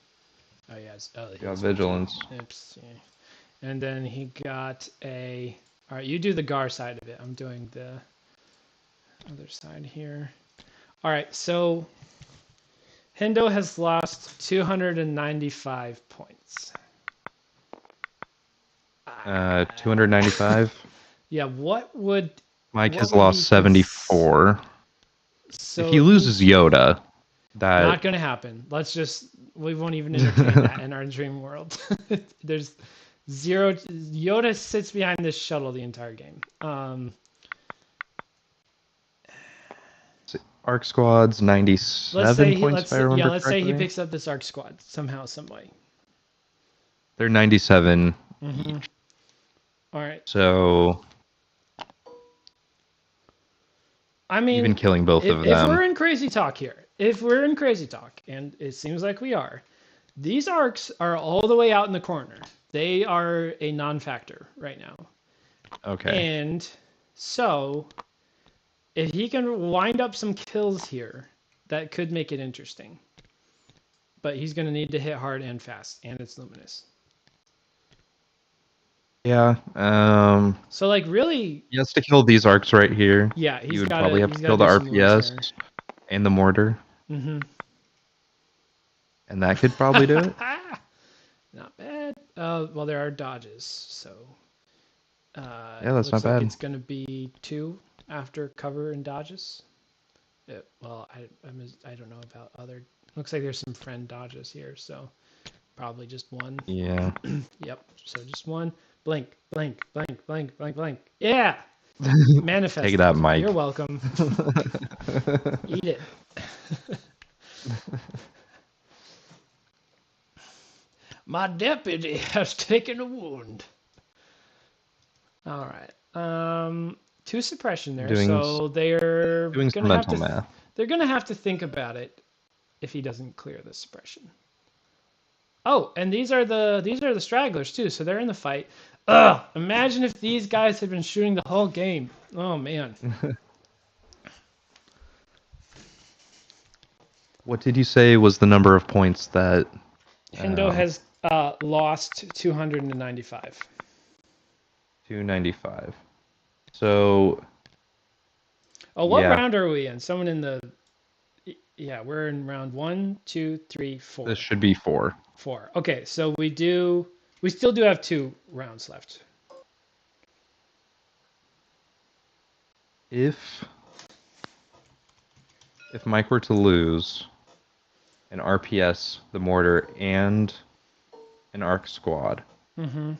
Oh, yeah. He got vigilance. Oops. Yeah. And then he got a. All right, you do the Gar side of it. I'm doing the other side here. All right, so Hendo has lost 295 points. 295. Yeah, what would Mike has lost 74. So if he loses Yoda, that not gonna happen. We won't even entertain that in our dream world. There's 0. Yoda sits behind this shuttle the entire game. Arc Squad's 97 points. If I remember let's say he correctly. picks up this Arc Squad somehow, some way. They're 97 Mm-hmm. each. All right. So I mean, even killing both of them. If we're in crazy talk here, and it seems like we are, these arcs are all the way out in the corner. They are a non-factor right now. Okay. And so, if he can wind up some kills here, that could make it interesting. But he's going to need to hit hard and fast, and it's luminous. Yeah. So, like, really... He has to kill these arcs right here. Yeah, he would probably have to kill the RPS and the mortar. Mm-hmm. And that could probably do it. Not bad. Well, there are dodges, so... yeah, that's not bad. It's going to be 2 after cover and dodges. Well, I don't know about other... Looks like there's some friend dodges here, so probably just 1. Yeah. Yep, so just 1. Blink, blink, blink, blink, blink, blink. Yeah! Manifest. Take that, Mike. You're welcome. Eat it. My deputy has taken a wound. All right. 2 suppression there, so they're doing some mental math. They're gonna have to think about it if he doesn't clear the suppression. Oh, and these are the stragglers too, so they're in the fight. Ugh! Imagine if these guys had been shooting the whole game. Oh man. What did you say was the number of points that Hendo has lost 295. 295. So. Oh, what round are we in? Someone in the. Yeah, we're in round 1, 2, 3, 4. This should be 4. 4. Okay, so we still do have 2 rounds left. If Mike were to lose, an RPS, the mortar, and an arc squad. Mm-hmm.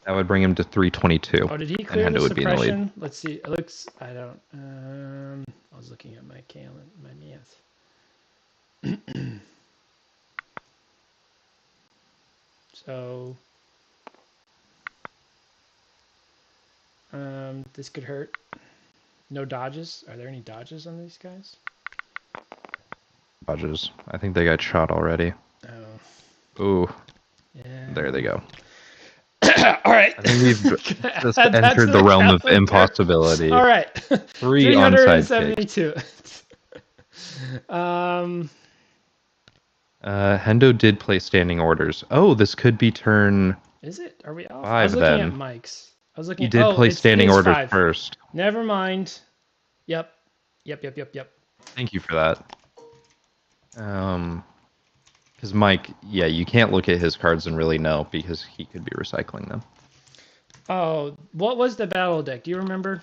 That would bring him to 322. Oh, did he and clear the Hendo would be in the lead. suppression? Let's see. It looks. I don't. I was looking at my calendar, my math. So, this could hurt. No dodges. Are there any dodges on these guys? Dodges. I think they got shot already. Oh. Ooh, Yeah. there they go. All right. I think we've just Add that entered to the realm of calendar. impossibility. All right. 3 onside kicks. 372. Hendo did play standing orders. Oh, this could be turn Is it? Are we off? 5 I was looking then. at Mike's. I was looking. He did oh, play it standing is orders 5. first. Never mind. Yep. Thank you for that. Because Mike, yeah, you can't look at his cards and really know because he could be recycling them. Oh, what was the battle deck? Do you remember?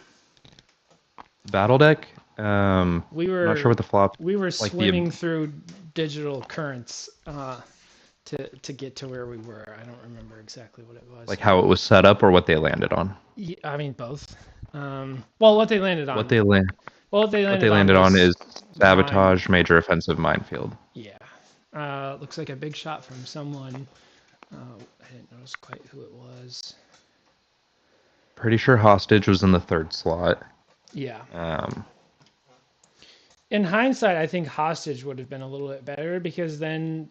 Battle deck. We I'm were not sure what the flop. we were like the- swimming through digital currents to get to where we were. I don't remember exactly what it was. Like how it was set up or what they landed on. Yeah, I mean both. Well, what they landed on. What they landed on was is sabotage, major offensive minefield. Yeah. Looks like a big shot from someone. I didn't notice quite who it was. Pretty sure hostage was in the 3rd slot. Yeah. Um, In hindsight, I think hostage would have been a little bit better because then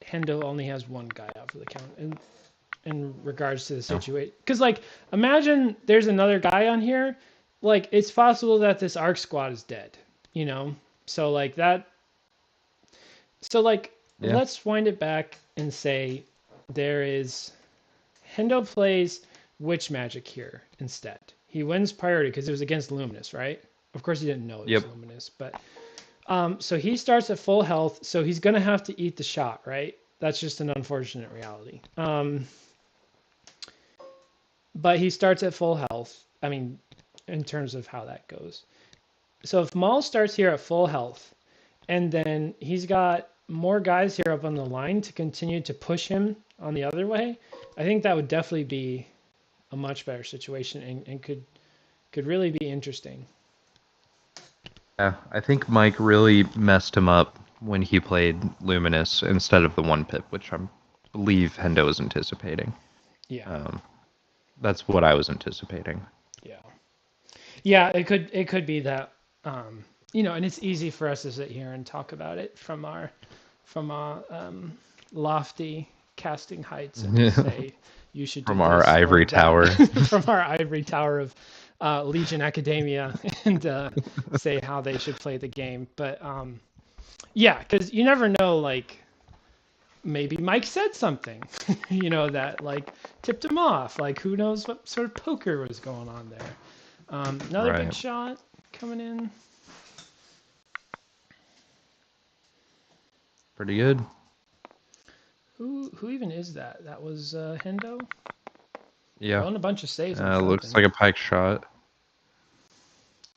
Hendo only has one guy out for the count in regards to the situation. Because, like, imagine there's another guy on here. Like, it's possible that this arc squad is dead, you know? So, like, that... So, like, Yeah. let's wind it back and say there is... Hendo plays Witch Magic here instead. He wins priority because it was against Luminous, right? Of course, he didn't know it was Luminous, but... so he starts at full health, so he's going to have to eat the shot, right? That's just an unfortunate reality. But he starts at full health. I mean, in terms of how that goes. So if Maul starts here at full health, and then he's got more guys here up on the line to continue to push him on the other way, I think that would definitely be a much better situation and could really be interesting. Yeah, I think Mike really messed him up when he played Luminous instead of the 1-pip, which I believe Hendo was anticipating. Yeah. That's what I was anticipating. Yeah. Yeah, it could be that, you know, and it's easy for us to sit here and talk about it from our lofty casting heights and say you should do From our this or ivory that. tower. From our ivory tower of Legion Academia and say how they should play the game. But yeah, because you never know, like, maybe Mike said something, you know, that like tipped him off. Like, who knows what sort of poker was going on there. Another big shot coming in. Pretty good. Who even is that? That was Hendo? Yeah. Throwing a bunch of saves. On Looks like a Pike shot.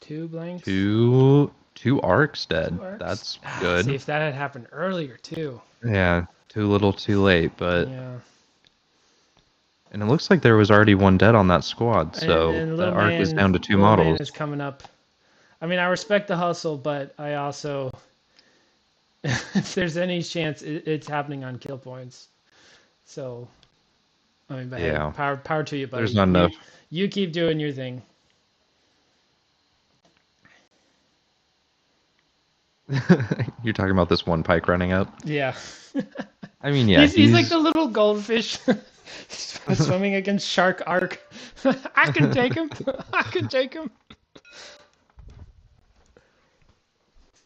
2 blanks. Two arcs dead. 2 arcs. That's good. See, if that had happened earlier too. Yeah, too little, too late, but Yeah. and it looks like there was already 1 dead on that squad, so and that arc is down to 2 Little Man models. is coming up. I mean, I respect the hustle, but I also, if there's any chance, it's happening on kill points. So, I mean, but Yeah. hey, power to you, buddy. There's not enough. You keep doing your thing. You're talking about this 1 Pike running up? Yeah. I mean, yeah. He's like the little goldfish swimming against Shark Arc. I can take him. I can take him.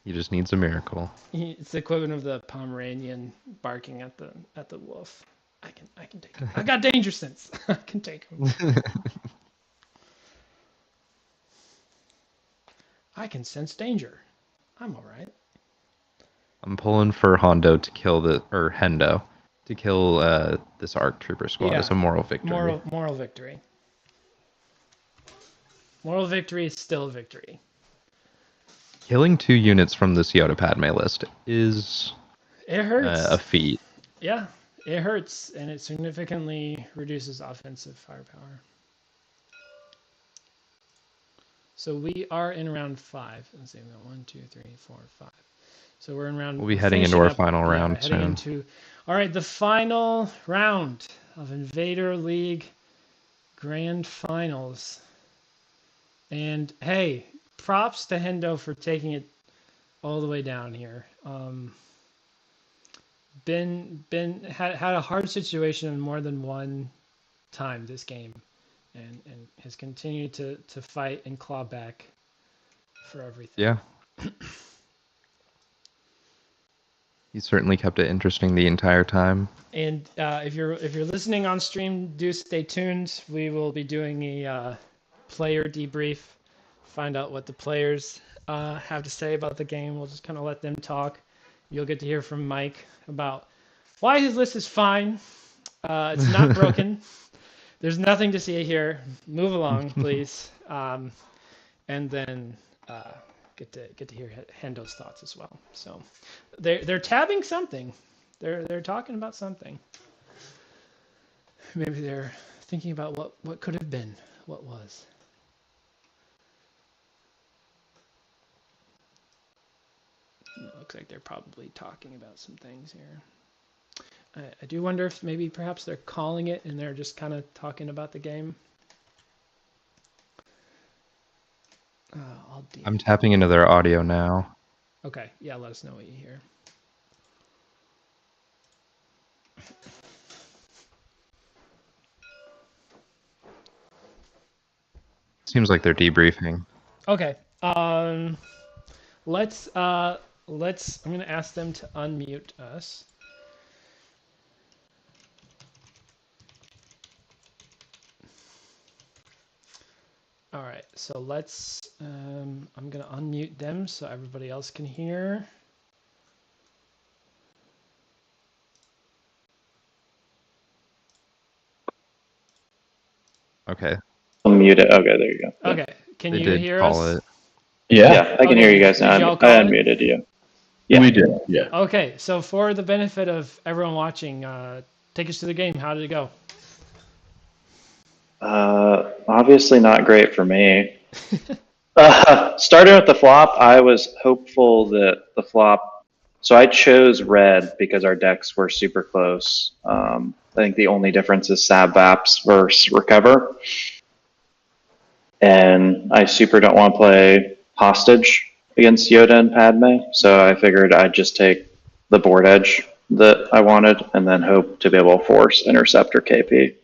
He just needs a miracle. It's the equivalent of the Pomeranian barking at the wolf. I can take him. I got danger sense. I can take him. I can sense danger. I'm all right. I'm pulling for Hendo to kill Hendo to kill this ARC Trooper squad as a moral victory. Moral victory. Moral victory is still a victory. Killing 2 units from this Yoda Padme list is It hurts. a feat. Yeah, it hurts, and it significantly reduces offensive firepower. So we are in round 5. Let's see, we got 1, 2, 3, 4, 5. So we're in round. We'll be heading into our final round soon. All right, the final round of Invader League Grand Finals. And hey, props to Hendo for taking it all the way down here. Had a hard situation more than one time this game, and has continued to fight and claw back for everything. Yeah. He certainly kept it interesting the entire time. And if you're listening on stream, do stay tuned. We will be doing a player debrief, find out what the players have to say about the game. We'll just kind of let them talk. You'll get to hear from Mike about why his list is fine. It's not broken. There's nothing to see here. Move along, please. And then get to hear Hendo's thoughts as well. So they're tabbing something. They're talking about something. Maybe they're thinking about what could have been, what was. Looks like they're probably talking about some things here. I do wonder if maybe perhaps they're calling it and they're just kind of talking about the game. I'm tapping into their audio now. Okay, yeah, let us know what you hear. Seems like they're debriefing. Okay. Let's I'm gonna ask them to unmute us. All right, so let's I'm gonna unmute them so everybody else can hear. Okay. Unmute it. Okay, there you go. Okay, can They you did hear call us? it. Yeah, I can Okay, hear you guys did now. y'all I call it? unmuted you. Yeah. We did. Yeah. Okay, so for the benefit of everyone watching, take us to the game. How did it go? Obviously not great for me. Starting with the flop, I was hopeful that the flop. So I chose red because our decks were super close. I think the only difference is Sab Vaps versus Recover. And I super don't want to play Hostage against Yoda and Padme. So I figured I'd just take the board edge that I wanted and then hope to be able to force Interceptor KP.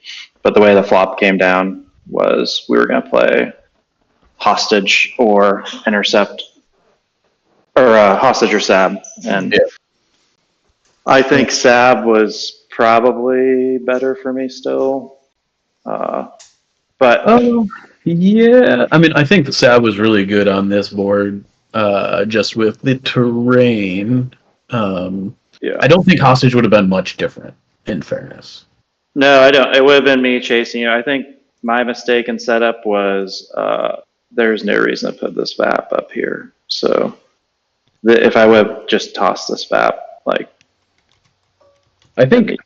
But the way the flop came down was we were going to play Hostage or Intercept, or Hostage or Sab. And I think Sab was probably better for me still. But Yeah, I mean, I think the Sab was really good on this board, just with the terrain. yeah. I don't think Hostage would have been much different, in fairness. No, I don't. It would have been me chasing you. I think my mistake in setup was there's no reason to put this VAP up here. So if I would have just tossed this VAP, like, I think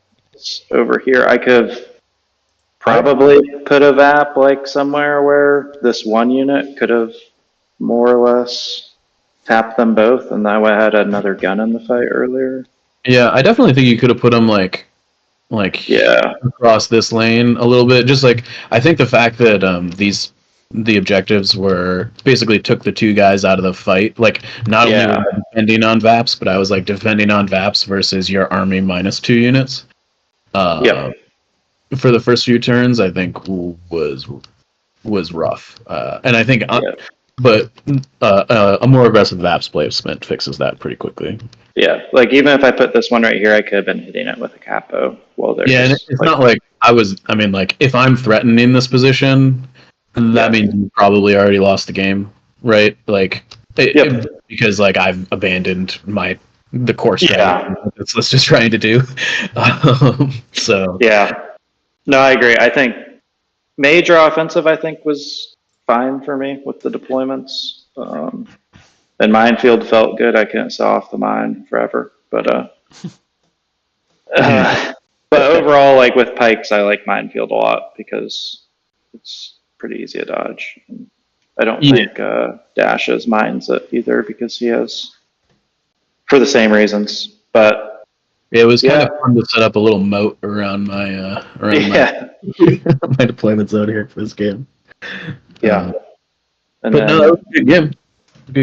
over here, I could have probably put a VAP like somewhere where this one unit could have more or less tapped them both, and that way I had another gun in the fight earlier. Yeah, I definitely think you could have put them like Yeah. across this lane a little bit. Just like I think the fact that the objectives were basically took the two guys out of the fight. Like not only were I defending on VAPs, but I was like defending on VAPs versus your army minus 2 units. For the first few turns, I think was rough, and I think. But a more aggressive VAPs placement fixes that pretty quickly. Yeah, like even if I put this one right here, I could have been hitting it with a capo while there's. Yeah, and it's not like I mean, like if I'm threatening this position, that means you probably already lost the game, right? Like, because like I've abandoned the core strategy that's just trying to do. So yeah, no, I agree. I think major offensive, I think, was fine for me with the deployments. And minefield felt good. I couldn't sell off the mine forever, but But overall, like with Pykes, I like Minefield a lot because it's pretty easy to dodge. I don't think Dashz minds it either because he has, for the same reasons. But it was kind of fun to set up a little moat around my my deployment zone here for this game. Yeah. But no, that was a good game.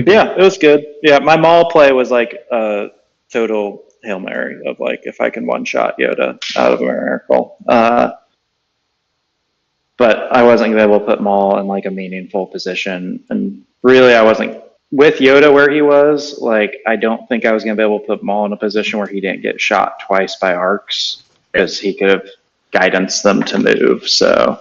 Yeah, it was good. Yeah, my Maul play was like a total Hail Mary of like if I can one shot Yoda out of a miracle. But I wasn't gonna be able to put Maul in like a meaningful position. And really I wasn't with Yoda where he was, like I don't think I was gonna be able to put Maul in a position where he didn't get shot twice by arcs because he could have guidance them to move. So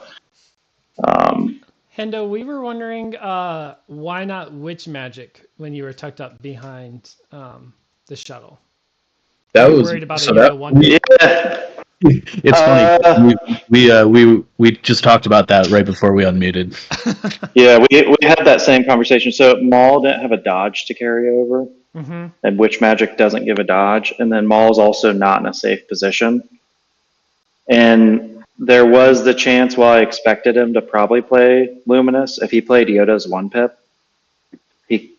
Hendo, we were wondering why not witch magic when you were tucked up behind the shuttle. That Were you was worried about so a that Yoda one. yeah. it's funny. We just talked about that right before we unmuted. Yeah, we had that same conversation. So Maul didn't have a dodge to carry over, and Witch Magic doesn't give a dodge, and then Maul's also not in a safe position. And there was the chance, while I expected him to probably play Luminous, if he played Yoda's 1-pip, he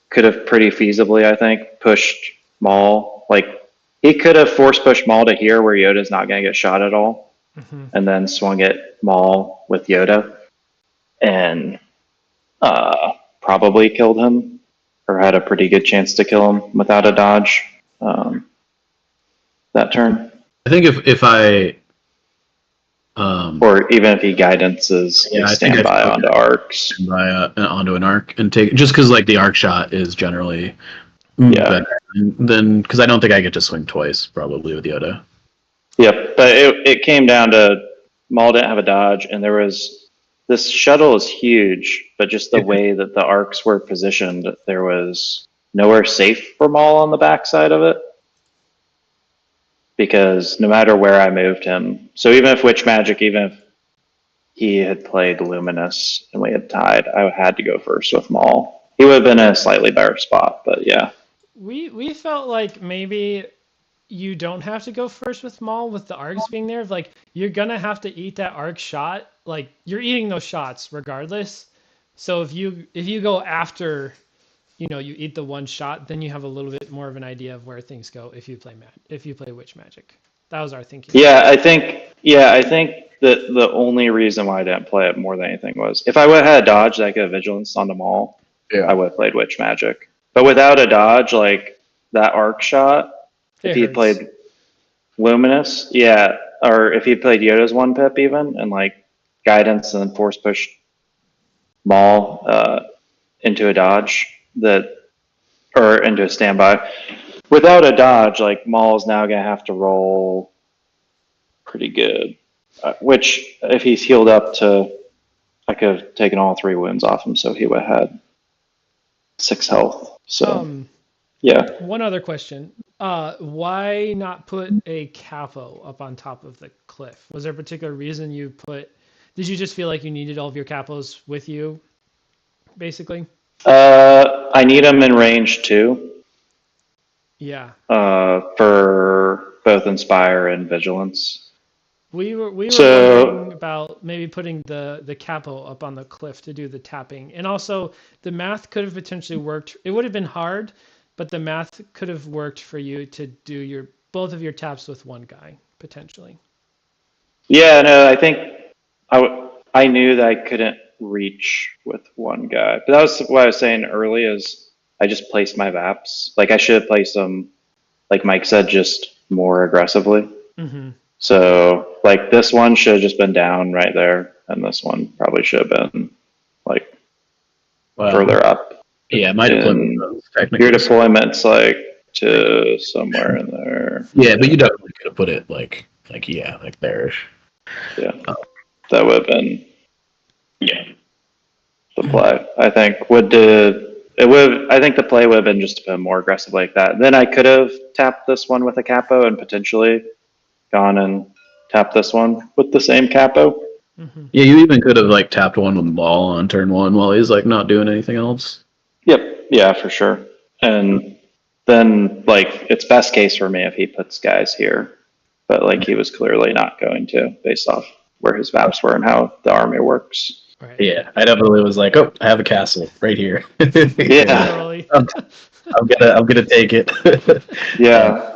could have pretty feasibly, I think, pushed Maul. Like, he could have force pushed Maul to here where Yoda's not going to get shot at all, and then swung at Maul with Yoda, and probably killed him, or had a pretty good chance to kill him without a dodge that turn. I think if I or even if he guidances standby onto arcs, onto an arc and take, just because like the arc shot is generally better than, because I don't think I get to swing twice probably with Yoda. Yep, but it came down to Maul didn't have a dodge, and there was this shuttle is huge, but just the way that the arcs were positioned, there was nowhere safe for Maul on the backside of it. Because no matter where I moved him, so even if Witch Magic, even if he had played Luminous and we had tied, I had to go first with Maul. He would have been in a slightly better spot, but yeah. We felt like maybe you don't have to go first with Maul with the arcs being there. Like you're gonna have to eat that arc shot. Like you're eating those shots regardless. So if you go after, you eat the one shot, then you have a little bit more of an idea of where things go if you play Witch Magic. That was our thinking. Yeah, I think that the only reason why I didn't play it more than anything was if I would have had a dodge that I could have vigilance on the Maul, I would have played Witch Magic. But without a dodge, like that arc shot, if he played Luminous, or if he played Yoda's 1-pip even, and like guidance and then force push Maul into a dodge, or into a standby. Without a dodge, like Maul's now gonna have to roll pretty good. Which, if he's healed up to, I could have taken all 3 wounds off him, so he would have had 6 health. So, yeah. One other question: why not put a capo up on top of the cliff? Was there a particular reason you put? Did you just feel like you needed all of your capos with you, basically? I need them in range too. Yeah. For both Inspire and Vigilance. We were wondering about maybe putting the capo up on the cliff to do the tapping, and also the math could have potentially worked. It would have been hard, but the math could have worked for you to do both of your taps with one guy potentially. Yeah, no, I think I knew that I couldn't reach with one guy, but that was what I was saying early. Is I just placed my VAPs. Like I should have placed them, like Mike said, just more aggressively. So like this one should have just been down right there, and this one probably should have been like further up. Yeah, my deployment. Your deployment's like to somewhere in there. Yeah, but you definitely could have put it like there-ish. Yeah, that would have been the play. I think I think the play would have been just to put more aggressive like that. Then I could have tapped this one with a capo and potentially gone and tapped this one with the same capo. Yeah, you even could have like tapped one with the ball on turn 1 while he's like not doing anything else. Yep. Yeah, for sure. And then like it's best case for me if he puts guys here. But like he was clearly not going to, based off where his VAPs were and how the army works. Right. Yeah, I definitely was like, oh, I have a castle right here. Yeah. Literally. I'm gonna take it. Yeah.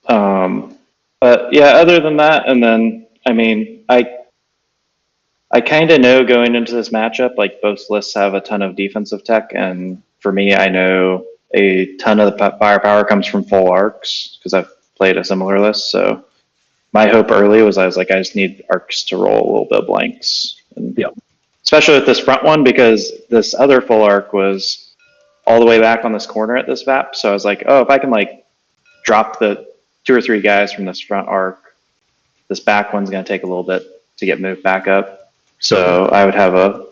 But yeah, other than that, and then I mean, I kind of know going into this matchup, like both lists have a ton of defensive tech, and for me, I know a ton of the firepower comes from full arcs because I've played a similar list. So my hope early was I was like, I just need arcs to roll a little bit of blanks, and Yeah. especially with this front one because this other full arc was all the way back on this corner at this VAP. So I was like, oh, if I can like drop the 2 or 3 guys from this front arc, this back one's going to take a little bit to get moved back up. So I'd have a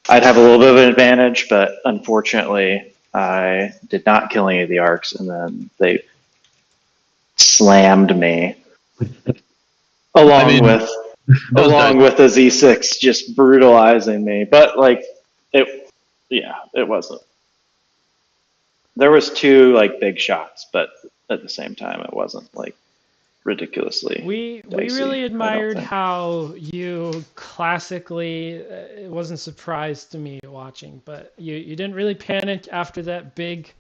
little bit of an advantage, but unfortunately I did not kill any of the arcs, and then they slammed me along with the Z6 just brutalizing me. But like it wasn't. There was 2 like big shots, but at the same time it wasn't like ridiculously We dicey, really I don't admired think. how you classically, it wasn't a surprise to me watching, but you didn't really panic after that big,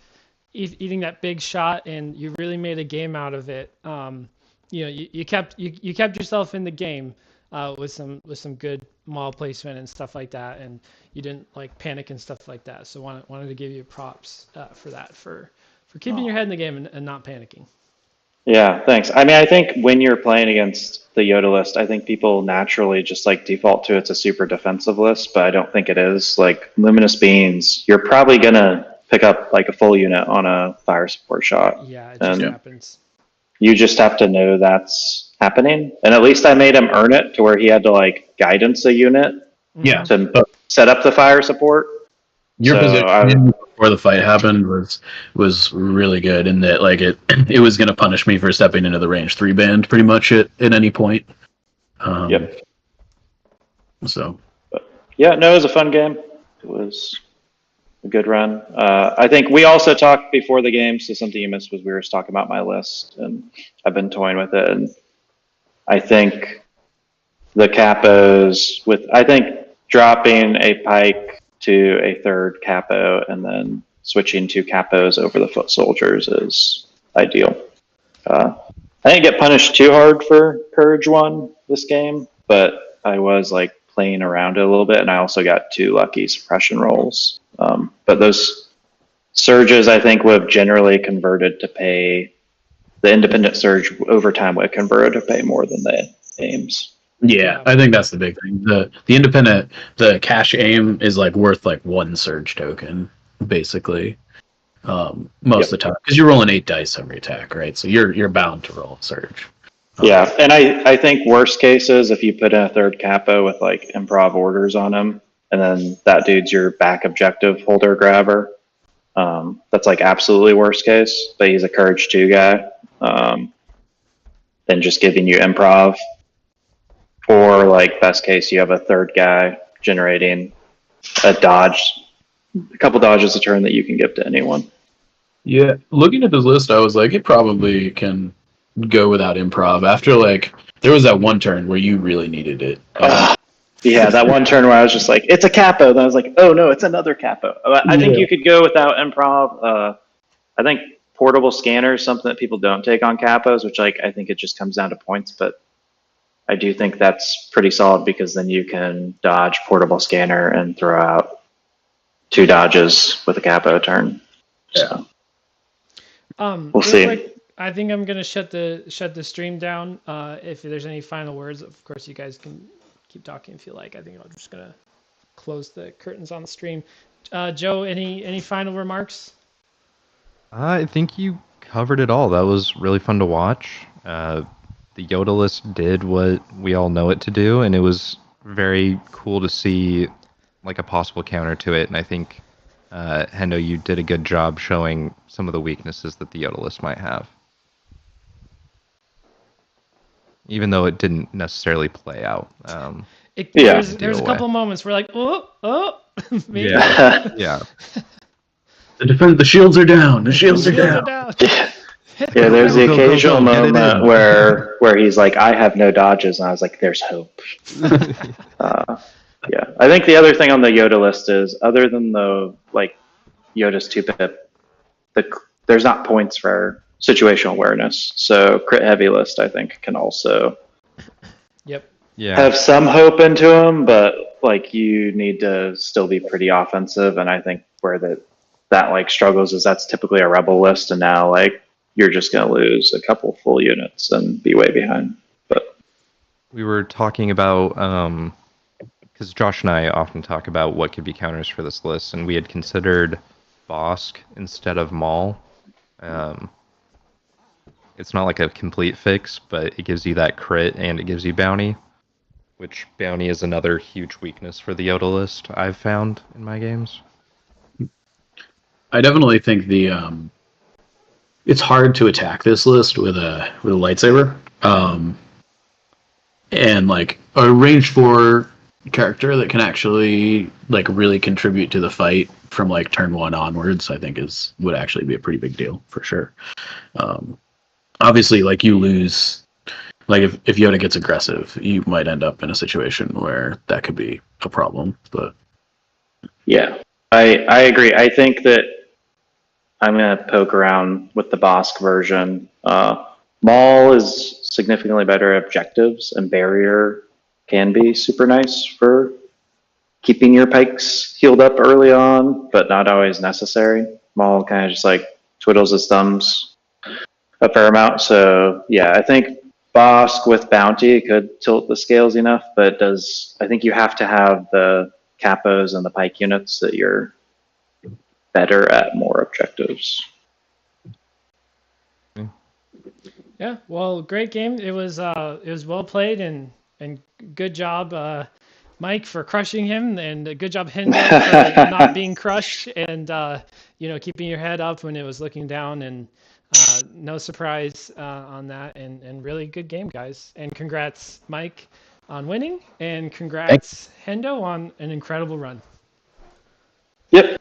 eating that big shot, and you really made a game out of it. You kept yourself in the game with some good Maul placement and stuff like that, and you didn't like panic and stuff like that. So wanted to give you props for that, for keeping your head in the game and not panicking. Yeah, thanks. I mean, I think when you're playing against the Yoda list, I think people naturally just like default to it's a super defensive list, but I don't think it is. Like Luminous Beans, you're probably gonna pick up like a full unit on a fire support shot. Yeah, it just And happens. you just have to know that's happening. And at least I made him earn it to where he had to like guidance a unit Yeah. to set up the fire support. Your So position before the fight happened was really good in that like it was gonna punish me for stepping into the range 3 band pretty much at any point. Yep. So Yeah, no, it was a fun game. It was a good run. I think we also talked before the game, so something you missed was we were just talking about my list, and I've been toying with it, and I think the capos I think dropping a pike to a 3rd capo and then switching to capos over the foot soldiers is ideal. I didn't get punished too hard for Courage 1 this game, but I was like playing around it a little bit, and I also got 2 lucky suppression rolls. But those surges, I think, would have generally converted to pay. The independent surge over time would have converted to pay more than the aims. yeah, I think that's the big thing. The independent, the cash aim is like worth like 1 surge token, basically. Most of the time, because you're rolling 8 dice every attack, right? So you're bound to roll a surge. Yeah, and I think worst case is if you put in a 3rd capo with like improv orders on him, and then that dude's your back objective holder grabber. That's like absolutely worst case, but he's a Courage 2 guy. Then just giving you improv. Or like best case, you have a 3rd guy generating a couple dodges a turn that you can give to anyone. Yeah, looking at this list, I was like, it probably can go without improv. After like, there was that one turn where you really needed it. Yeah, that one turn where I was just like, it's a capo. Then I was like, oh no, it's another capo. I think you could go without improv. I think portable scanner is something that people don't take on capos, which like I think it just comes down to points, but I do think that's pretty solid because then you can dodge portable scanner and throw out 2 dodges with a capo turn. Yeah. We'll see. Quick, I think I'm gonna shut the stream down. If there's any final words, of course you guys can keep talking if you like. I think I'm just gonna close the curtains on the stream. Joe, any final remarks? I think you covered it all. That was really fun to watch. The Yoda list did what we all know it to do, and it was very cool to see like a possible counter to it. And I think Hendo, you did a good job showing some of the weaknesses that the Yoda list might have, even though it didn't necessarily play out. There's a couple moments where like, oh, maybe. Yeah. The shields are down. The shields are Shields are down. down. Yeah, Hit the yeah. There's the Go, go, go, occasional go, get it moment in. where he's like, "I have no dodges," and I was like, "There's hope." Yeah, I think the other thing on the Yoda list is, other than the like Yoda's 2-pip, there's not points for situational awareness. So crit heavy list, I think, can also Yep. Yeah. have some hope into him, but like you need to still be pretty offensive. And I think where that like struggles is that's typically a rebel list, and now like you're just gonna lose a couple full units and be way behind. But We were talking about because Josh and I often talk about what could be counters for this list, and we had considered Bosk instead of Maul. Um, it's not like a complete fix, but it gives you that crit and it gives you bounty, which bounty is another huge weakness for the Yoda list I've found in my games. I definitely think it's hard to attack this list with a lightsaber. And like a range 4 character that can actually like really contribute to the fight from like turn 1 onwards, I think would actually be a pretty big deal for sure. Obviously, like you lose, like if Yoda gets aggressive, you might end up in a situation where that could be a problem. But yeah, I agree. I think that I'm gonna poke around with the Bosk version. Maul is significantly better at objectives, and barrier can be super nice for keeping your pikes healed up early on, but not always necessary. Maul kind of just like twiddles his thumbs a fair amount. So yeah, I think Bosk with bounty could tilt the scales enough, but I think you have to have the capos and the pike units that you're better at more objectives. Yeah. Well, great game. It was well played and good job, Mike, for crushing him, and good job, Hendo, for not being crushed and keeping your head up when it was looking down, and no surprise on that, and really good game, guys. And congrats, Mike, on winning, and congrats, Hendo, on an incredible run. Yep.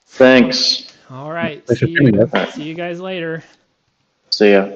Thanks. All right. Thanks for See tuning you. in. See you guys later. See ya.